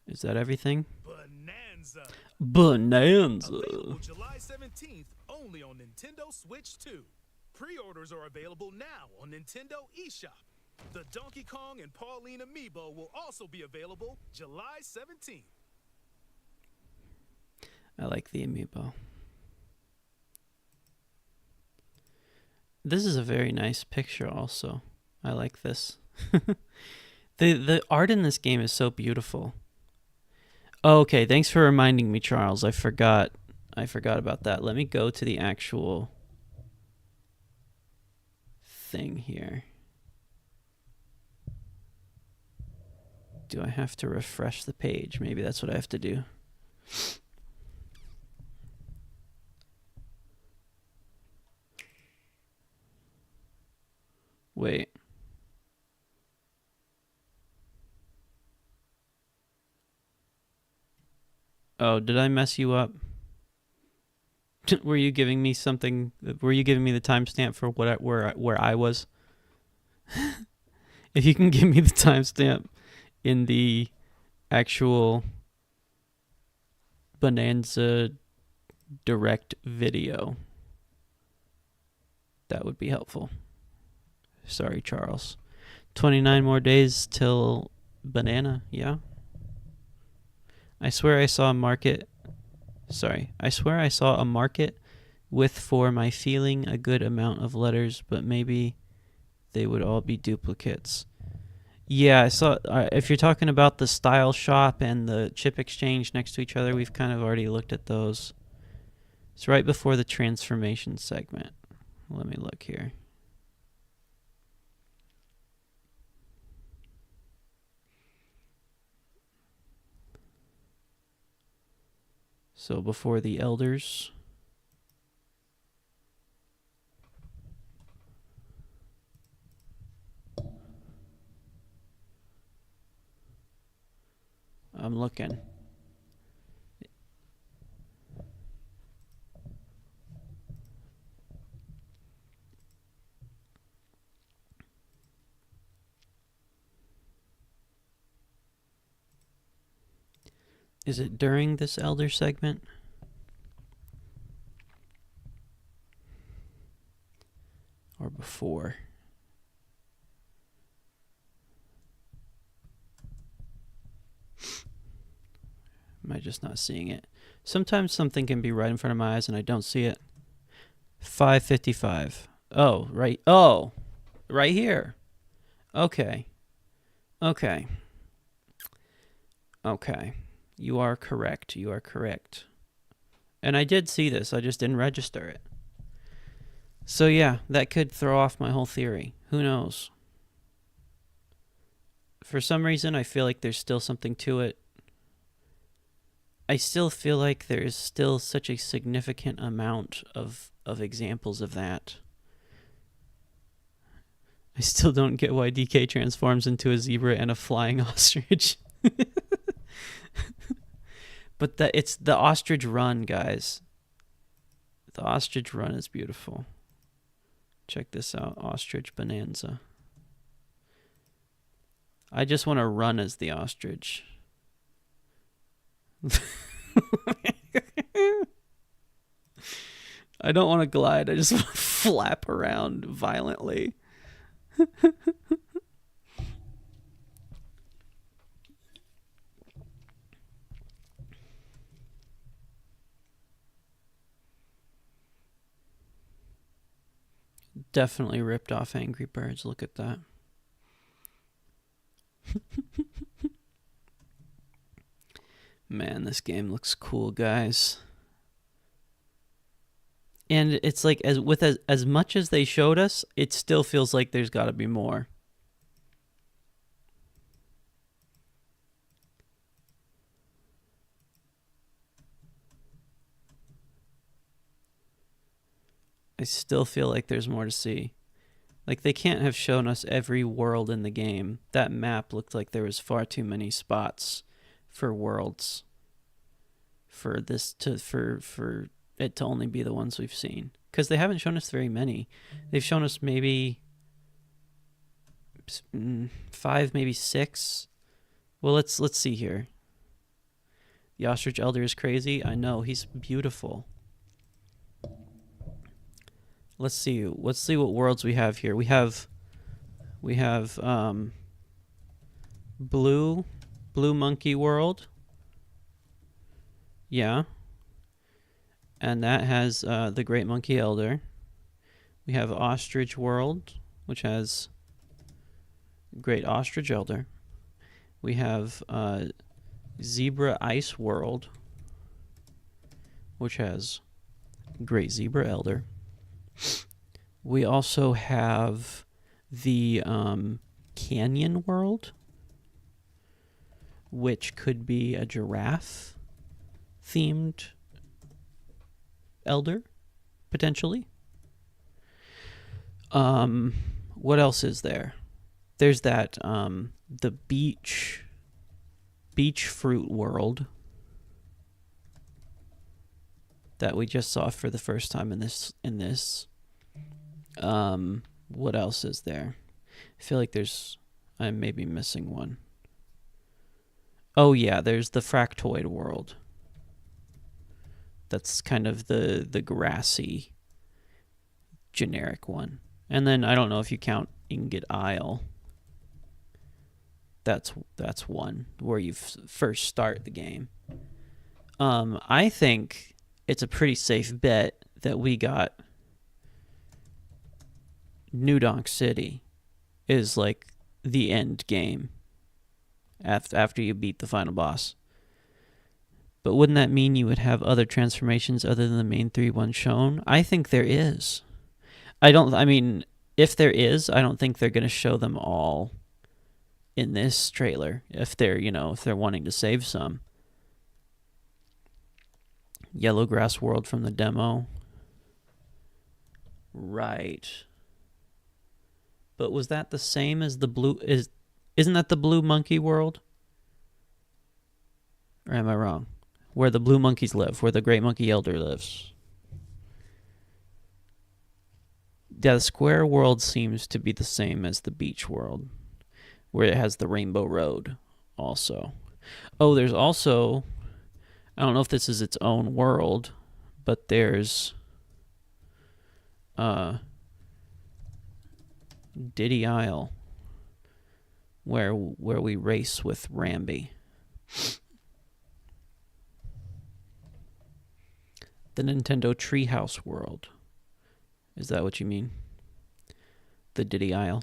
is that everything? Bananza. Bananza. Available July 17th only on Nintendo Switch 2. Pre-orders are available now on Nintendo eShop. The Donkey Kong and Pauline amiibo will also be available July 17th. I like the amiibo. This is a very nice picture also. I like this. The art in this game is so beautiful. Oh, okay, thanks for reminding me, Charles. I forgot about that. Let me go to the actual thing here. Do I have to refresh the page? Maybe that's what I have to do. Wait. Oh, did I mess you up? Were you giving me something? Were you giving me the timestamp for where I was? If you can give me the timestamp in the actual Bananza Direct video. That would be helpful. Sorry, Charles. 29 more days till banana, yeah. I swear I saw a market. Sorry. I swear I saw a market with, for my feeling, a good amount of letters, but maybe they would all be duplicates. Yeah, I saw. If you're talking about the style shop and the chip exchange next to each other, we've kind of already looked at those. It's right before the transformation segment. Let me look here. So before the elders. I'm looking. Is it during this elder segment? Or before? Am I just not seeing it? Sometimes something can be right in front of my eyes and I don't see it. 5:55. Oh, right. Oh, right here. Okay. Okay. Okay. You are correct. You are correct. And I did see this. I just didn't register it. So yeah, that could throw off my whole theory. Who knows? For some reason, I feel like there's still something to it. I still feel like there is still such a significant amount of examples of that. I still don't get why DK transforms into a zebra and a flying ostrich. But it's the ostrich run, guys. The ostrich run is beautiful. Check this out, Ostrich Bananza. I just want to run as the ostrich. I don't want to glide. I just want to flap around violently. Definitely ripped off Angry Birds. Look at that. Man, this game looks cool, guys. And it's like, as much as they showed us, it still feels like there's got to be more. I still feel like there's more to see. Like, they can't have shown us every world in the game. That map looked like there was far too many spots for worlds for this to for it to only be the ones we've seen, because they haven't shown us very many. They've shown us maybe 5, maybe 6. Well, let's see here. The ostrich elder is crazy. I know, he's beautiful. Let's see what worlds we have here. We have blue monkey world. Yeah. And that has the great monkey elder. We have ostrich world, which has great ostrich elder. We have zebra ice world, which has great zebra elder. We also have the canyon world, which could be a giraffe themed elder, potentially. What else is there? There's that the beach fruit world that we just saw for the first time in this. What else is there? I feel like I may be missing one. Oh yeah, there's the fractoid world. That's kind of the grassy generic one. And then I don't know if you count Ingot Isle. That's one where you first start the game. I think it's a pretty safe bet that we got New Donk City is like the end game after you beat the final boss. But wouldn't that mean you would have other transformations other than the main 3 shown? I think there is. If there is, I don't think they're going to show them all in this trailer if they're wanting to save some. Yellowgrass World from the demo. Right. But was that the same as the blue isn't that the Blue Monkey World? Or am I wrong? Where the blue monkeys live, where the Great Monkey Elder lives. Yeah, the Square World seems to be the same as the Beach World, where it has the Rainbow Road also. Oh, there's also, I don't know if this is its own world, but there's Diddy Isle, where we race with Rambi. The Nintendo Treehouse World. Is that what you mean? The Diddy Isle.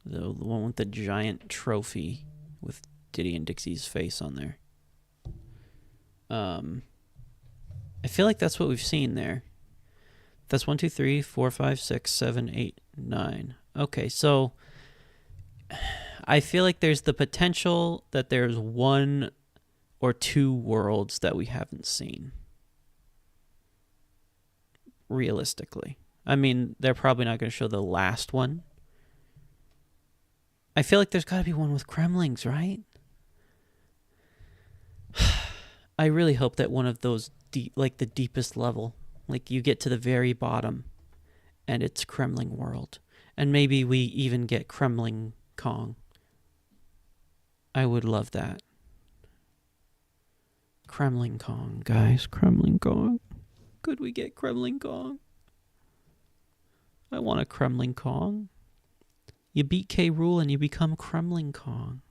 The one with the giant trophy with Diddy and Dixie's face on there. I feel like that's what we've seen there. That's 1, 2, 3, 4, 5, 6, 7, 8, 9. Okay, so I feel like there's the potential that there's 1 or 2 worlds that we haven't seen. Realistically. I mean, they're probably not going to show the last one. I feel like there's got to be one with Kremlings, right? I really hope that one of those, like the deepest level, like you get to the very bottom and it's Kremling World. And maybe we even get Kremling Kong. I would love that. Kremling Kong, guys. Kremling Kong. Could we get Kremling Kong? I want a Kremling Kong. You beat K. Rool and you become Kremling Kong.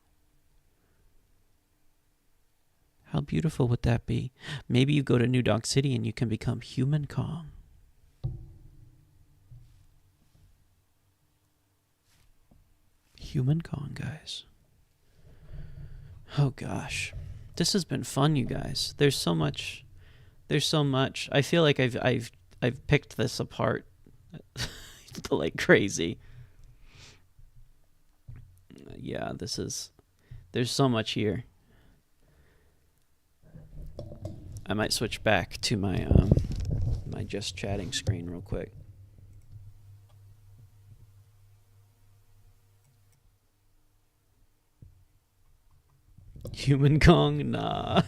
How beautiful would that be? Maybe you go to New Donk City and you can become Human Kong. Human Kong, guys. Oh gosh. This has been fun, you guys. There's so much. I feel like I've picked this apart like crazy. Yeah, there's so much here. I might switch back to my my just chatting screen real quick. Human Kong? Nah.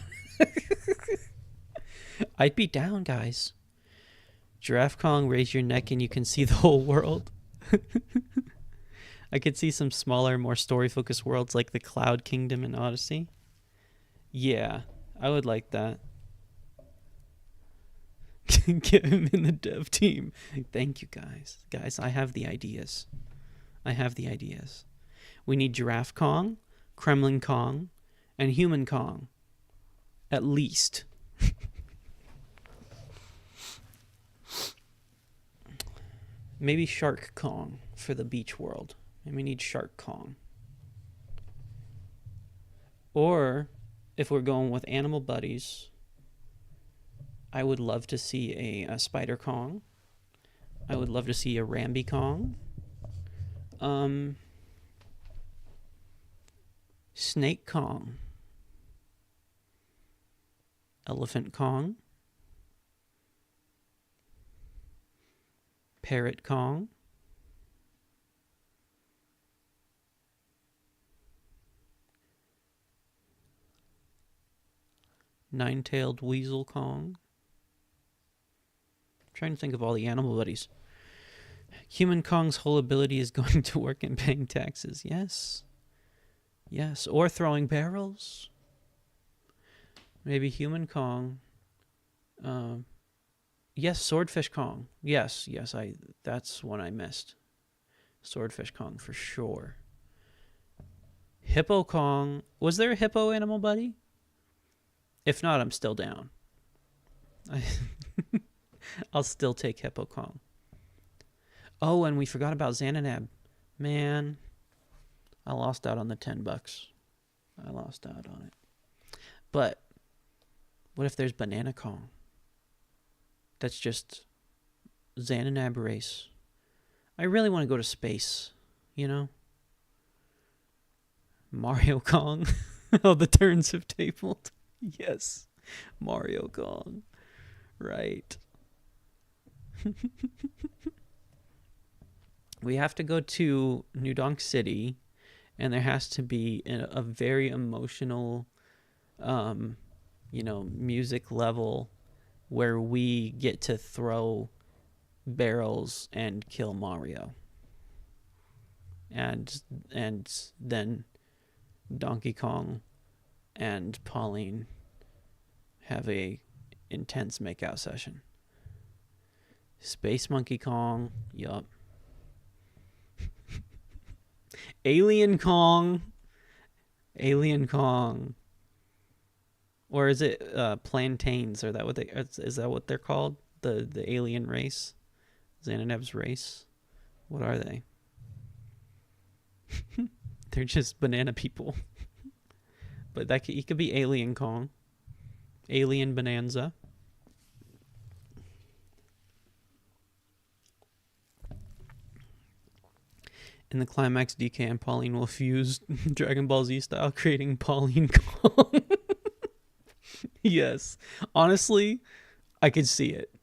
I'd be down, guys. Giraffe Kong, raise your neck and you can see the whole world. I could see some smaller, more story-focused worlds like the Cloud Kingdom in Odyssey. Yeah, I would like that. Get him in the dev team. Thank you, guys. Guys, I have the ideas. We need Giraffe Kong, Kremling Kong, and Human Kong. At least. Maybe Shark Kong for the beach world. And we need Shark Kong. Or, if we're going with animal buddies, I would love to see a Spider Kong. I would love to see a Rambi Kong. Snake Kong. Elephant Kong. Parrot Kong. Nine-tailed Weasel Kong. I'm trying to think of all the animal buddies. Human Kong's whole ability is going to work in paying taxes. Yes. Yes. Or throwing barrels. Maybe Human Kong. Yes, Swordfish Kong. Yes, that's one I missed. Swordfish Kong for sure. Hippo Kong. Was there a hippo animal, buddy? If not, I'm still down. I'll still take Hippo Kong. Oh, and we forgot about Xananab. Man, I lost out on the $10. I lost out on it. But what if there's Banana Kong? That's just Xananab race. I really want to go to space, you know? Mario Kong. Oh, the turns have tabled. Yes, Mario Kong. Right. We have to go to New Donk City, and there has to be a very emotional, music level where we get to throw barrels and kill Mario. And then Donkey Kong and Pauline have a intense makeout session. Space Monkey Kong, yup. Alien Kong. Or is it plantains? Is that what they're called? The alien race? Xananab's race? What are they? They're just banana people. But he could be Alien Kong. Alien Bananza. In the climax, DK and Pauline will fuse Dragon Ball Z style, creating Pauline Kong. Yes. Honestly, I could see it.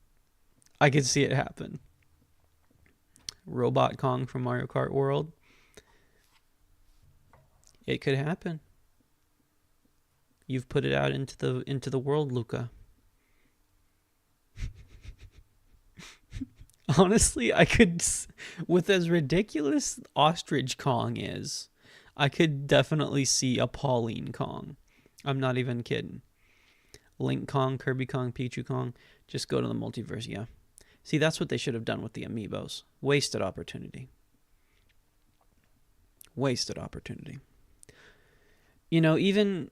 I could see it happen. Robot Kong from Mario Kart World. It could happen. You've put it out into the world, Luca. Honestly, I could, with as ridiculous Ostrich Kong is, I could definitely see a Pauline Kong. I'm not even kidding. Link Kong, Kirby Kong, Pichu Kong. Just go to the multiverse, yeah. See, that's what they should have done with the amiibos. Wasted opportunity. Wasted opportunity. You know, even...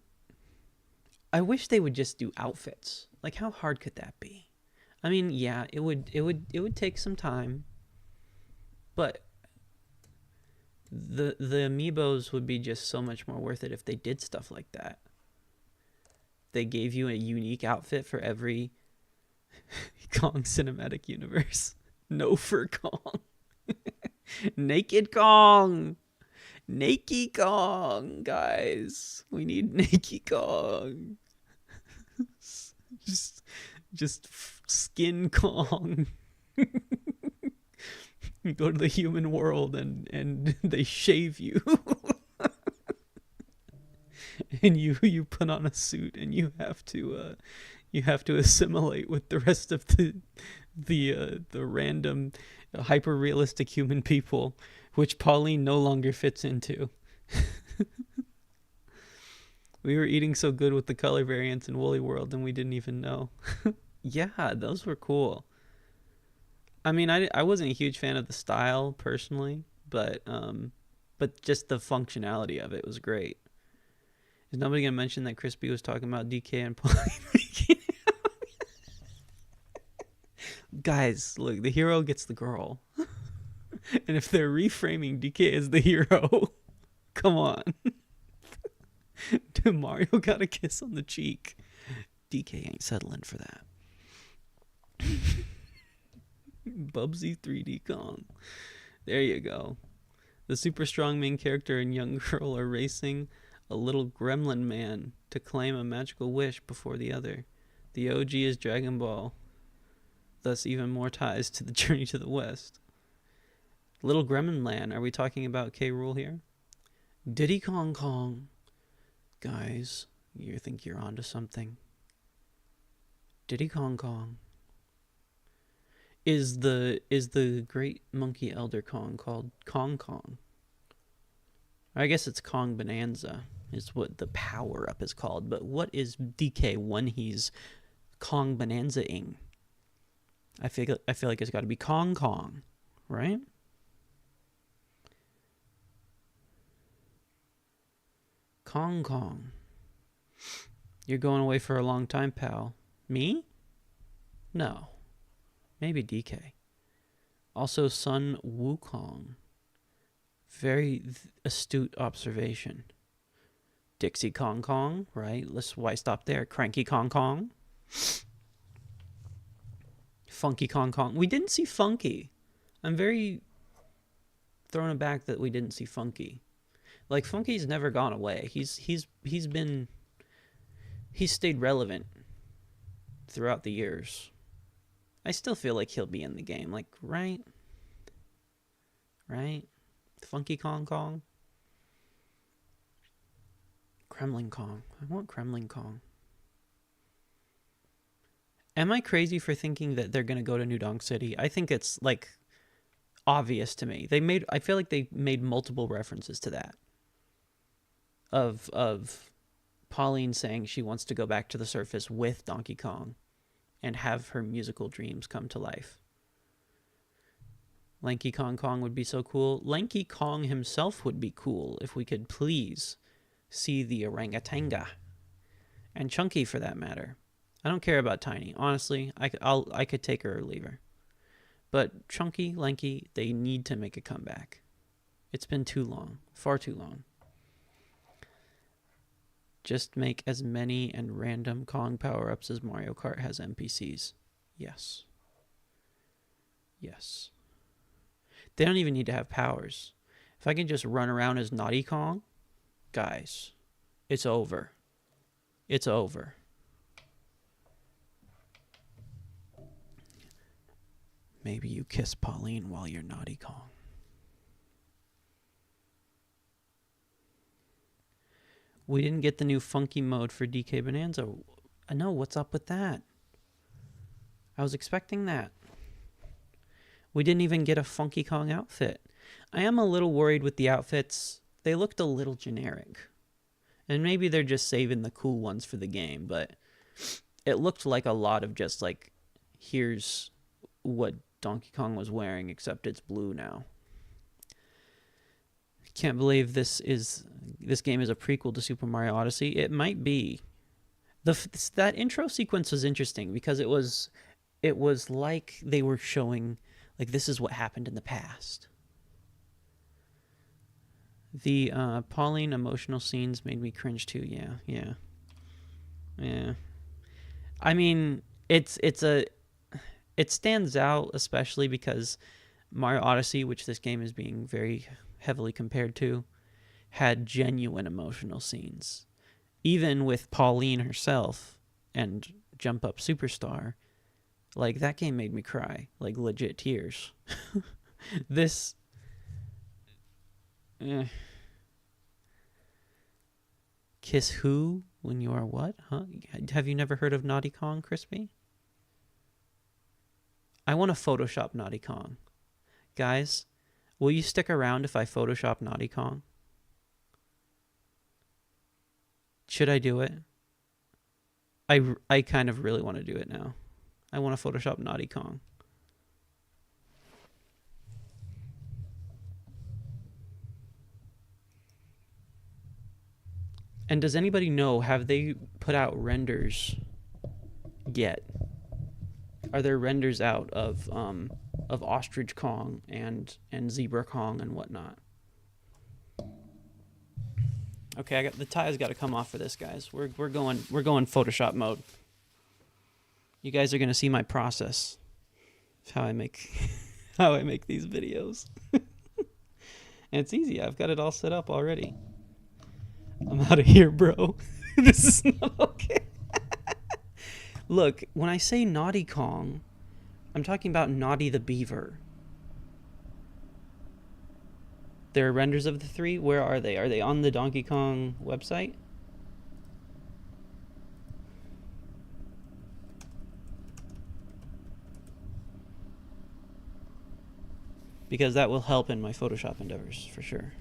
I wish they would just do outfits. Like, how hard could that be? I mean, yeah, it would take some time, but the amiibos would be just so much more worth it if they did stuff like that. They gave you a unique outfit for every Kong cinematic universe. No Fur Kong. Naked Kong. Naked Kong, guys. We need Naked Kong. Just Skin Kong. You go to the human world and they shave you. And you put on a suit and you have to assimilate with the rest of the random hyper realistic human people, which Pauline no longer fits into. We were eating so good with the color variants in Woolly World and we didn't even know. Yeah, those were cool. I mean, I wasn't a huge fan of the style personally, but just the functionality of it was great. Is nobody gonna mention that Crispy was talking about DK and Pauline making out? Guys, look, the hero gets the girl. And if they're reframing DK as the hero, come on. Mario got a kiss on the cheek. DK ain't settling for that. Bubsy 3D Kong. There you go. The super strong main character and young girl are racing a little gremlin man to claim a magical wish before the other. The OG is Dragon Ball, thus even more ties to the journey to the west. Little Gremlin Land, are we talking about K. Rool here? Diddy Kong Kong. Guys, you think you're onto something? Diddy Kong Kong. Is the great monkey elder Kong called Kong Kong? I guess it's Kong Bonanza. is what the power up is called. But what is DK when he's Kong Bananza-ing? I feel like it's got to be Kong Kong, right? Kong Kong. You're going away for a long time, pal. Me? No. Maybe DK. Also, Sun Wukong. Very astute observation. Dixie Kong Kong, right? Why stop there? Cranky Kong Kong. Funky Kong Kong. We didn't see Funky. I'm very thrown aback that we didn't see Funky. Like, Funky's never gone away. He's stayed relevant throughout the years. I still feel like he'll be in the game. Like, right? Right? Funky Kong Kong? Kremlin Kong. I want Kremlin Kong. Am I crazy for thinking that they're going to go to New Donk City? I think it's, like, obvious to me. I feel like they made multiple references to that. Of Pauline saying she wants to go back to the surface with Donkey Kong and have her musical dreams come to life. Lanky Kong Kong would be so cool. Lanky Kong himself would be cool if we could please see the orangutanga. And Chunky, for that matter. I don't care about Tiny. Honestly, I could take her or leave her. But Chunky, Lanky, they need to make a comeback. It's been too long. Far too long. Just make as many and random Kong power-ups as Mario Kart has NPCs. Yes. Yes. They don't even need to have powers. If I can just run around as Gnawty Kong, guys, it's over. It's over. Maybe you kiss Pauline while you're Gnawty Kong. We didn't get the new funky mode for DK Bananza. I know, what's up with that? I was expecting that. We didn't even get a Funky Kong outfit. I am a little worried with the outfits. They looked a little generic. And maybe they're just saving the cool ones for the game, but it looked like a lot of just like, here's what Donkey Kong was wearing, except it's blue now. Can't believe this game is a prequel to Super Mario Odyssey. It might be. That intro sequence was interesting because it was like they were showing, like, this is what happened in the past. The Pauline emotional scenes made me cringe too. Yeah. I mean, it stands out especially because Mario Odyssey, which this game is being very heavily compared to, had genuine emotional scenes. Even with Pauline herself and Jump Up Superstar, like, that game made me cry, like, legit tears. This... Kiss who when you are what? Huh? Have you never heard of Gnawty Kong, Crispy? I want to Photoshop Gnawty Kong. Guys, will you stick around if I Photoshop Gnawty Kong? Should I do it? I kind of really want to do it now. I want to Photoshop Gnawty Kong. And does anybody know, have they put out renders yet? Are there renders out of Ostrich Kong and Zebra Kong and whatnot? Okay, the tie's got to come off for this, guys. We're going Photoshop mode. You guys are gonna see my process of how I make these videos. And it's easy. I've got it all set up already. I'm out of here, bro. This is not okay. Look, when I say Gnawty Kong, I'm talking about Gnawty the Beaver. There are renders of the three. Where are they? Are they on the Donkey Kong website? Because that will help in my Photoshop endeavors, for sure.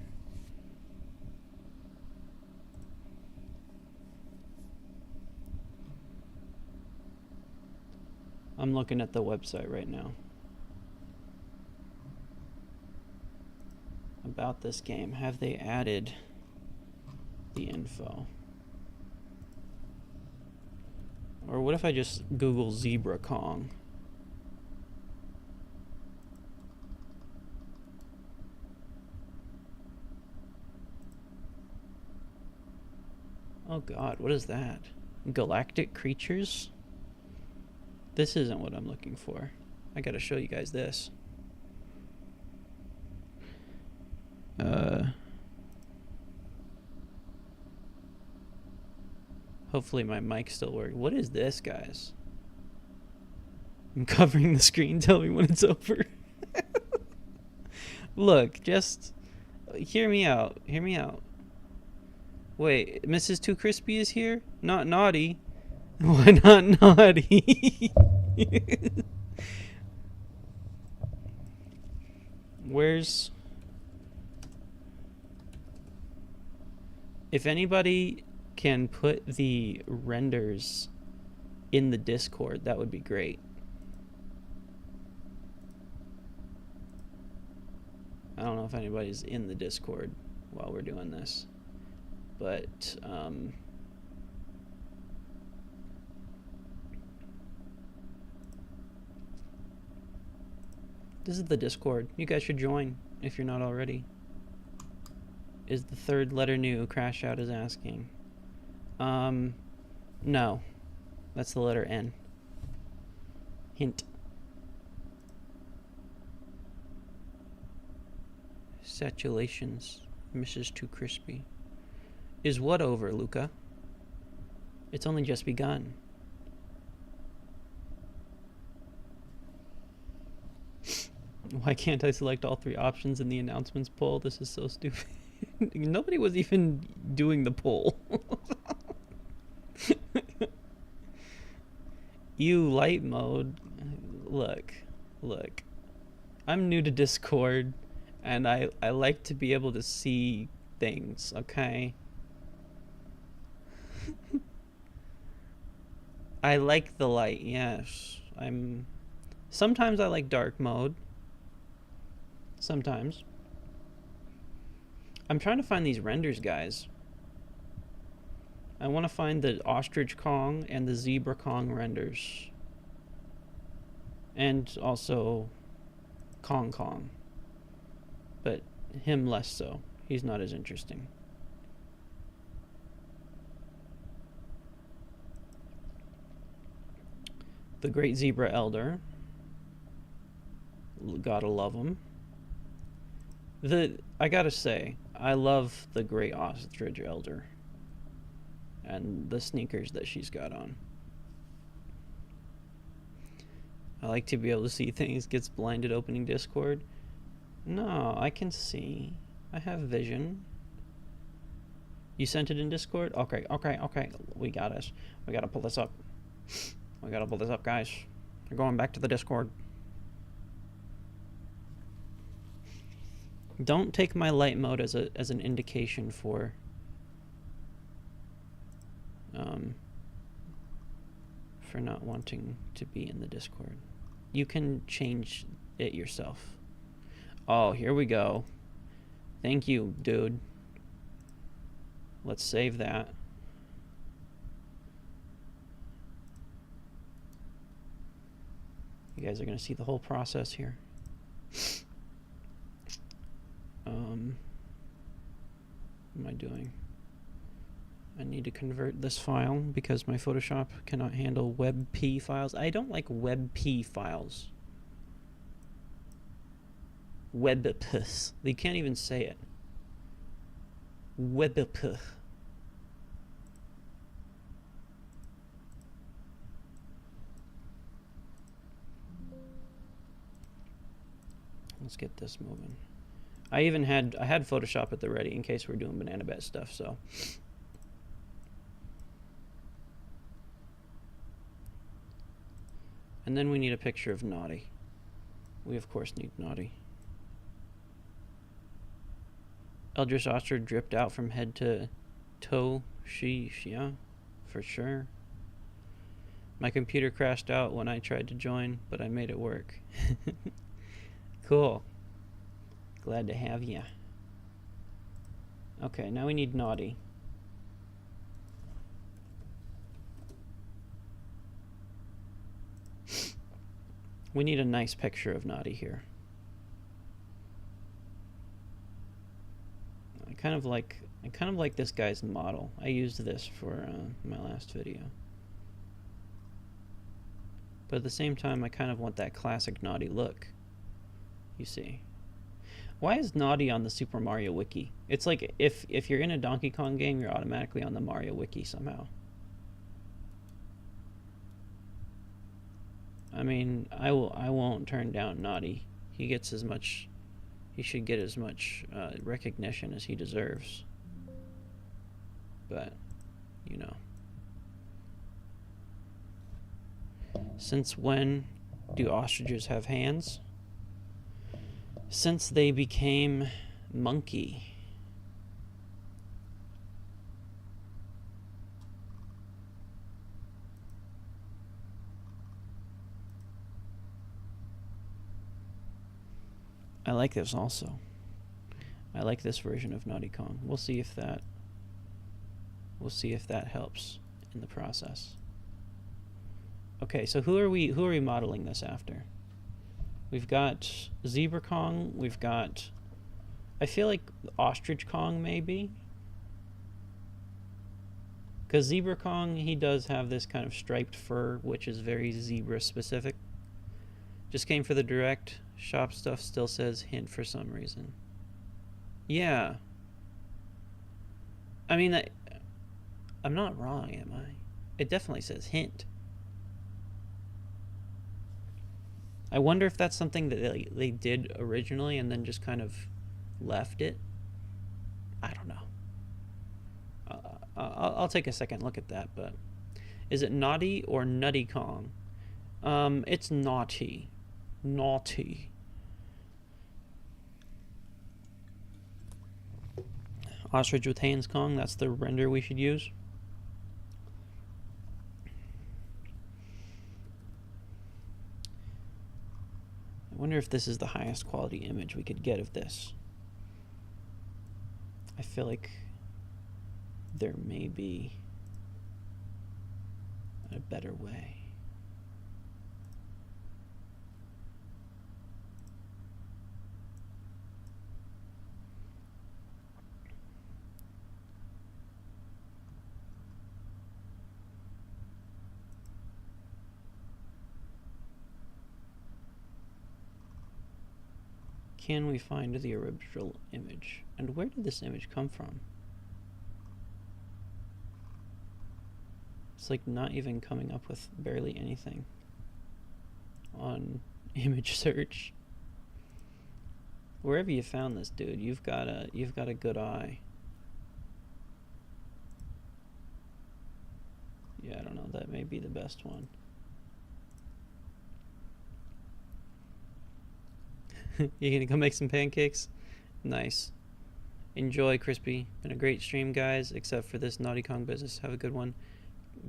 I'm looking at the website right now. About this game. Have they added the info? Or what if I just Google Zebra Kong? Oh god, what is that? Galactic creatures? This isn't what I'm looking for. I gotta show you guys this. Hopefully my mic still works. What is this, guys? I'm covering the screen. Tell me when it's over. Look, just hear me out. Hear me out. Wait, Mrs. Too Crispy is here? Not naughty. Why not naughty? Where's... If anybody can put the renders in the Discord, that would be great. I don't know if anybody's in the Discord while we're doing this, but this is the Discord. You guys should join if you're not already. Is the third letter new? Crash Out is asking. No. That's the letter N. Hint. Saturations. Mrs. Too Crispy. Is what over, Luca? It's only just begun. Why can't I select all three options in the announcements poll? This is so stupid. Nobody was even doing the poll. You light mode. Look. I'm new to Discord, and I like to be able to see things, okay? I like the light, yes. Sometimes I like dark mode. Sometimes. I'm trying to find these renders, guys. I want to find the Ostrich Kong and the Zebra Kong renders. And also Kong. But him less so. He's not as interesting. The Great Zebra Elder. Gotta love him. I gotta say, I love the Great Ostrich Elder. And the sneakers that she's got on. I like to be able to see things. Gets blinded opening Discord. No, I can see. I have vision. You sent it in Discord? Okay. We got this. We gotta pull this up. We gotta pull this up, guys. We're going back to the Discord. Don't take my light mode as an indication for not wanting to be in the Discord. You can change it yourself. Oh, here we go. Thank you, dude. Let's save that. You guys are gonna see the whole process here. What am I doing? I need to convert this file because my Photoshop cannot handle WebP files. I don't like WebP files. WebP. They can't even say it. WebP. Let's get this moving. I had Photoshop at the ready in case we're doing Bananabet stuff, so. And then we need a picture of Gnawty. We of course need Gnawty. Eldritch Ostrich dripped out from head to toe. Yeah, for sure. My computer crashed out when I tried to join, but I made it work. Cool. Glad to have ya. Okay, now we need Gnawty. We need a nice picture of Gnawty here. I kind of like this guy's model. I used this for my last video. But at the same time, I kind of want that classic Gnawty look. You see. Why is Gnawty on the Super Mario Wiki? It's like if you're in a Donkey Kong game, you're automatically on the Mario Wiki somehow. I mean, I won't turn down Gnawty. He should get as much recognition as he deserves. But, you know. Since when do ostriches have hands? Since they became monkey. I like this also. I like this version of Gnawty Kong. We'll see if that helps in the process. Okay, so who are we modeling this after? We've got Zebra Kong, we've got, I feel like Ostrich Kong maybe. Because Zebra Kong, he does have this kind of striped fur, which is very zebra specific. Just came for the direct. Shop stuff still says hint for some reason. Yeah. I mean, I'm not wrong, am I? It definitely says hint. I wonder if that's something that they did originally and then just kind of left it. I don't know. I'll take a second look at that, but is it Gnawty or Nutty Kong? It's Gnawty. Gnawty. Ostrich with hands Kong, that's the render we should use. I wonder if this is the highest quality image we could get of this. I feel like there may be a better way. Can we find the original image? And where did this image come from? It's like not even coming up with barely anything on image search. Wherever you found this, dude, you've got a good eye. Yeah, I don't know, that may be the best one. You gonna go make some pancakes? Nice. Enjoy, Crispy. Been a great stream, guys, except for this Gnawty Kong business. Have a good one.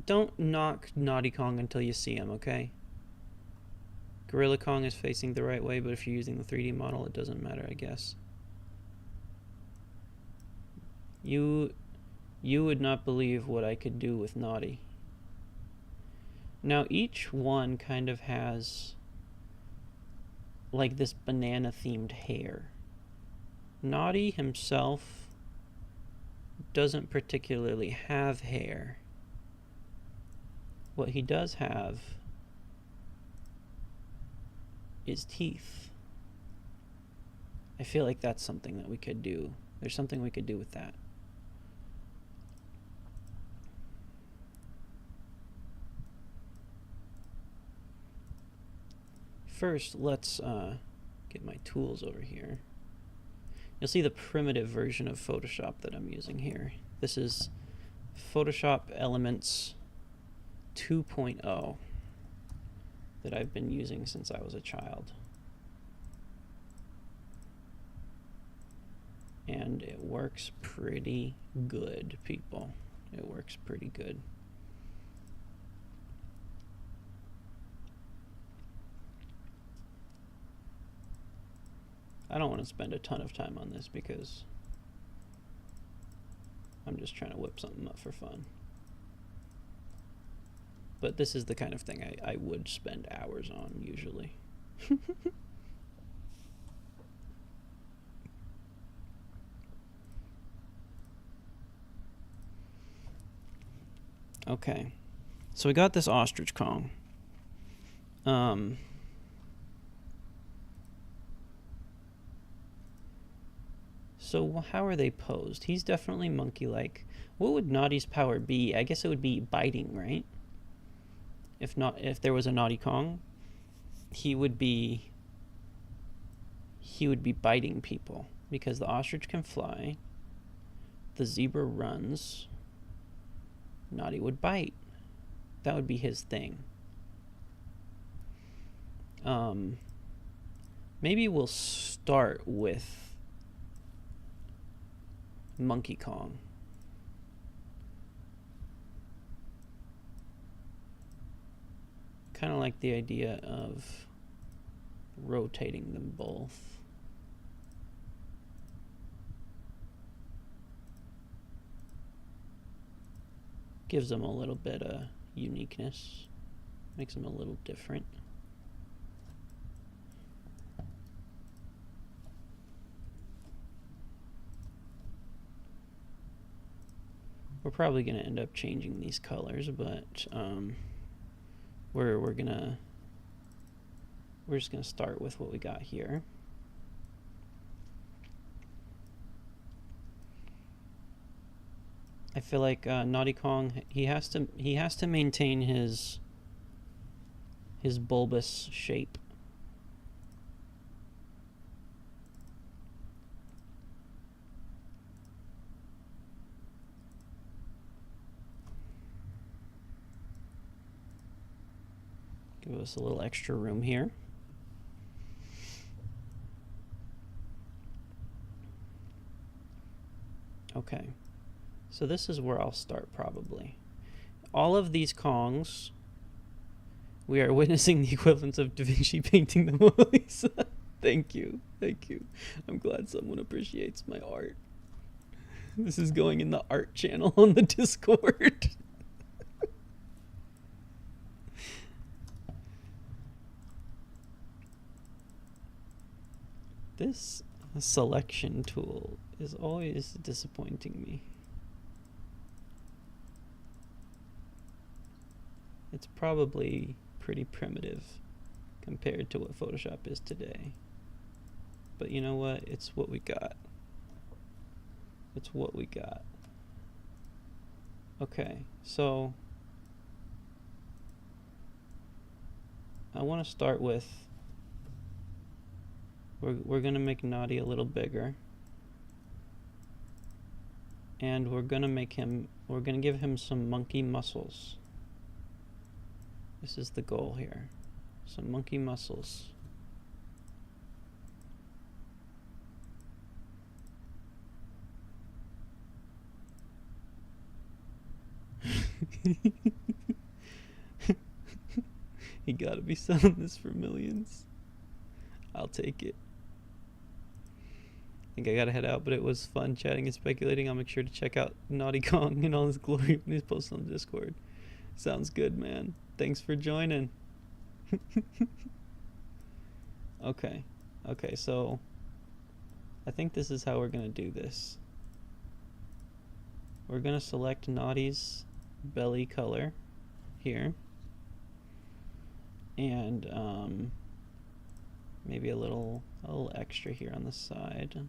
Don't knock Gnawty Kong until you see him, okay? Gorilla Kong is facing the right way, but if you're using the 3D model, it doesn't matter, I guess. You would not believe what I could do with Gnawty. Now, each one kind of has like this banana themed hair. Gnawty himself doesn't particularly have hair. What he does have is teeth. I feel like that's something that we could do. There's something we could do with that. First, let's get my tools over here. You'll see the primitive version of Photoshop that I'm using here. This is Photoshop Elements 2.0 that I've been using since I was a child. And it works pretty good, people. It works pretty good. I don't want to spend a ton of time on this because I'm just trying to whip something up for fun. But this is the kind of thing I would spend hours on usually. Okay, so we got this ostrich Kong. So how are they posed? He's definitely monkey-like. What would Gnawty's power be? I guess it would be biting, right? If there was a Gnawty Kong, he would be biting people because the ostrich can fly. The zebra runs. Gnawty would bite. That would be his thing. Maybe we'll start with Monkey Kong. Kind of like the idea of rotating them both. Gives them a little bit of uniqueness. Makes them a little different. We're probably going to end up changing these colors, but we're just gonna start with what we got here. I feel like Gnawty Kong, he has to maintain his bulbous shape. Give us a little extra room here. Okay, so this is where I'll start probably. All of these Kongs, we are witnessing the equivalence of Da Vinci painting the Mona Lisa. Thank you, thank you. I'm glad someone appreciates my art. This is going in the art channel on the Discord. This selection tool is always disappointing me. It's probably pretty primitive compared to what Photoshop is today. But you know what? It's what we got. It's what we got. Okay, so I want to start with we're going to make Gnawty a little bigger. And we're going to give him some monkey muscles. This is the goal here. Some monkey muscles. You gotta be selling this for millions. I'll take it. I think I gotta head out, but it was fun chatting and speculating. I'll make sure to check out Gnawty Kong in all his glory when he's posted on the Discord. Sounds good, man. Thanks for joining. Okay, so I think this is how we're gonna do this. We're gonna select Gnawty's belly color here, and maybe a little extra here on the side.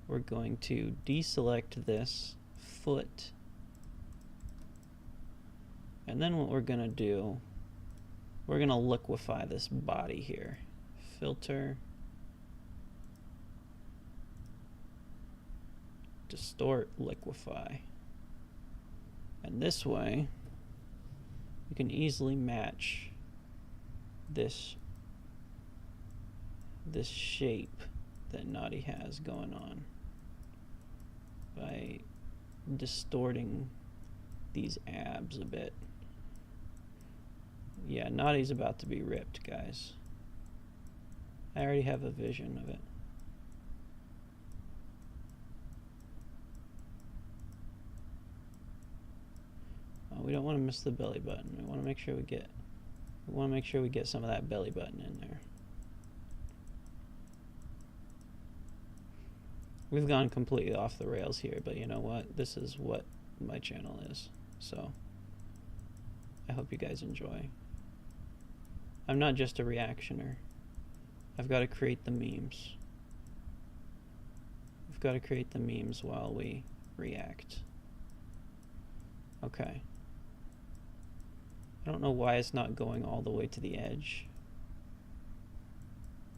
We're going to deselect this foot, and then what we're gonna do, we're gonna liquefy this body here. Filter, distort, liquefy, and this way you can easily match this shape that Gnawty has going on by distorting these abs a bit. Yeah, Gnawty's about to be ripped, guys. I already have a vision of it. We don't want to miss the belly button. We want to make sure we get some of that belly button in there. We've gone completely off the rails here, but you know what? This is what my channel is. So I hope you guys enjoy. I'm not just a reactioner. I've got to create the memes. We've got to create the memes while we react. Okay. I don't know why it's not going all the way to the edge.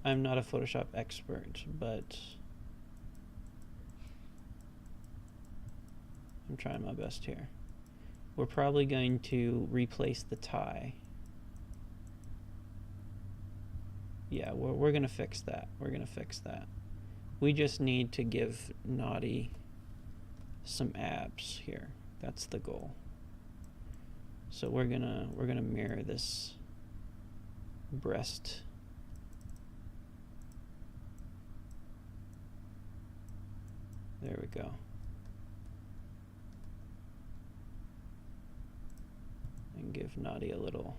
I'm not a Photoshop expert, but I'm trying my best here. We're probably going to replace the tie. Yeah, we're going to fix that. We're going to fix that. We just need to give Gnawty some abs here. That's the goal. So we're gonna mirror this breast. There we go. And give Gnawty a little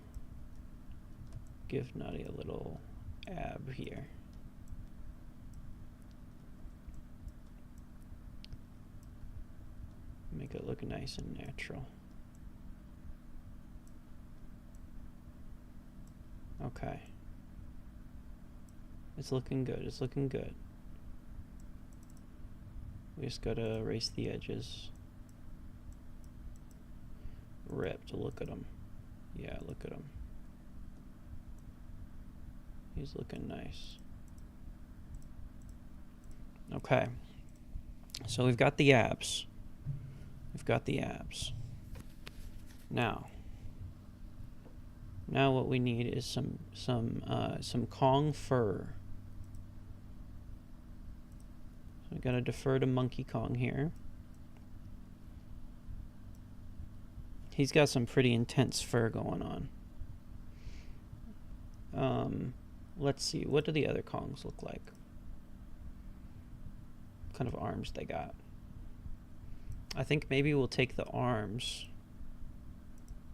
ab here. Make it look nice and natural. Okay. It's looking good. It's looking good. We just gotta erase the edges. Ripped. Look at him. Yeah, look at him. He's looking nice. Okay. So we've got the abs. We've got the abs. Now what we need is some Kong fur. So we gotta defer to Monkey Kong here. He's got some pretty intense fur going on. Let's see, what do the other Kongs look like? What kind of arms they got? I think maybe we'll take the arms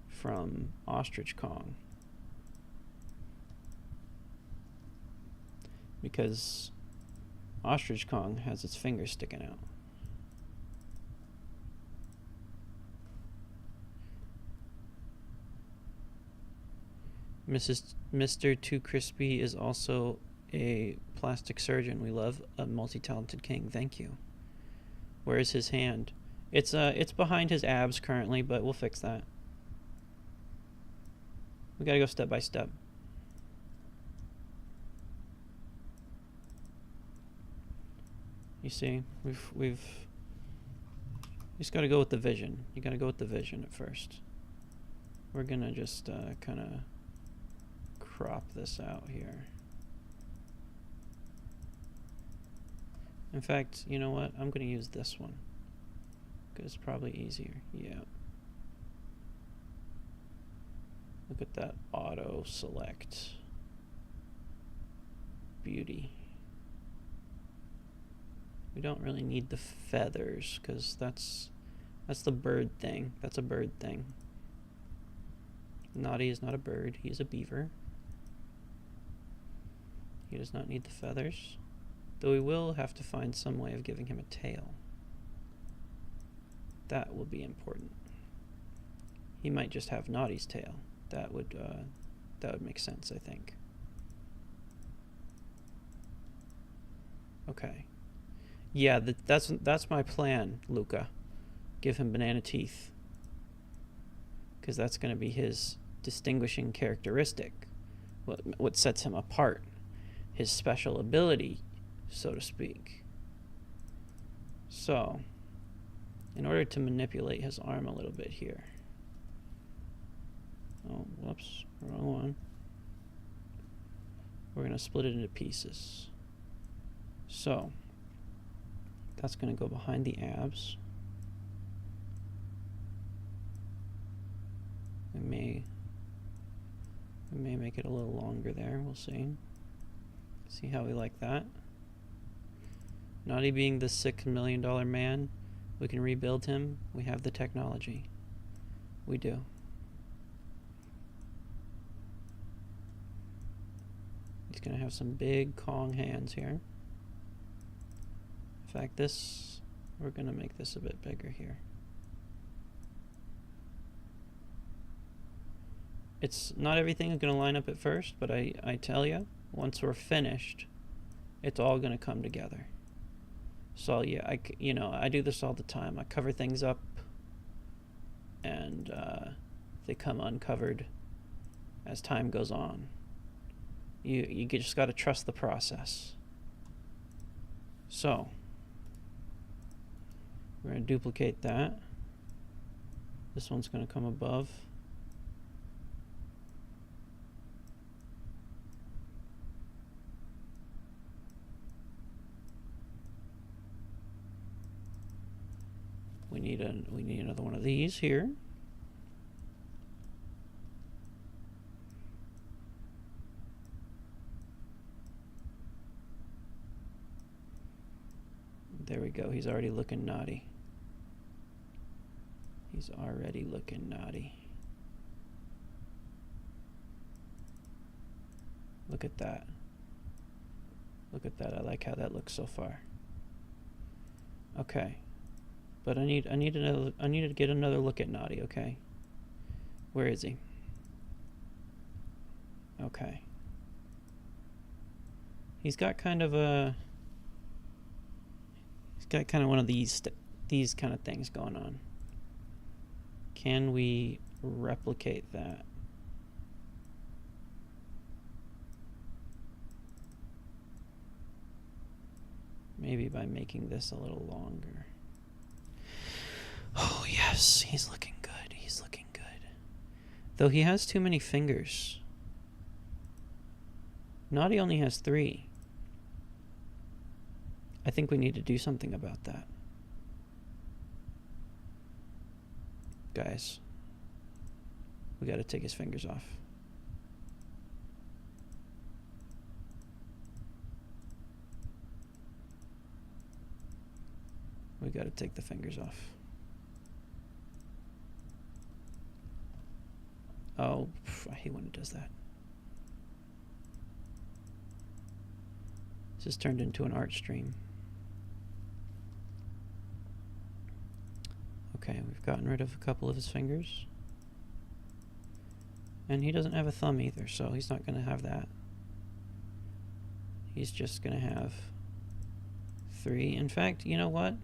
from Ostrich Kong, because Ostrich Kong has its fingers sticking out. Mr. Too Crispy is also a plastic surgeon. We love a multi-talented king. Thank you. Where is his hand? It's behind his abs currently, but we'll fix that. We gotta go step by step. You see, we've just gotta go with the vision. You gotta go with the vision at first. We're gonna just kind of crop this out here. In fact, you know what? I'm gonna use this one because it's probably easier. Yeah. Look at that auto select. Beauty. We don't really need the feathers because that's the bird thing. That's a bird thing. Gnawty is not a bird. He is a beaver. He does not need the feathers. Though we will have to find some way of giving him a tail. That will be important. He might just have Gnawty's tail. That would make sense, I think. Okay. Yeah, that's my plan, Luca. Give him banana teeth, because that's going to be his distinguishing characteristic. What sets him apart, his special ability, so to speak. So, in order to manipulate his arm a little bit here. Oh, whoops, wrong one. We're going to split it into pieces. So, that's going to go behind the abs. We may make it a little longer there, we'll see. See how we like that? Gnawty being the $6 million man, we can rebuild him. We have the technology. We do. He's gonna have some big Kong hands here. In fact, this, we're gonna make this a bit bigger here. It's not everything is gonna line up at first, but I tell you, once we're finished, it's all gonna come together. So yeah, I do this all the time. I cover things up, and they come uncovered as time goes on. You just got to trust the process. So we're going to duplicate that. This one's going to come above. We need another one of these here. There we go. He's already looking naughty. He's already looking naughty. Look at that. Look at that. I like how that looks so far. Okay. But I need to get another look at Gnawty, okay? Where is he? Okay. He's got kind of a one of these kind of things going on. Can we replicate that? Maybe by making this a little longer. Oh yes, he's looking good. He's looking good. Though he has too many fingers. Gnawty only has 3. I think we need to do something about that. Guys, we got to take his fingers off. We got to take the fingers off. Oh, I hate when it does that. This has turned into an art stream. Okay, we've gotten rid of a couple of his fingers. And he doesn't have a thumb either, so he's not going to have that. He's just going to have 3. In fact, you know what?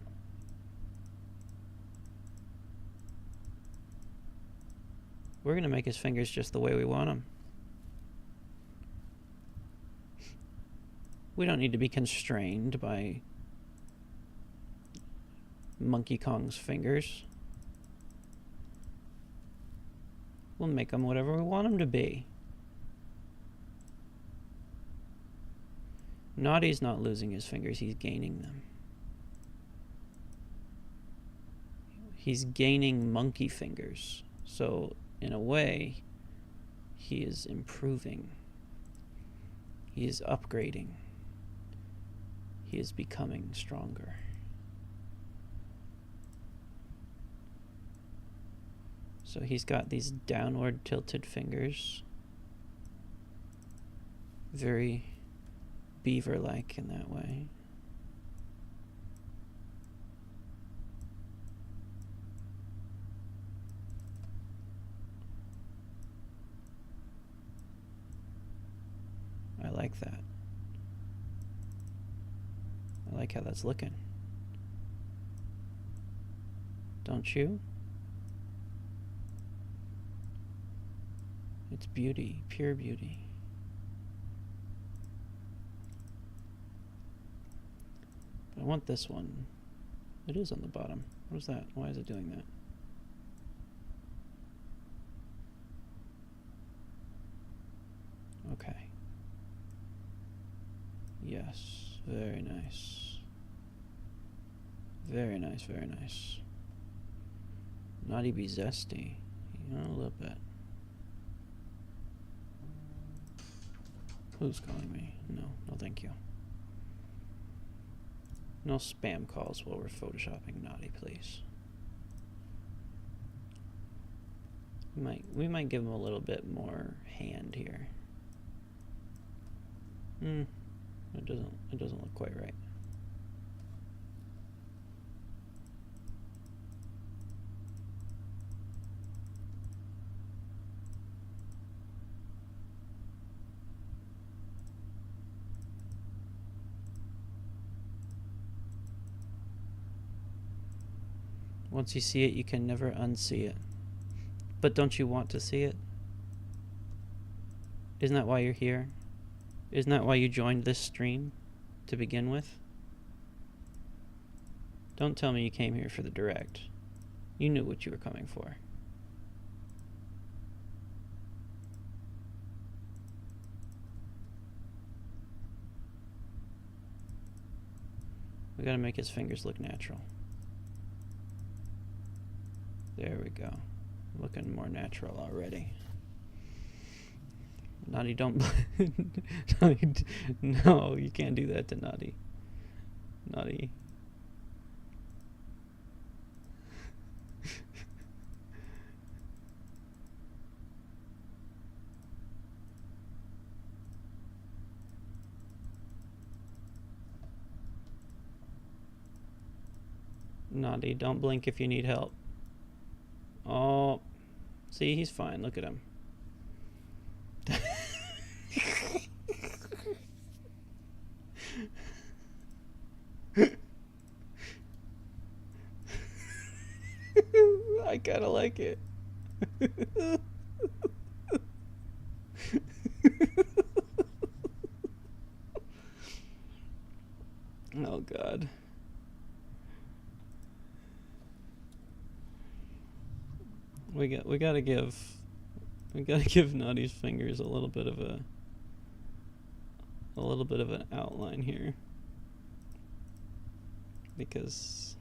We're going to make his fingers just the way we want them. We don't need to be constrained by Monkey Kong's fingers. We'll make them whatever we want them to be. Gnawty's not losing his fingers, he's gaining them. He's gaining monkey fingers. So, in a way, he is improving. He is upgrading. He is becoming stronger. So he's got these downward tilted fingers. Very beaver-like in that way. I like that. I like how that's looking. Don't you? It's beauty, pure beauty. But I want this one. It is on the bottom. What is that? Why is it doing that? Okay. Yes, very nice. Very nice, very nice. Gnawty be zesty. You know, a little bit. Who's calling me? No, no thank you. No spam calls while we're photoshopping Gnawty, please. We might give him a little bit more hand here. It doesn't look quite right. Once you see it, you can never unsee it. But don't you want to see it? Isn't that why you're here? Isn't that why you joined this stream to begin with? Don't tell me you came here for the direct. You knew what you were coming for. We gotta make his fingers look natural. There we go. Looking more natural already. Gnawty, don't... Gnawty, no, you can't do that to Gnawty. Gnawty. Gnawty, don't blink if you need help. Oh, see, he's fine. Look at him. I kind of like it. Oh, God. We gotta give Gnawty's fingers a little bit of an outline here, because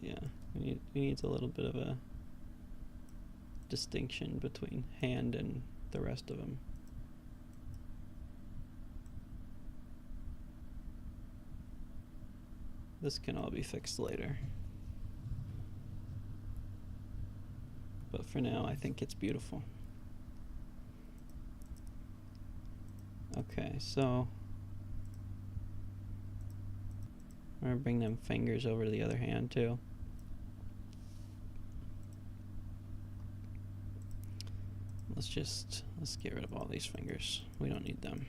yeah, we need a little bit of a distinction between hand and the rest of him. This can all be fixed later. But for now, I think it's beautiful. Okay, so I'm gonna bring them fingers over to the other hand too. Let's get rid of all these fingers. We don't need them.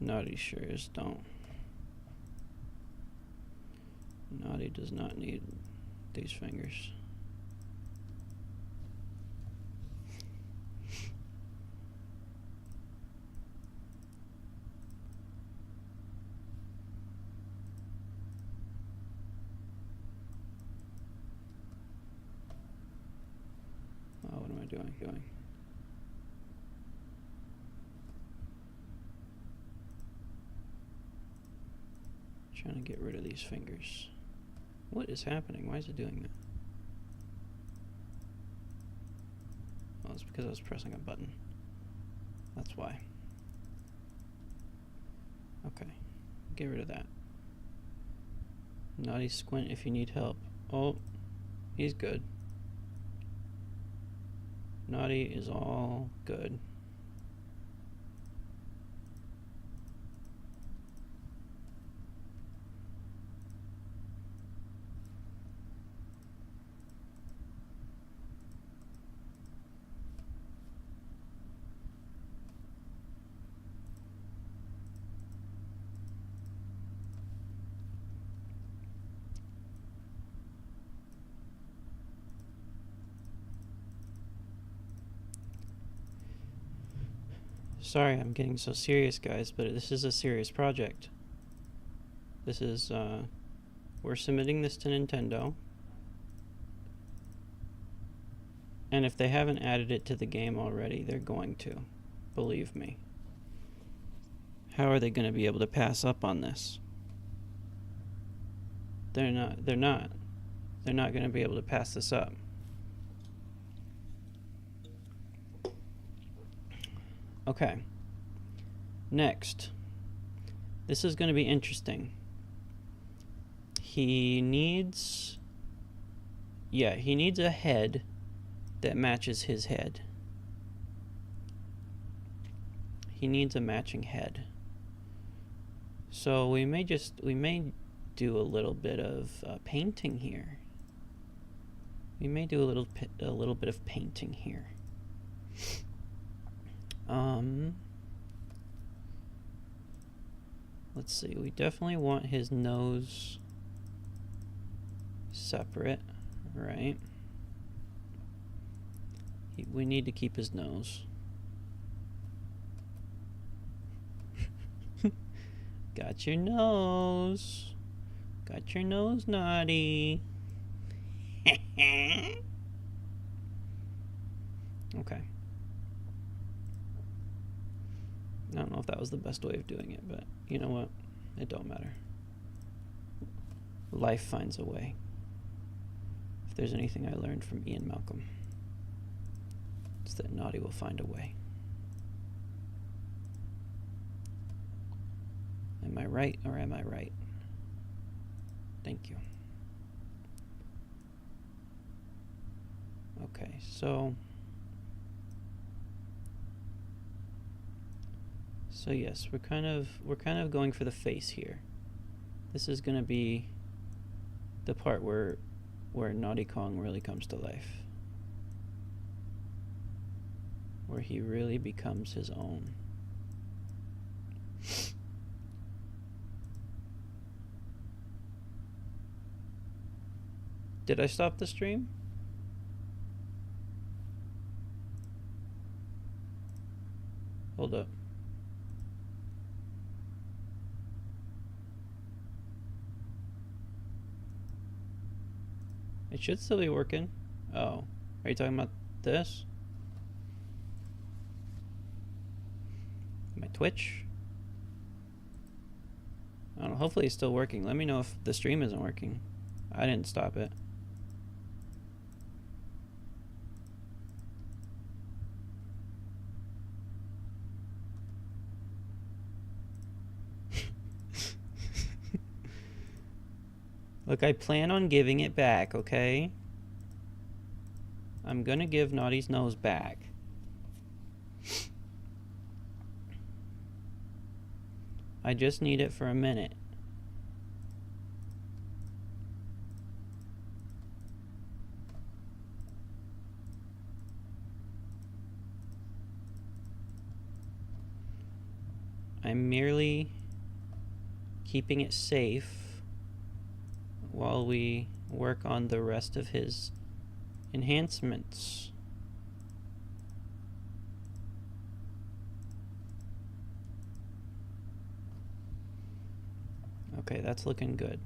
Gnawty sure as don't. Gnawty does not need these fingers. Oh, what am I doing? Trying to get rid of these fingers. What is happening? Why is it doing that? Oh, it's because I was pressing a button. That's why. Okay, get rid of that. Gnawty, squint if you need help. Oh, he's good. Gnawty is all good. Sorry I'm getting so serious, guys, but this is a serious project. This is, we're submitting this to Nintendo. And if they haven't added it to the game already, they're going to. Believe me. How are they going to be able to pass up on this? They're not going to be able to pass this up. Okay, Next. This is going to be interesting. He needs... Yeah, he needs a head that matches his head. He needs a matching head. So we may do a little bit of painting here. We may do a little bit of painting here. Let's see. We definitely want his nose separate, right? We need to keep his nose. Got your nose. Got your nose, Gnawty. Okay. I don't know if that was the best way of doing it, but you know what? It don't matter. Life finds a way. If there's anything I learned from Ian Malcolm, it's that Gnawty will find a way. Am I right or am I right? Thank you. Okay, so yes, we're kind of going for the face here. This is gonna be the part where Gnawty Kong really comes to life, where he really becomes his own. Did I stop the stream? Hold up. It should still be working. Oh, are you talking about this? My Twitch? I don't know, hopefully it's still working. Let me know if the stream isn't working. I didn't stop it. Look, I plan on giving it back, okay? I'm gonna give Gnawty's nose back. I just need it for a minute. I'm merely keeping it safe while we work on the rest of his enhancements. Okay, that's looking good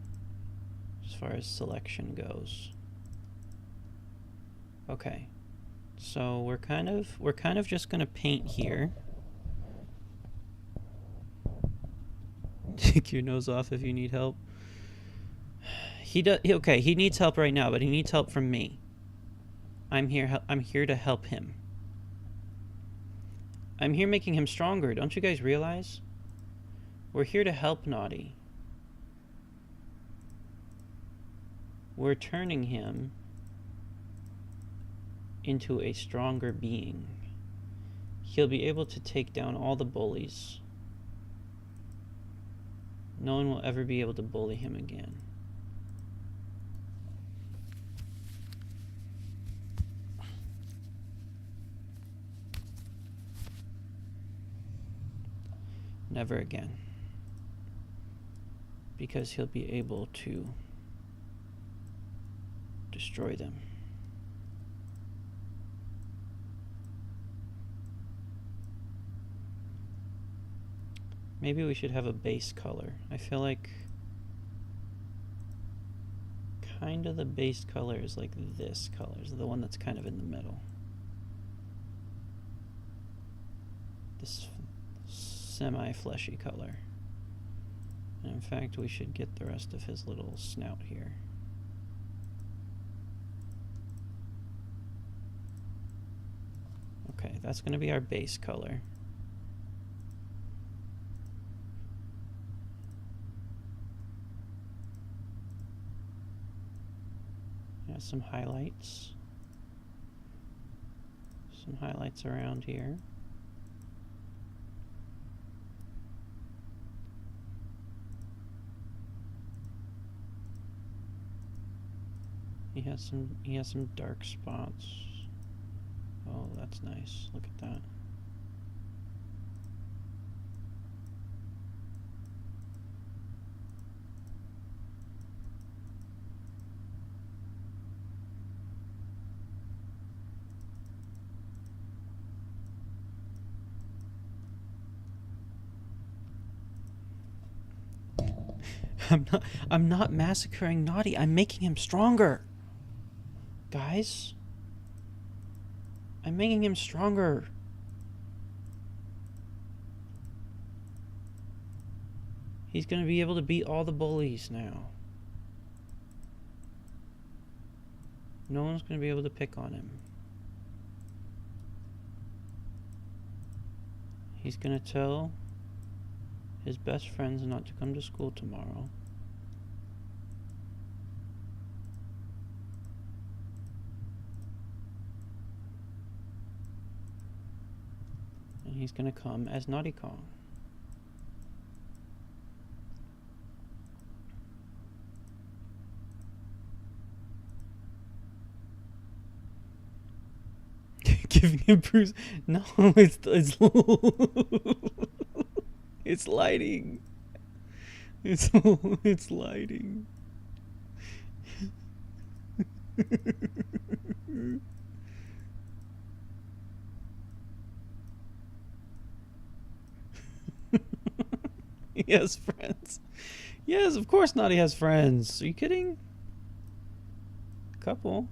as far as selection goes. Okay, so we're kind of just gonna paint here. Take your nose off if you need help. Okay, he needs help right now, but he needs help from me. I'm here to help him. I'm here making him stronger. Don't you guys realize? We're here to help Gnawty. We're turning him into a stronger being. He'll be able to take down all the bullies. No one will ever be able to bully him again. Never again. Because he'll be able to destroy them. Maybe we should have a base color. I feel like kind of the base color is like this color, is the one that's kind of in the middle. This semi-fleshy color. And in fact, we should get the rest of his little snout here. Okay, that's going to be our base color. Has some highlights. Some highlights around here. He has some dark spots. Oh, that's nice. Look at that. I'm not massacring Gnawty. I'm making him stronger. Guys, I'm making him stronger. He's gonna be able to beat all the bullies now. No one's gonna be able to pick on him. He's gonna tell his best friends not to come to school tomorrow. And he's gonna come as Gnawty Kong. Giving him Bruce. No, it's it's lighting. It's lighting. He has friends. Yes, of course Gnawty has friends. Are you kidding? A couple.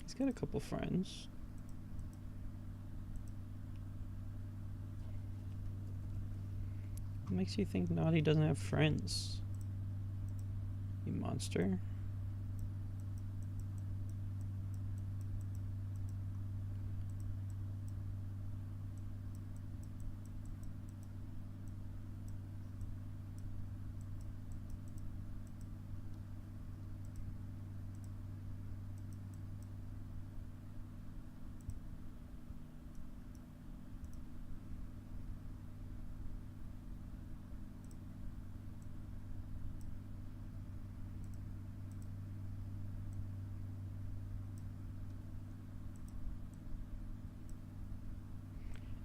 He's got a couple friends. What makes you think Gnawty doesn't have friends? You monster.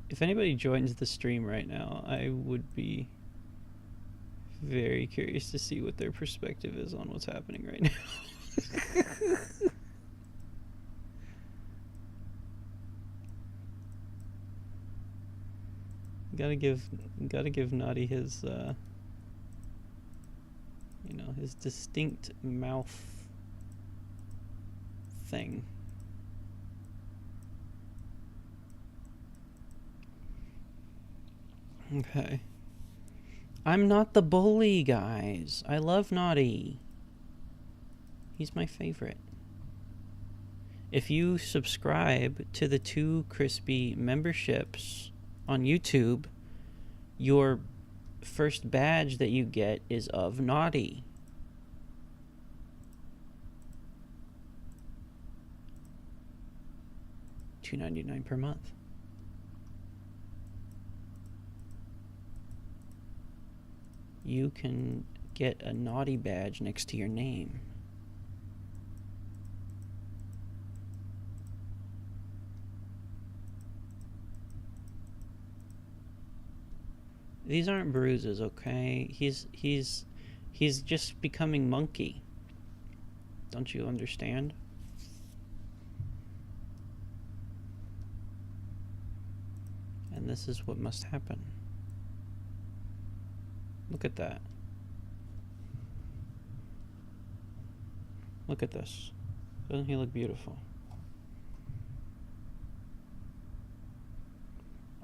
If anybody joins the stream right now, I would be very curious to see what their perspective is on what's happening right now. Gotta give Gnawty his you know, his distinct mouth thing. Okay. I'm not the bully, guys. I love Gnawty. He's my favorite. If you subscribe to the 2 Crispy memberships on YouTube, your first badge that you get is of Gnawty. $2.99 per month. You can get a Gnawty badge next to your name. These aren't bruises, okay? He's just becoming monkey. Don't you understand? And this is what must happen. Look at that. Look at this. Doesn't he look beautiful?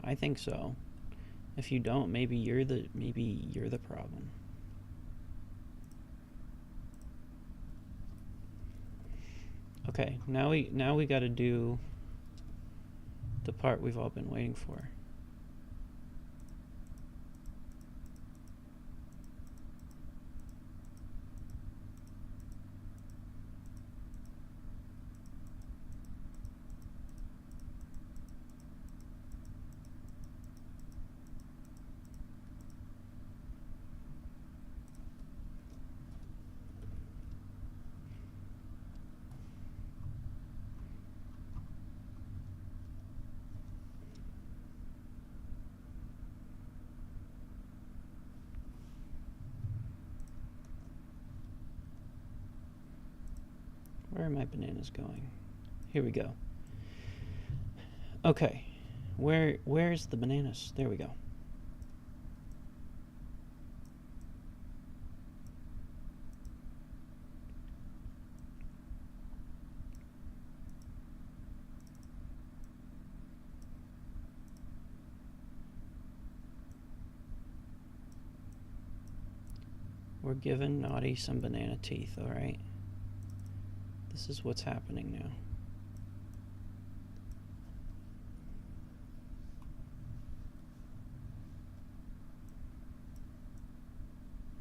I think so. If you don't, maybe you're the problem. Okay, now we got to do The part we've all been waiting for. Where are my bananas going? Here we go. Okay. Where's the bananas? There we go. We're giving Gnawty some banana teeth, alright? This is what's happening now.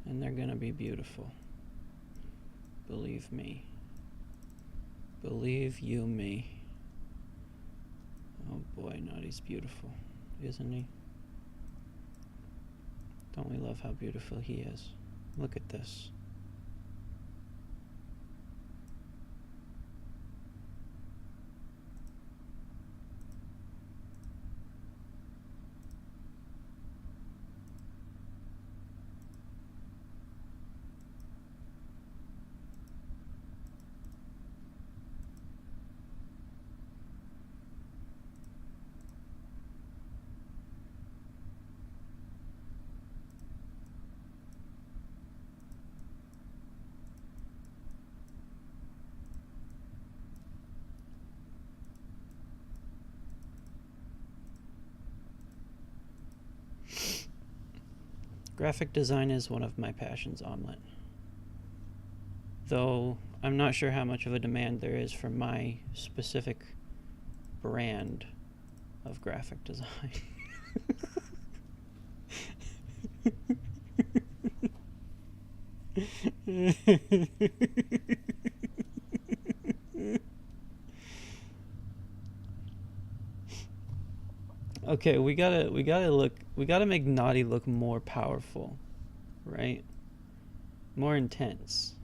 And they're gonna be beautiful. Believe me. Believe you me. Oh boy, Gnawty's beautiful, isn't he? Don't we love how beautiful he is? Look at this. Graphic design is one of my passions, Omelette. Though I'm not sure how much of a demand there is for my specific brand of graphic design. Okay, we gotta make Gnawty look more powerful, right? More intense.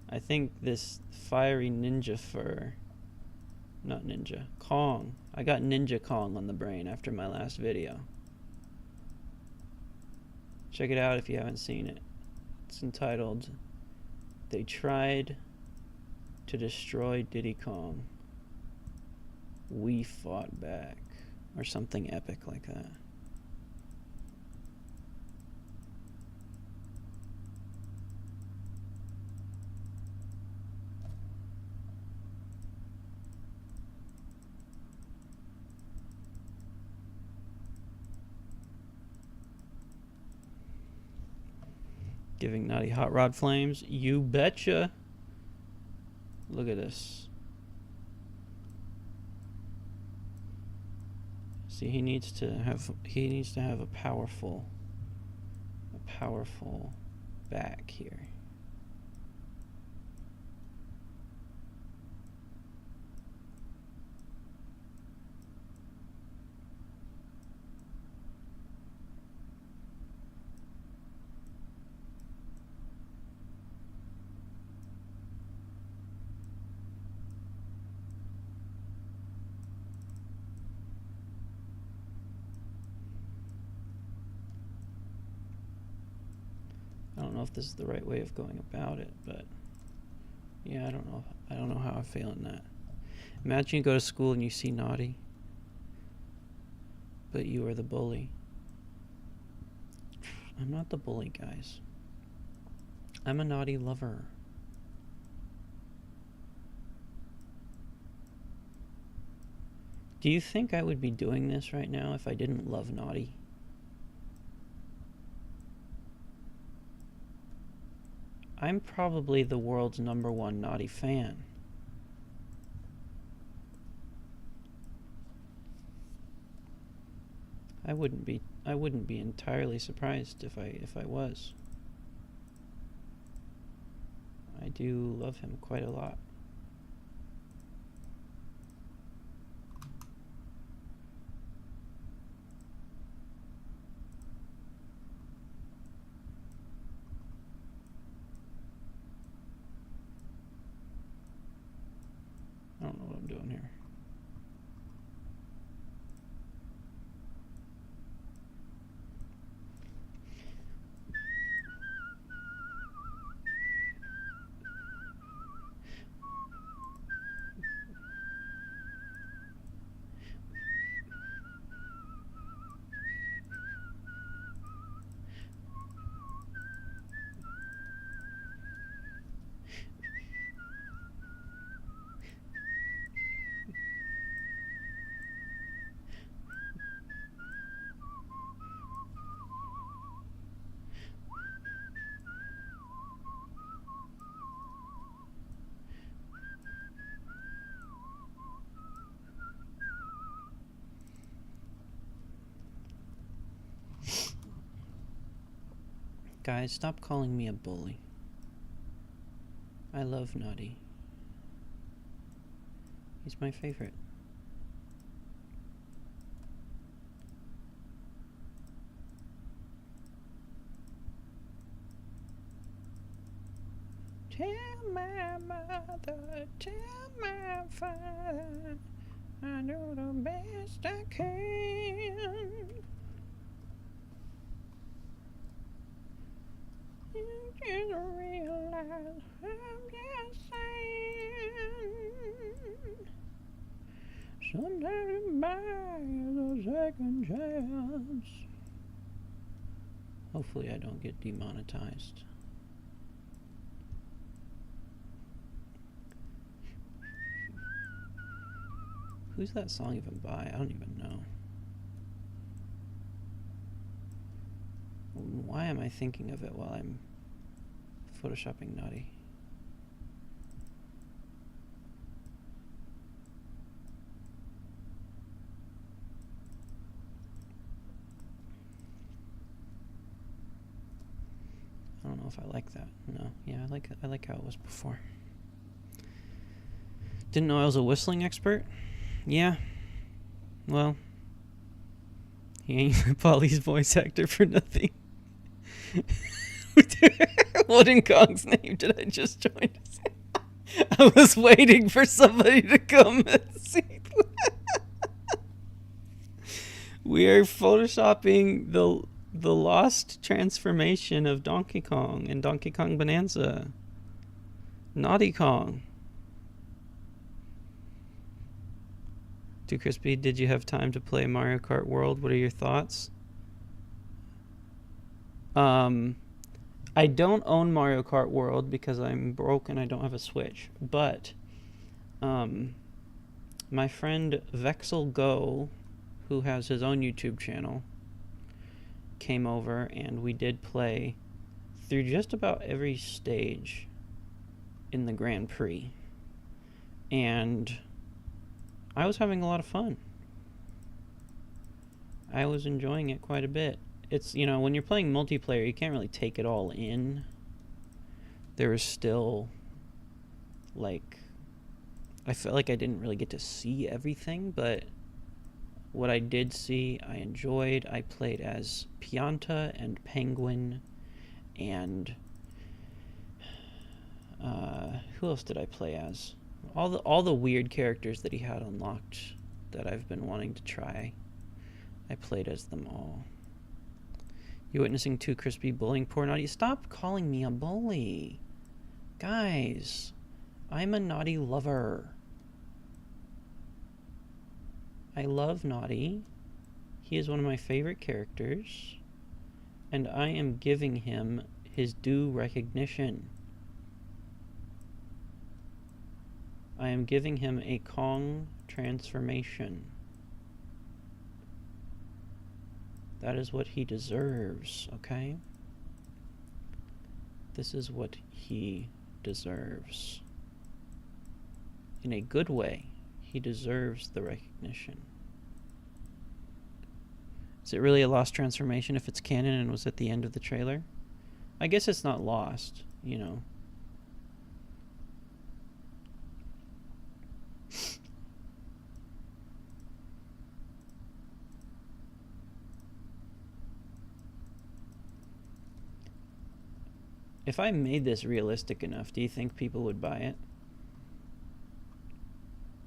I think this fiery ninja fur, not ninja, Kong. I got Ninja Kong on the brain after my last video. Check it out if you haven't seen it. It's entitled, "They Tried to Destroy Diddy Kong. We Fought Back." Or something epic like that. Giving Gnawty hot rod flames? You betcha. Look at this. See, he needs to have a powerful back here. I don't know if this is the right way of going about it, but yeah, I don't know how I feel in that. Imagine you go to school and you see Gnawty, but you are the bully. I'm not the bully, guys. I'm a Gnawty lover. Do you think I would be doing this right now if I didn't love Gnawty? I'm probably the world's #1 Gnawty fan. I wouldn't be entirely surprised if I was. I do love him quite a lot. I don't know what I'm doing here. Guys, stop calling me a bully. I love Gnawty. He's my favorite. Tell my mother, tell my father, I do the best I can. You just realize I'm just saying. Sometimes it buys a second chance. Hopefully I don't get demonetized. Who's that song even by? I don't even know. Why am I thinking of it while I'm photoshopping Gnawty? I don't know if I like that. No, yeah, I like how it was before. Didn't know I was a whistling expert? Yeah. Well, he ain't Polly's voice actor for nothing. What in Kong's name did I just join? I was waiting for somebody to come and see. We are photoshopping the lost transformation of Donkey Kong and Donkey Kong Bonanza. Gnawty Kong. Too Crispy, did you have time to play Mario Kart World? What are your thoughts? I don't own Mario Kart World because I'm broke and I don't have a Switch. But my friend Vexel Go, who has his own YouTube channel, came over and we did play through just about every stage in the Grand Prix. And I was having a lot of fun. I was enjoying it quite a bit. It's, you know, when you're playing multiplayer, you can't really take it all in. There was still, like, I felt like I didn't really get to see everything, but what I did see, I enjoyed. I played as Pianta and Penguin, and who else did I play as? All the weird characters that he had unlocked that I've been wanting to try. I played as them all. You witnessing Too Crispy bullying poor Gnawty? Stop calling me a bully. Guys, I'm a Gnawty lover. I love Gnawty. He is one of my favorite characters. And I am giving him his due recognition. I am giving him a Kong transformation. That is what he deserves, okay? This is what he deserves. In a good way, he deserves the recognition. Is it really a lost transformation if it's canon and was at the end of the trailer? I guess it's not lost, you know. If I made this realistic enough, do you think people would buy it?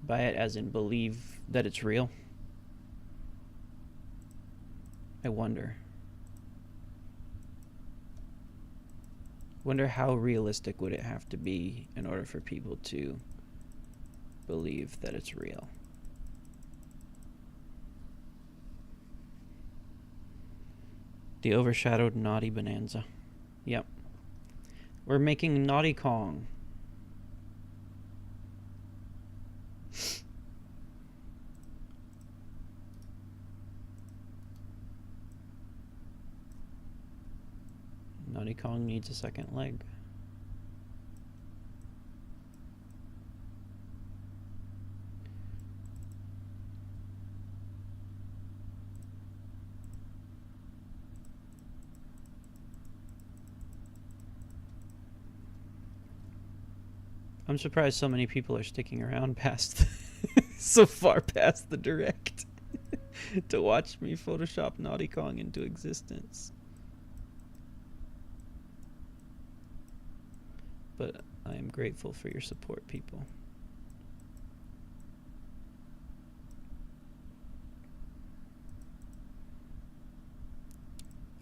Buy it as in believe that it's real? I wonder. Wonder how realistic would it have to be in order for people to believe that it's real? The overshadowed Gnawty Bananza. Yep. We're making Gnawty Kong. Gnawty Kong needs a second leg. I'm surprised so many people are sticking around past so far past the direct to watch me Photoshop Gnawty Kong into existence. But I am grateful for your support, people.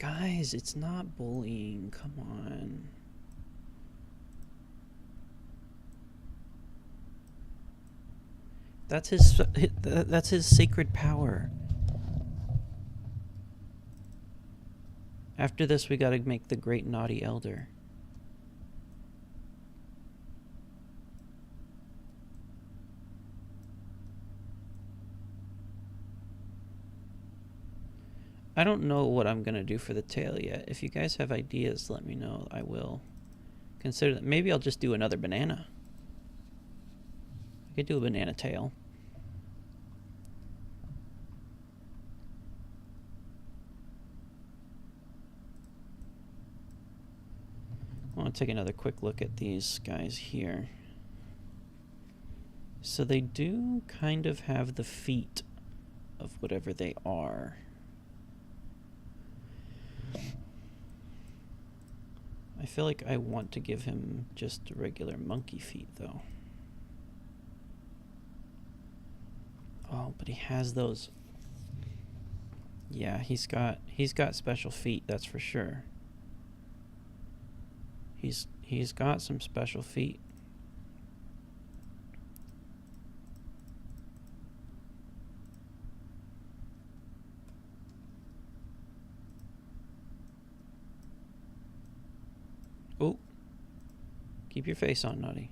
Guys, it's not bullying. Come on. That's his sacred power. After this, we gotta make the great Gnawty Elder. I don't know what I'm gonna do for the tail yet. If you guys have ideas, let me know. I will consider that. Maybe I'll just do another banana. I could do a banana tail. I want to take another quick look at these guys here. So they do kind of have the feet of whatever they are. I feel like I want to give him just regular monkey feet, though. Oh, but he has those. Yeah, he's got special feet, that's for sure. He's got some special feet. Oh, keep your face on, Gnawty.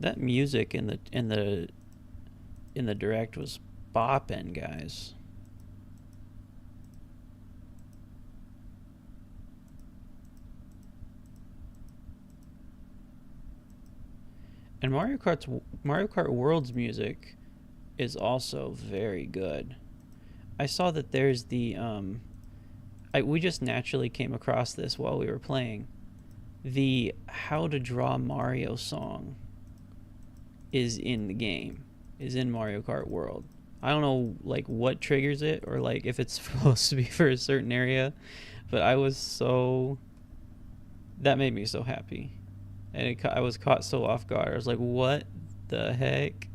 That music in the direct was bopping, guys. And Mario Kart World's music is also very good. I saw that there's the we just naturally came across this while we were playing. The How to Draw Mario song is in the game, is in Mario Kart World. I don't know like what triggers it or like if it's supposed to be for a certain area, but that made me so happy. And I was caught so off guard. I was like, what the heck?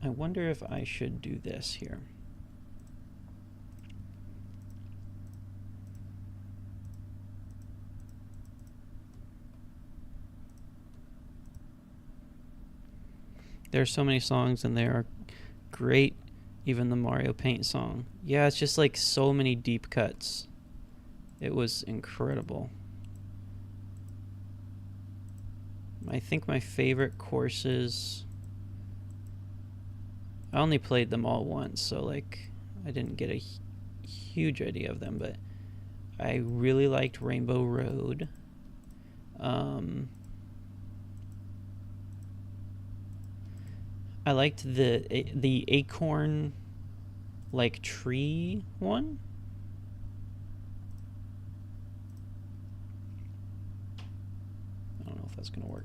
I wonder if I should do this here. There are so many songs and they are great. Even the Mario Paint song. Yeah, it's just like so many deep cuts. It was incredible. I think my favorite courses, I only played them all once, so like I didn't get a huge idea of them, but I really liked Rainbow Road. I liked the acorn like tree one. I don't know if that's gonna work.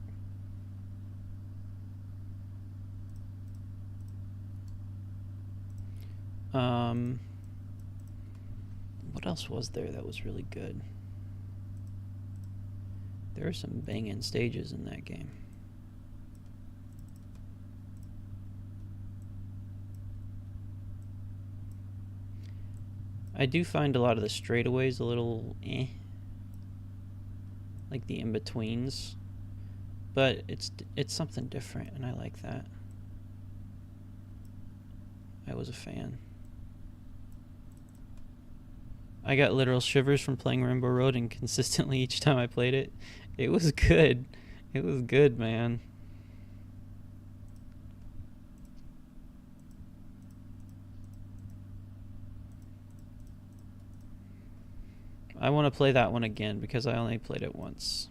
What else was there that was really good? There are some banging stages in that game. I do find a lot of the straightaways a little eh. Like the in-betweens. But it's something different, and I like that. I was a fan. I got literal shivers from playing Rainbow Road, and consistently each time I played it, it was good. It was good, man. I want to play that one again because I only played it once.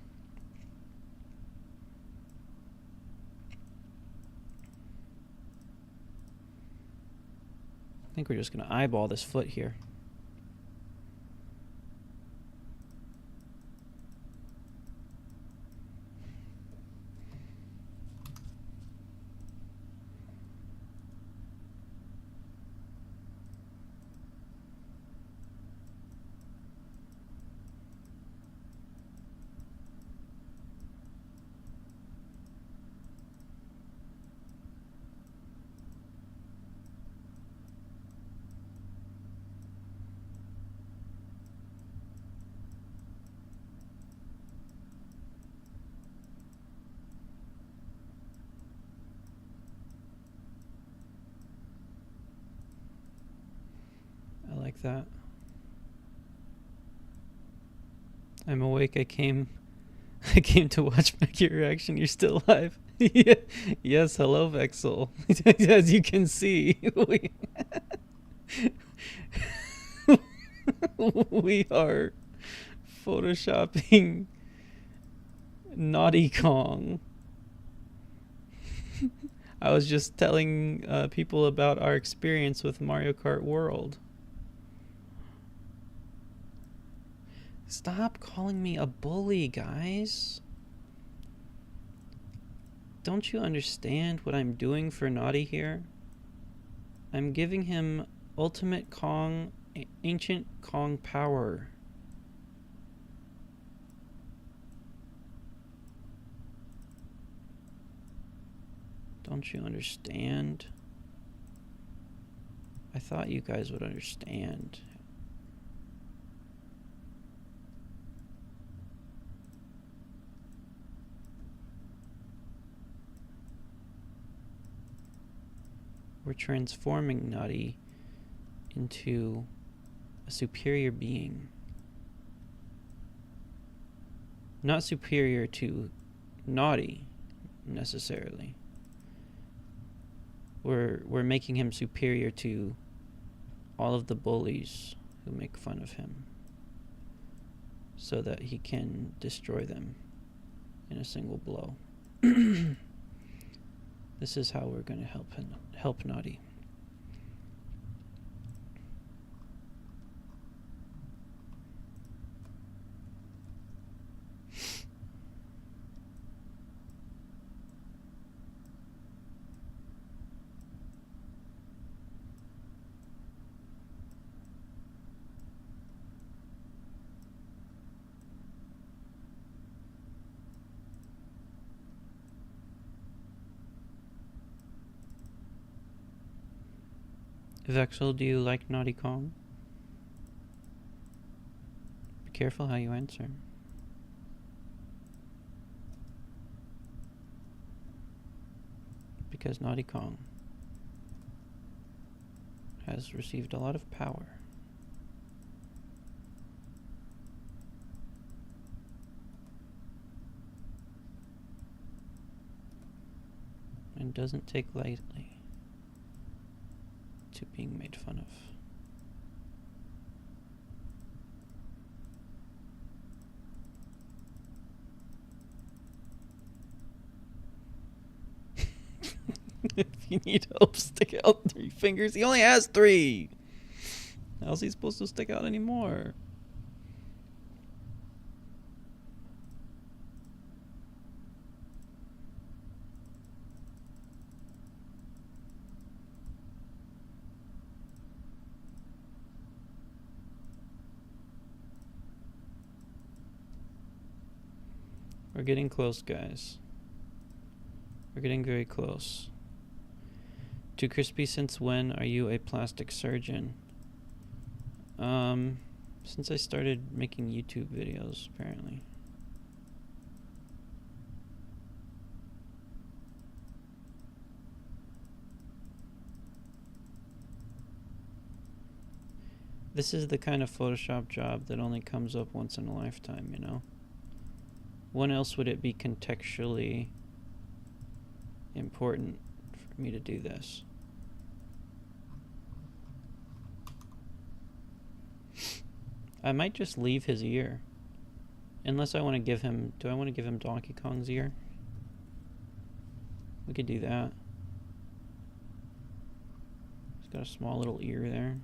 I think we're just going to eyeball this foot here. I like that. I'm awake. I came to watch back your reaction. You're still alive. Yeah. Yes, hello Vexel. As you can see, we are photoshopping Gnawty Kong. I was just telling people about our experience with Mario Kart World. Stop calling me a bully, guys. Don't you understand what I'm doing for Gnawty here? I'm giving him ultimate Kong, ancient Kong power. Don't you understand? I thought you guys would understand. We're transforming Gnawty into a superior being. Not superior to Gnawty, necessarily. We're making him superior to all of the bullies who make fun of him, so that he can destroy them in a single blow. This is how we're going to help Gnawty. Vexel, do you like Gnawty Kong? Be careful how you answer. because Gnawty Kong has received a lot of power. And doesn't take lightly to being made fun of. If you need help, stick out 3 fingers. He only has 3. How's he supposed to stick out anymore? We're getting close, guys. We're getting very close. Too crispy, since when are you a plastic surgeon? Since I started making YouTube videos, apparently. This is the kind of Photoshop job that only comes up once in a lifetime, you know? When else would it be contextually important for me to do this? I might just leave his ear. Unless I want to give him... Do I want to give him Donkey Kong's ear? We could do that. He's got a small little ear there.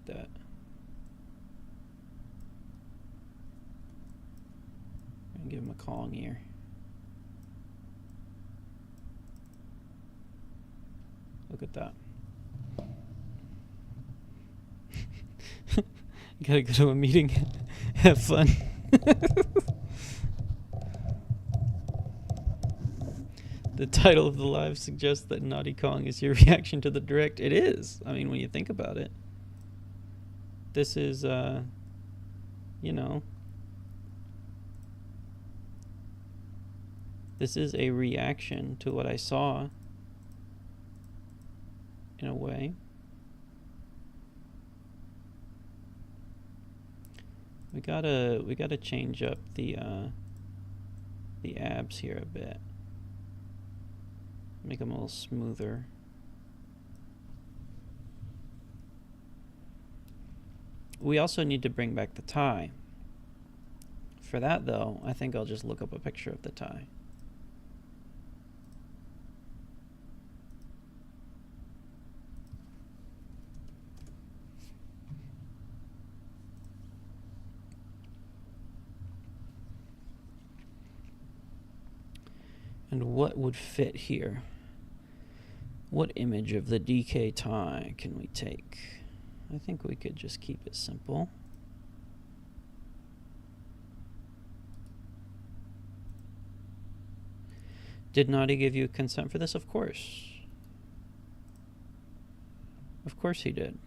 That. And give him a Kong ear. Look at that. Gotta go to a meeting. Have fun. The title of the live suggests that Gnawty Kong is your reaction to the direct. It is. I mean, when you think about it. This is, you know, this is a reaction to what I saw, in a way. We gotta change up the abs here a bit. Make them a little smoother. We also need to bring back the tie. For that, though, I think I'll just look up a picture of the tie. And what would fit here? What image of the DK tie can we take? I think we could just keep it simple. Did Gnawty give you consent for this? Of course. Of course he did.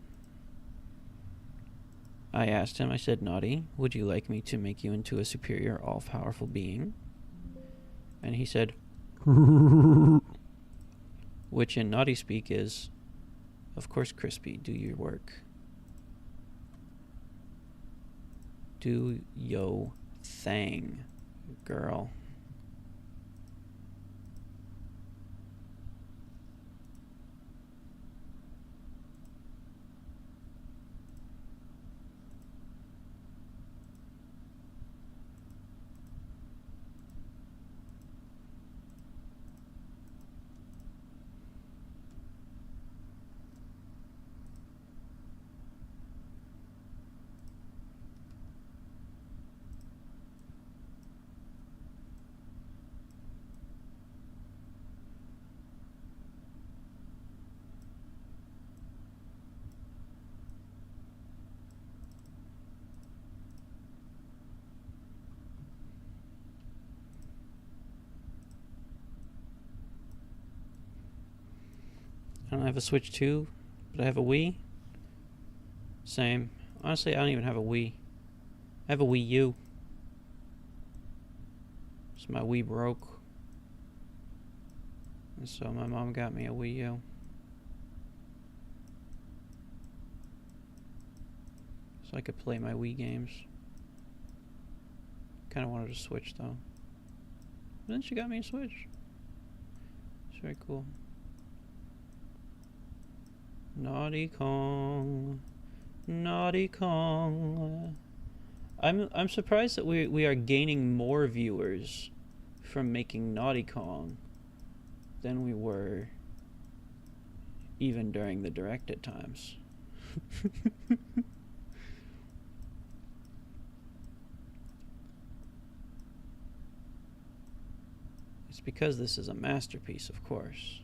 I asked him, I said, Gnawty, would you like me to make you into a superior, all-powerful being? And he said, which in Gnawty speak is, of course, Crispy, do your work. Do yo thing, girl. don't have a Switch 2, but I have a Wii. Same. Honestly, I don't even have a Wii. I have a Wii U. So my Wii broke. And so my mom got me a Wii U. So I could play my Wii games. Kind of wanted a Switch though. But then she got me a Switch. It's very cool. Gnawty Kong. Gnawty Kong. I'm surprised that we are gaining more viewers from making Gnawty Kong than we were even during the direct at times. It's because this is a masterpiece, of course.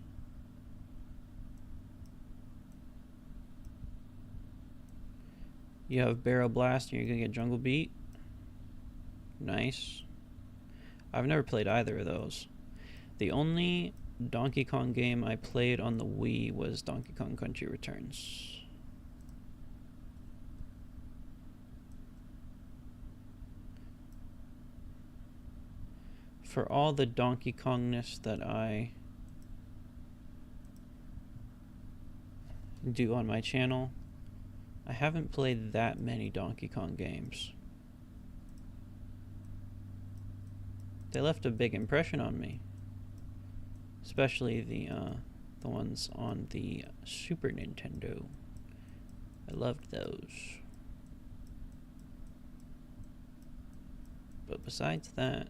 You have Barrel Blast and you're gonna get Jungle Beat. Nice. I've never played either of those. The only Donkey Kong game I played on the Wii was Donkey Kong Country Returns. For all the Donkey Kongness that I do on my channel, I haven't played that many Donkey Kong games. They left a big impression on me, especially the ones on the Super Nintendo. I loved those. But besides that,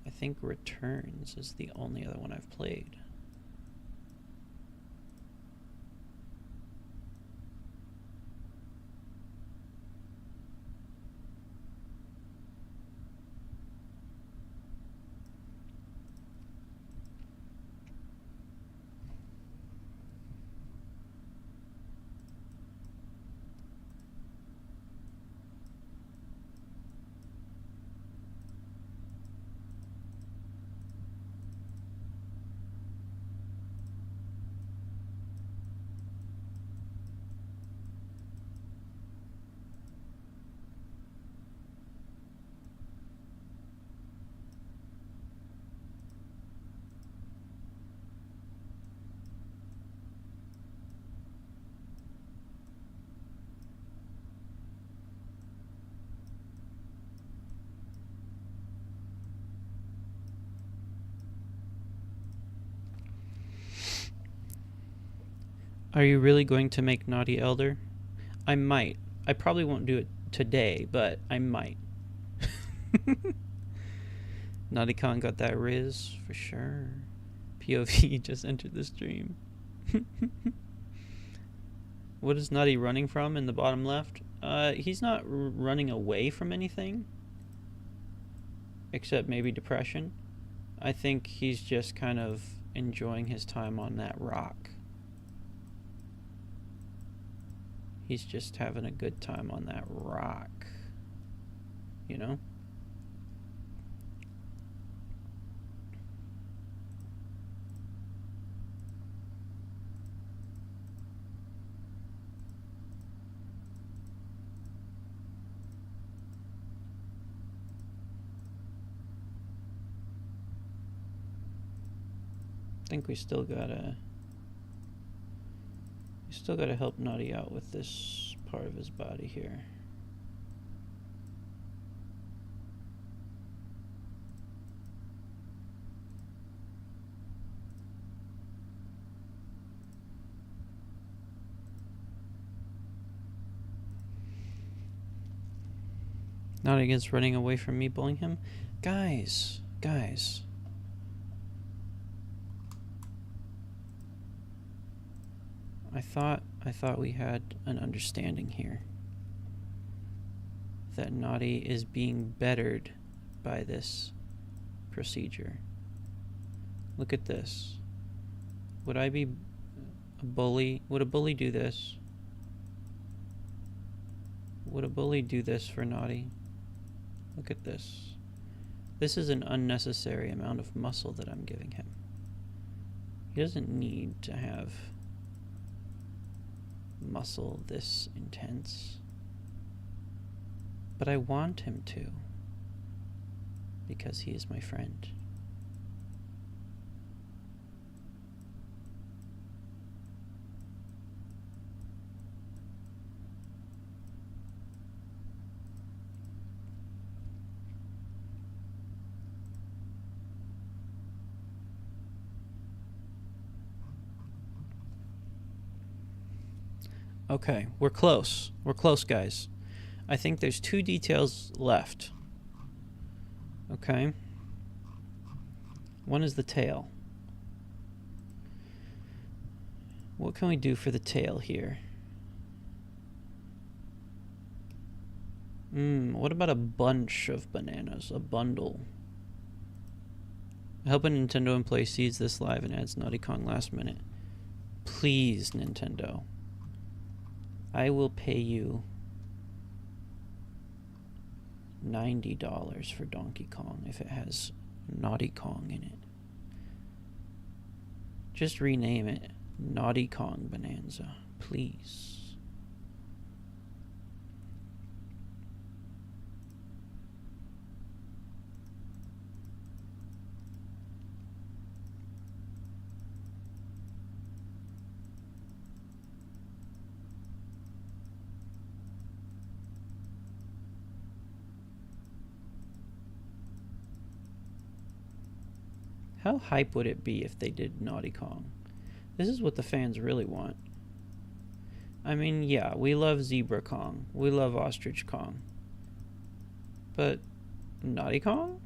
I think Returns is the only other one I've played. Are you really going to make Naughty Elder? I might. I probably won't do it today, but I might. Naughty Kong got that Riz for sure. POV just entered the stream. What is Naughty running from in the bottom left? He's not running away from anything, except maybe depression. I think he's just kind of enjoying his time on that rock. He's just having a good time on that rock, you know? I think we still gotta help Naughty out with this part of his body here. Naughty gets running away from me bullying him. Guys. I thought we had an understanding here. That Naughty is being bettered by this procedure. Look at this. Would I be a bully? Would a bully do this? Would a bully do this for Gnawty? Look at this. This is an unnecessary amount of muscle that I'm giving him. He doesn't need to have muscle this intense. But I want him to. Because he is my friend. Okay, we're close. We're close, guys. I think there's 2 details left. Okay. One is the tail. What can we do for the tail here? What about a bunch of bananas? A bundle. I hope a Nintendo employee sees this live and adds Gnawty Kong last minute. Please, Nintendo. I will pay you $90 for Donkey Kong if it has Gnawty Kong in it. Just rename it Gnawty Kong Bananza, please. How hype would it be if they did Gnawty Kong? This is what the fans really want. I mean, yeah, we love Zebra Kong. We love Ostrich Kong. But Gnawty Kong?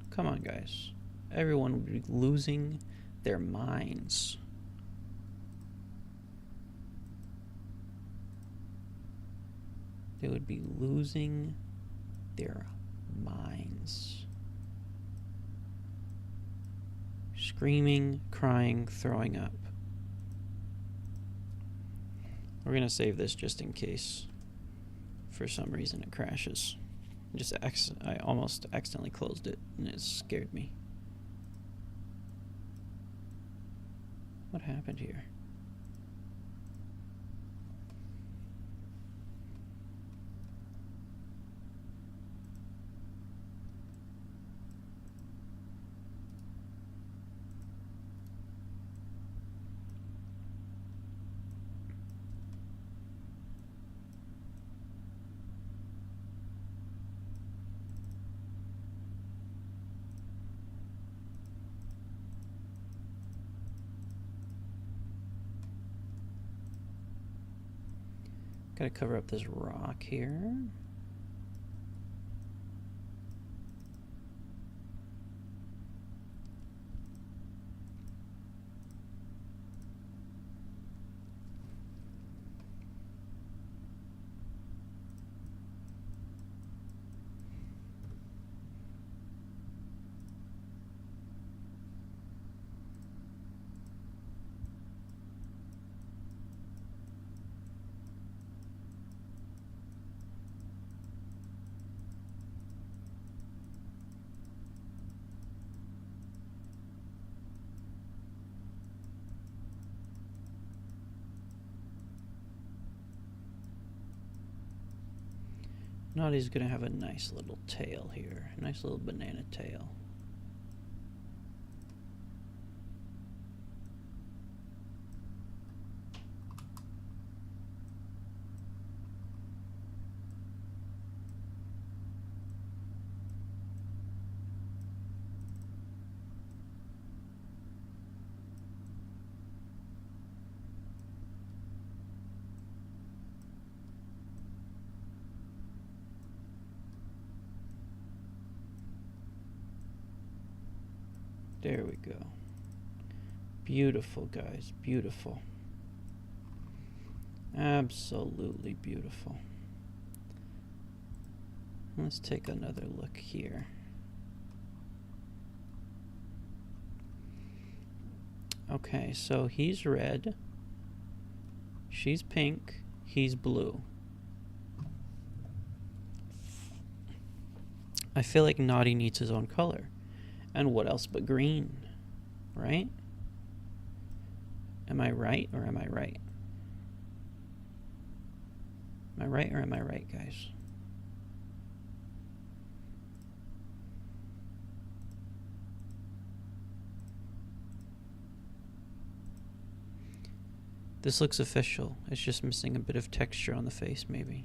Come on, guys. Everyone would be losing their minds. They would be losing their minds. Screaming, crying, throwing up. We're gonna save this just in case for some reason it crashes. I almost accidentally closed it and it scared me. What happened here? Gotta cover up this rock here. Gnawty's gonna have a nice little tail here. A nice little banana tail. There we go. Beautiful, guys. Beautiful. Absolutely beautiful. Let's take another look here. Okay, so he's red. She's pink. He's blue. I feel like Gnawty needs his own color. And what else but green, right? Am I right or am I right? Am I right or am I right, guys? This looks official. It's just missing a bit of texture on the face, maybe.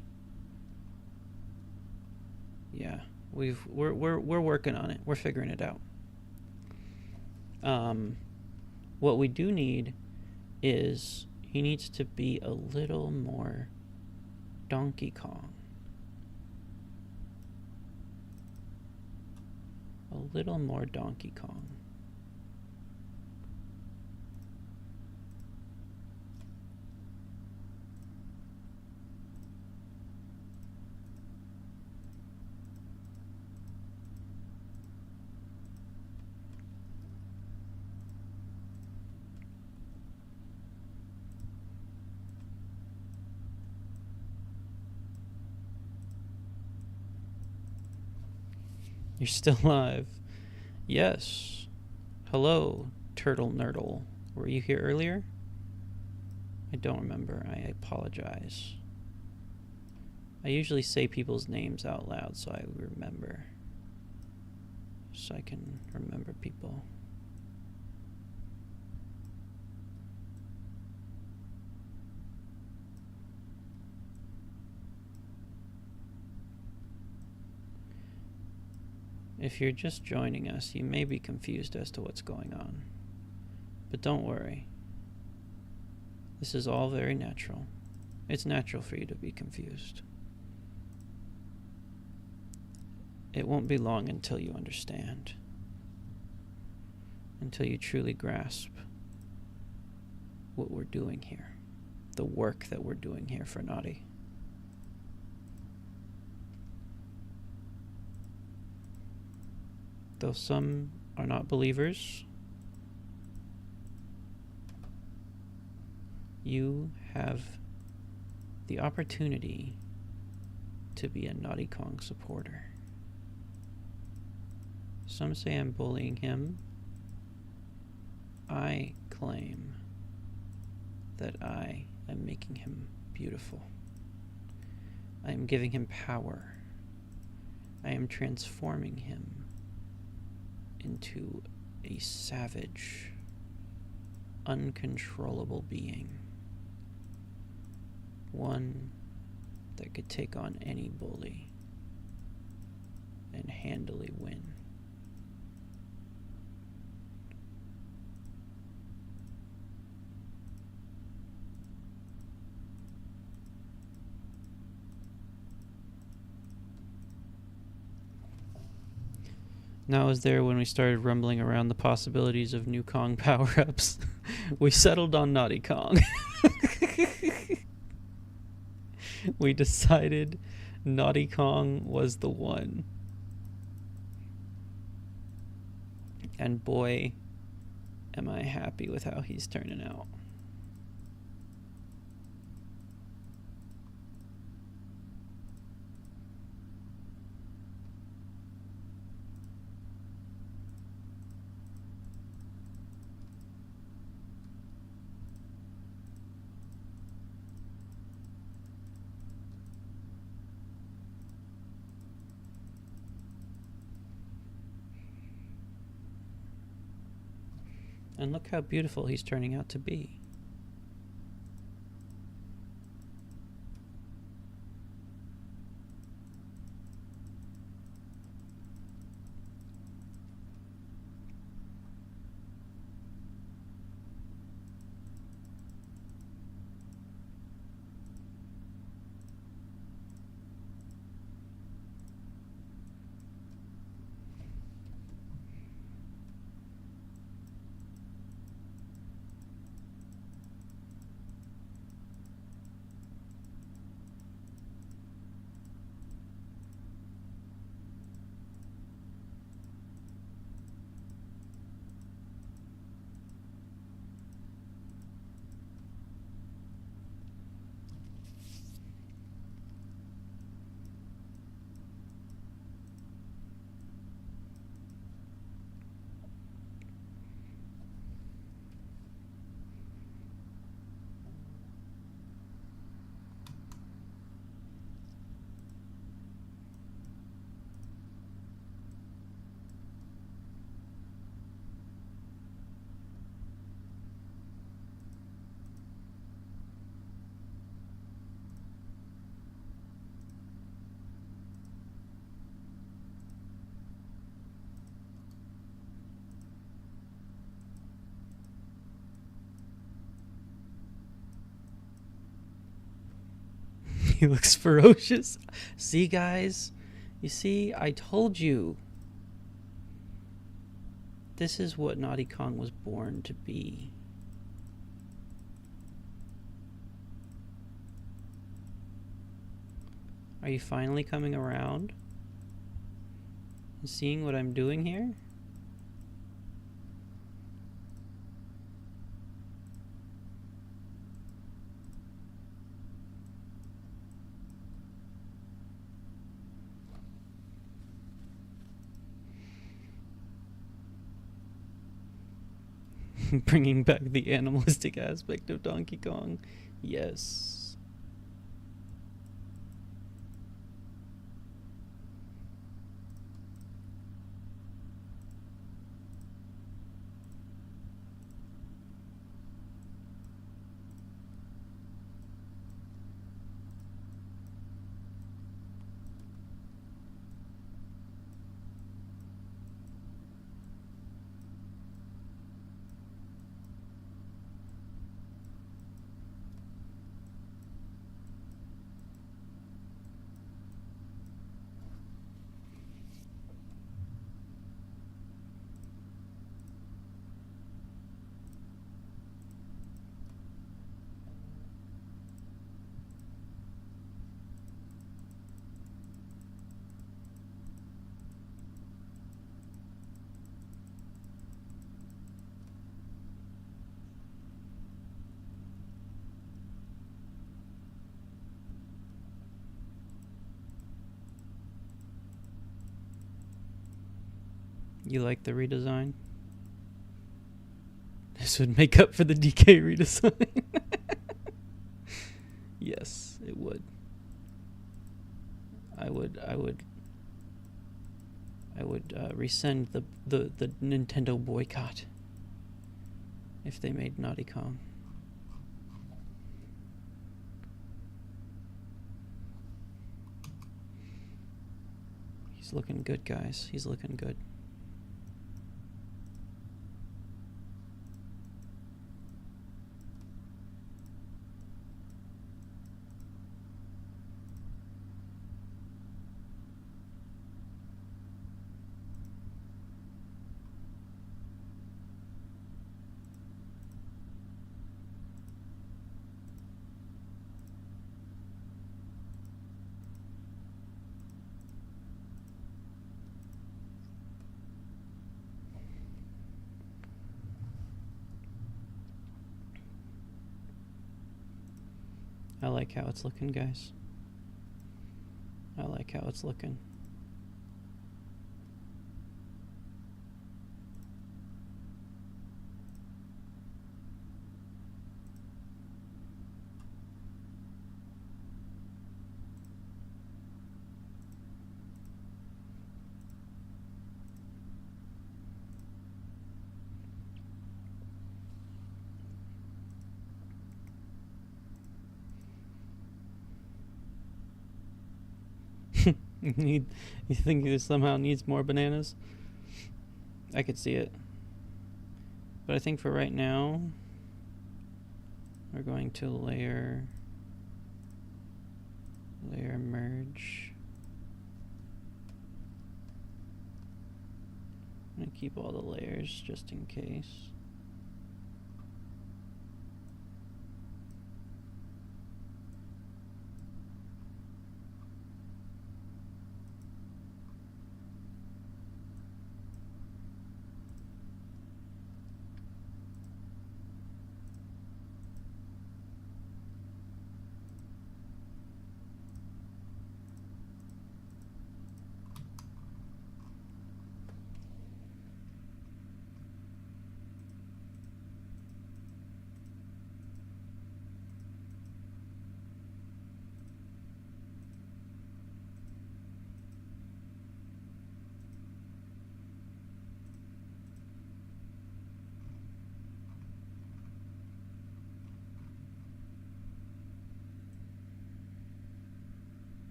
Yeah, we're working on it. We're figuring it out. What we do need is he needs to be a little more Donkey Kong. A little more Donkey Kong. You're still alive. Yes. Hello, Turtle Nerdle. Were you here earlier? I don't remember. I apologize. I usually say people's names out loud so I remember. So I can remember people. If you're just joining us, you may be confused as to what's going on. But don't worry. This is all very natural. It's natural for you to be confused. It won't be long until you understand. Until you truly grasp what we're doing here. The work that we're doing here for Gnawty. Though some are not believers, you have the opportunity to be a Gnawty Kong supporter. Some say I'm bullying him. I claim that I am making him beautiful. I am giving him power. I am transforming him into a savage, uncontrollable being. One that could take on any bully and handily win. That was there when we started rumbling around the possibilities of new Kong power-ups. We settled on Gnawty Kong. We decided Gnawty Kong was the one. And boy, am I happy with how he's turning out. And look how beautiful he's turning out to be. He looks ferocious. See, guys? You see? I told you. This is what Gnawty Kong was born to be. Are you finally coming around? And seeing what I'm doing here? Bringing back the animalistic aspect of Donkey Kong. Yes. You like the redesign? This would make up for the DK redesign. Yes, it would. I would rescind the Nintendo boycott if they made Gnawty Kong. He's looking good, guys. He's looking good. I like how it's looking, guys. I like how it's looking. You think he somehow needs more bananas? I could see it. But I think for right now, we're going to layer merge. I'm going to keep all the layers just in case.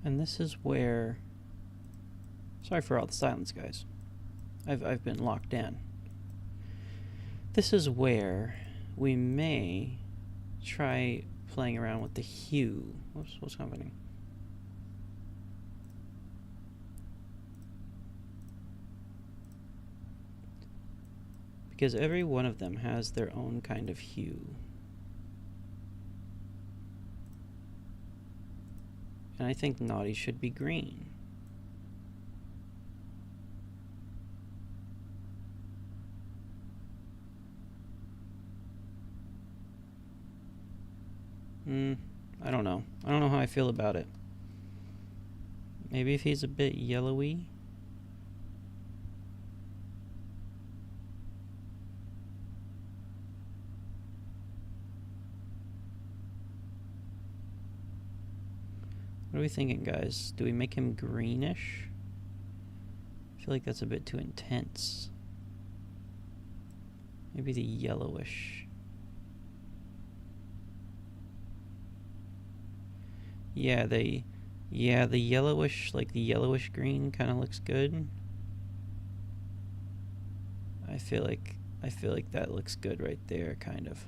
And this is where... Sorry for all the silence, guys. I've been locked in. This is where we may try playing around with the hue. What's happening? Because every one of them has their own kind of hue. And I think Gnawty should be green. I don't know. I don't know how I feel about it. Maybe if he's a bit yellowy. What are we thinking, guys? Do we make him greenish? I feel like that's a bit too intense. Maybe the yellowish. Yeah, the yellowish, like the yellowish green kind of looks good. I feel like that looks good right there, kind of.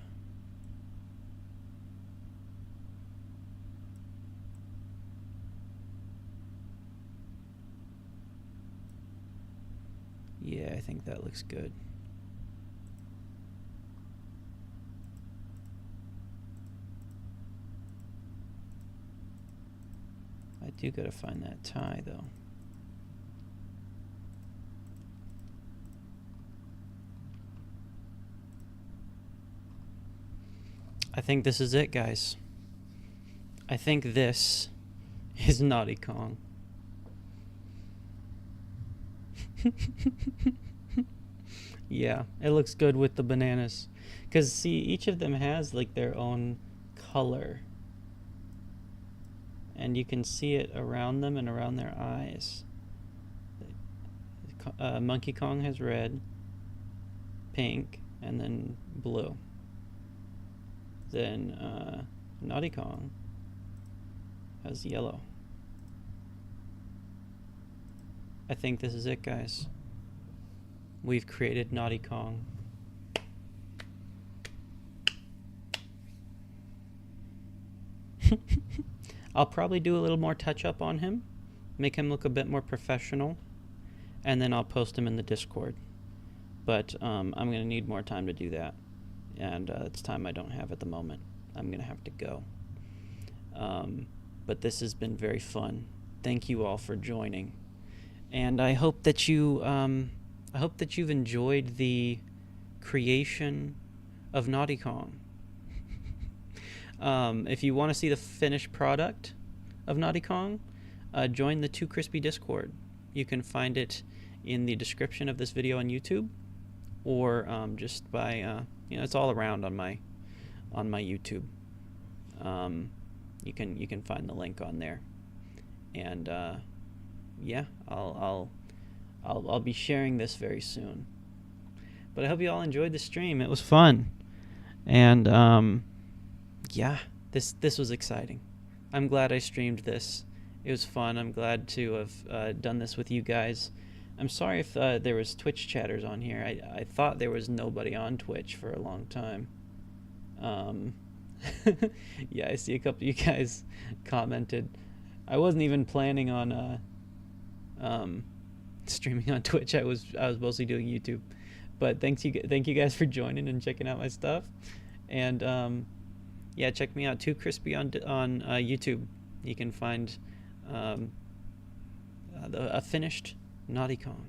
Yeah, I think that looks good. I do gotta find that tie, though. I think this is it, guys. I think this is Gnawty Kong. Yeah, it looks good with the bananas. Because, see, each of them has, like, their own color. And you can see it around them and around their eyes. Monkey Kong has red, pink, and then blue. Then Gnawty Kong has yellow. I think this is it, guys. We've created Gnawty Kong. I'll probably do a little more touch-up on him, make him look a bit more professional, and then I'll post him in the Discord. But I'm going to need more time to do that, and it's time I don't have at the moment. I'm going to have to go. But this has been very fun. Thank you all for joining, and I hope that you've enjoyed the creation of Gnawty Kong. If you want to see the finished product of Gnawty Kong, join the Too Crispy Discord. You can find it in the description of this video on YouTube, or just by it's all around on my YouTube. You can find the link on there, and yeah, I'll be sharing this very soon. But I hope you all enjoyed the stream. It was fun, and yeah, this was exciting. I'm glad I streamed this. It was fun. I'm glad to have done this with you guys. I'm sorry if there was Twitch chatters on here. I thought there was nobody on Twitch for a long time. Yeah, I see a couple of you guys commented. I wasn't even planning on streaming on Twitch. I was mostly doing YouTube. But thank you guys for joining and checking out my stuff. And yeah, check me out, Too Crispy on YouTube. You can find a finished Gnawty Kong.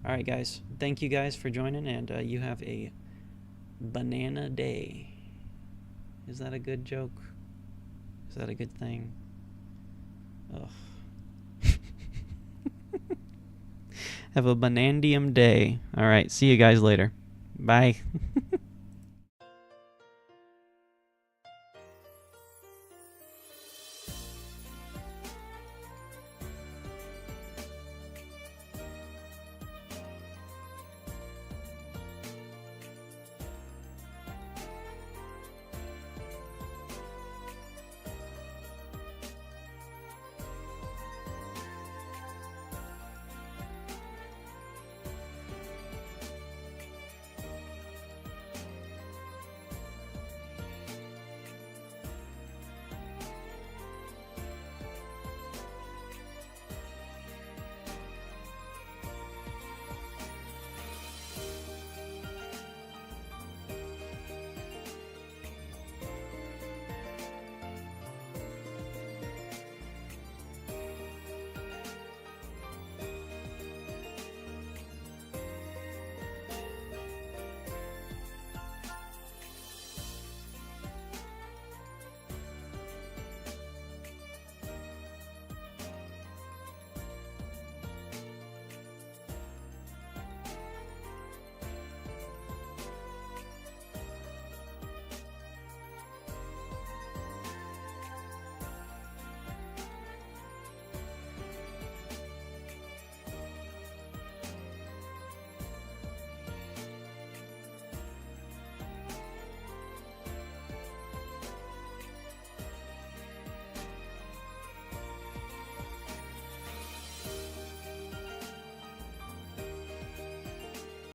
All right, guys. Thank you guys for joining, and you have a banana day. Is that a good joke? Is that a good thing? Ugh. Have a banandium day. All right. See you guys later. Bye.